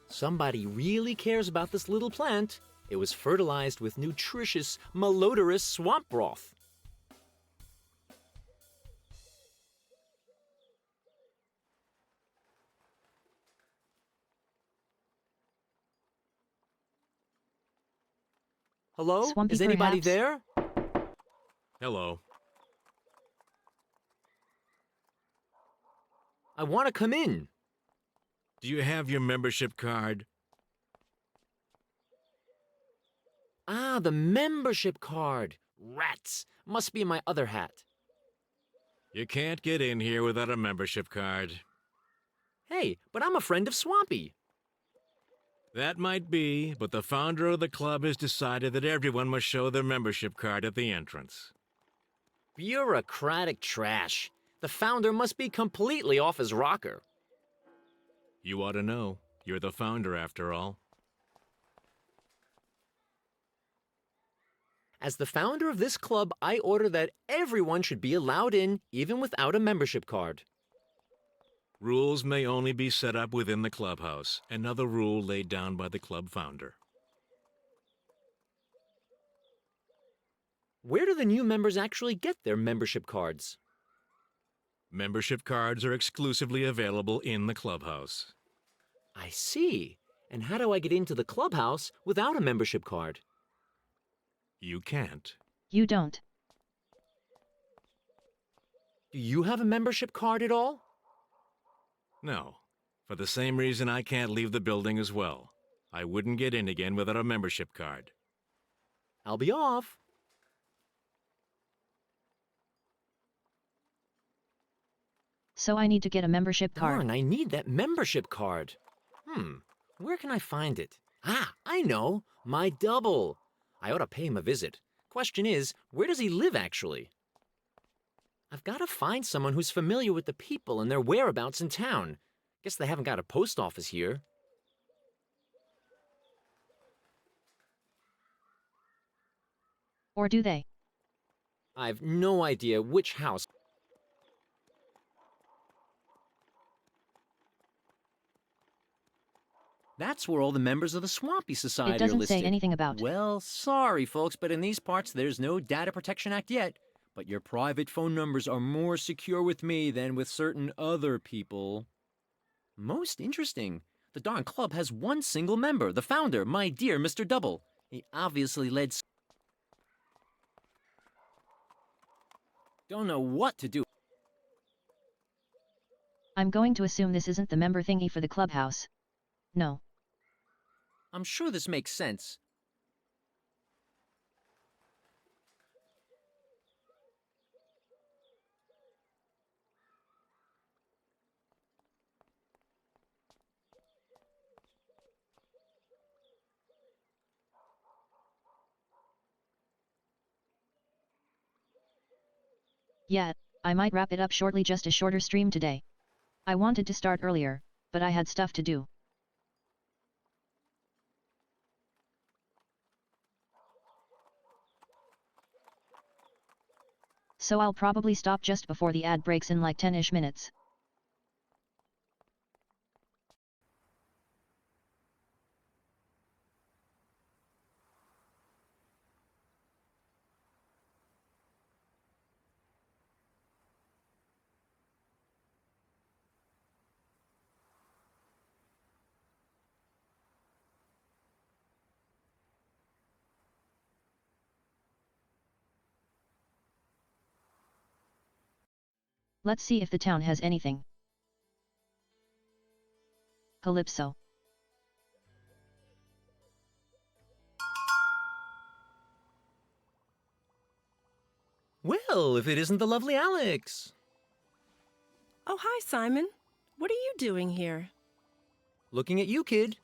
Somebody really cares about this little plant. It was fertilized with nutritious, malodorous swamp broth. Hello? Swampy, Is anybody perhaps? there? Hello. I want to come in. Do you have your membership card? Ah, the membership card. Rats. Must be in my other hat. You can't get in here without a membership card. Hey, but I'm a friend of Swampy. That might be, but the founder of the club has decided that everyone must show their membership card at the entrance. Bureaucratic trash. The founder must be completely off his rocker. You ought to know. You're the founder, after all. As the founder of this club, I order that everyone should be allowed in, even without a membership card. Rules may only be set up within the clubhouse, another rule laid down by the club founder. Where do the new members actually get their membership cards? Membership cards are exclusively available in the clubhouse. I see. And how do I get into the clubhouse without a membership card? You can't. You don't. Do you have a membership card at all? No. For the same reason I can't leave the building as well. I wouldn't get in again without a membership card. I'll be off. So I need to get a membership card. Darn, I need that membership card. Where can I find it? Ah, I know. My double. I ought to pay him a visit. Question is, where does he live actually? I've got to find someone who's familiar with the people and their whereabouts in town. Guess they haven't got a post office here. Or do they? I've no idea which house. That's where all the members of the Swampy Society are listed. It doesn't say anything about. Well, sorry, folks, but in these parts, there's no Data Protection Act yet. But your private phone numbers are more secure with me than with certain other people. Most interesting. The darn club has one single member, the founder, my dear Mr. Double. He obviously led... Don't know what to do. I'm going to assume this isn't the member thingy for the clubhouse. No. I'm sure this makes sense. Yeah, I might wrap it up shortly, just a shorter stream today. I wanted to start earlier, but I had stuff to do. So I'll probably stop just before the ad breaks in like 10-ish minutes. Let's see if the town has anything. Calypso. Well, if it isn't the lovely Alix. Oh, hi, Simon. What are you doing here? Looking at you, kid.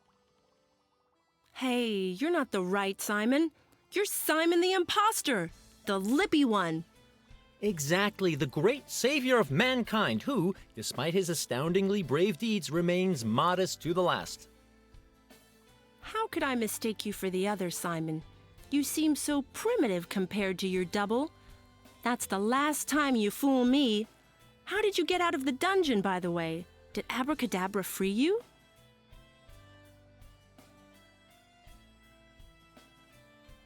Hey, you're not the right Simon. You're Simon the Imposter, the lippy one. Exactly, the great savior of mankind who, despite his astoundingly brave deeds, remains modest to the last. How could I mistake you for the other Simon? You seem so primitive compared to your double. That's the last time you fool me. How did you get out of the dungeon, by the way? Did Abracadabra free you?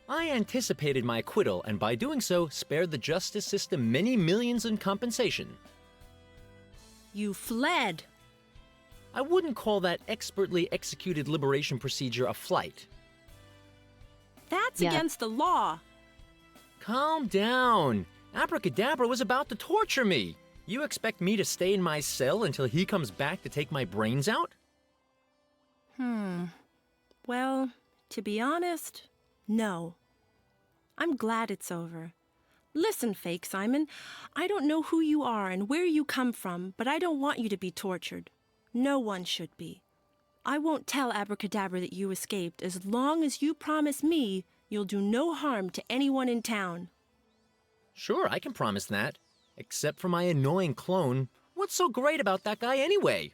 I anticipated my acquittal, and by doing so, spared the justice system many millions in compensation. You fled. I wouldn't call that expertly executed liberation procedure a flight. That's against the law. Calm down. Abracadabra was about to torture me. You expect me to stay in my cell until he comes back to take my brains out? Well, to be honest, no. I'm glad it's over. Listen, fake Simon, I don't know who you are and where you come from, but I don't want you to be tortured. No one should be. I won't tell Abracadabra that you escaped as long as you promise me you'll do no harm to anyone in town. Sure, I can promise that. Except for my annoying clone. What's so great about that guy anyway?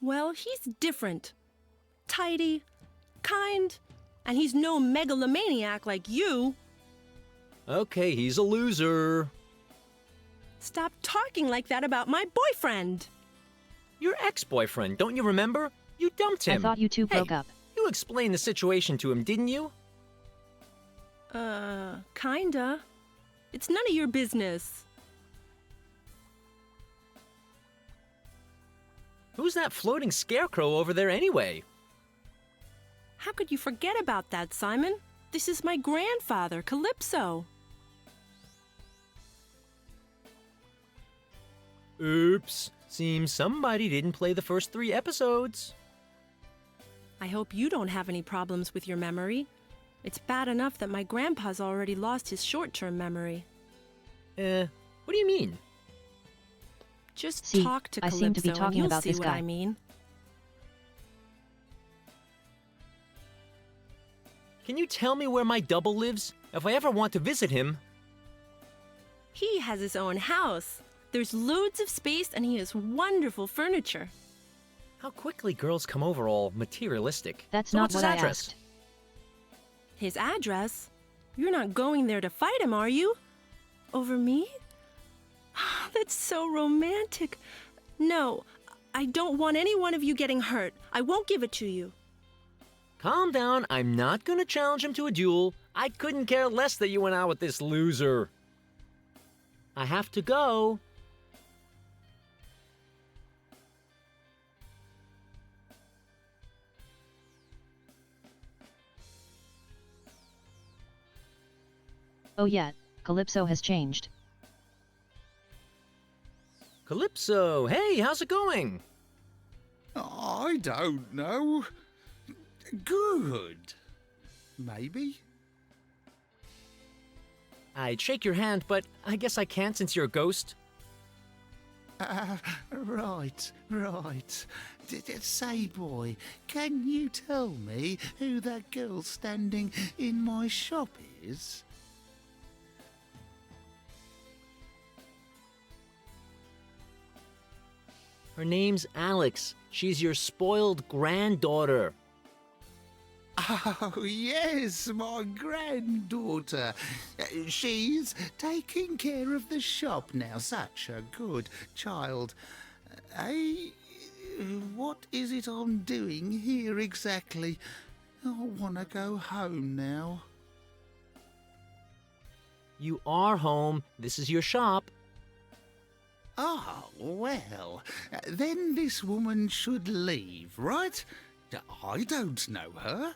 Well, he's different. Tidy, kind, and he's no megalomaniac like you. Okay, he's a loser. Stop talking like that about my boyfriend. Your ex-boyfriend, don't you remember? You dumped him. I thought you two broke up. You explained the situation to him, didn't you? Kinda. It's none of your business. Who's that floating scarecrow over there anyway? How could you forget about that, Simon? This is my grandfather, Calypso. Oops. Seems somebody didn't play the first 3 episodes. I hope you don't have any problems with your memory. It's bad enough that my grandpa's already lost his short-term memory. What do you mean? Just See, talk to I Calypso seem to be and talking you'll about see this what guy. I mean. Can you tell me where my double lives? If I ever want to visit him. He has his own house. There's loads of space and he has wonderful furniture. How quickly girls come over all materialistic. That's So not what's his what I address? asked. His address? You're not going there to fight him, are you? Over me? That's so romantic. No, I don't want any one of you getting hurt. I won't give it to you. Calm down. I'm not gonna challenge him to a duel. I couldn't care less that you went out with this loser. I have to go. Oh yeah, Calypso has changed. Calypso, hey, how's it going? I don't know. Good. Maybe. I'd shake your hand, but I guess I can't since you're a ghost. Right. Say, boy, can you tell me who that girl standing in my shop is? Her name's Alix. She's your spoiled granddaughter. Oh, yes, my granddaughter. She's taking care of the shop now. Such a good child. What is it I'm doing here exactly? I want to go home now. You are home. This is your shop. Oh, well, then this woman should leave, right? I don't know her.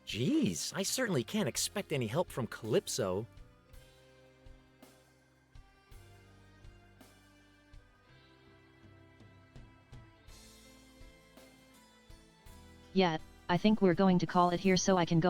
Jeez, I certainly can't expect any help from Calypso. Yeah, I think we're going to call it here so I can go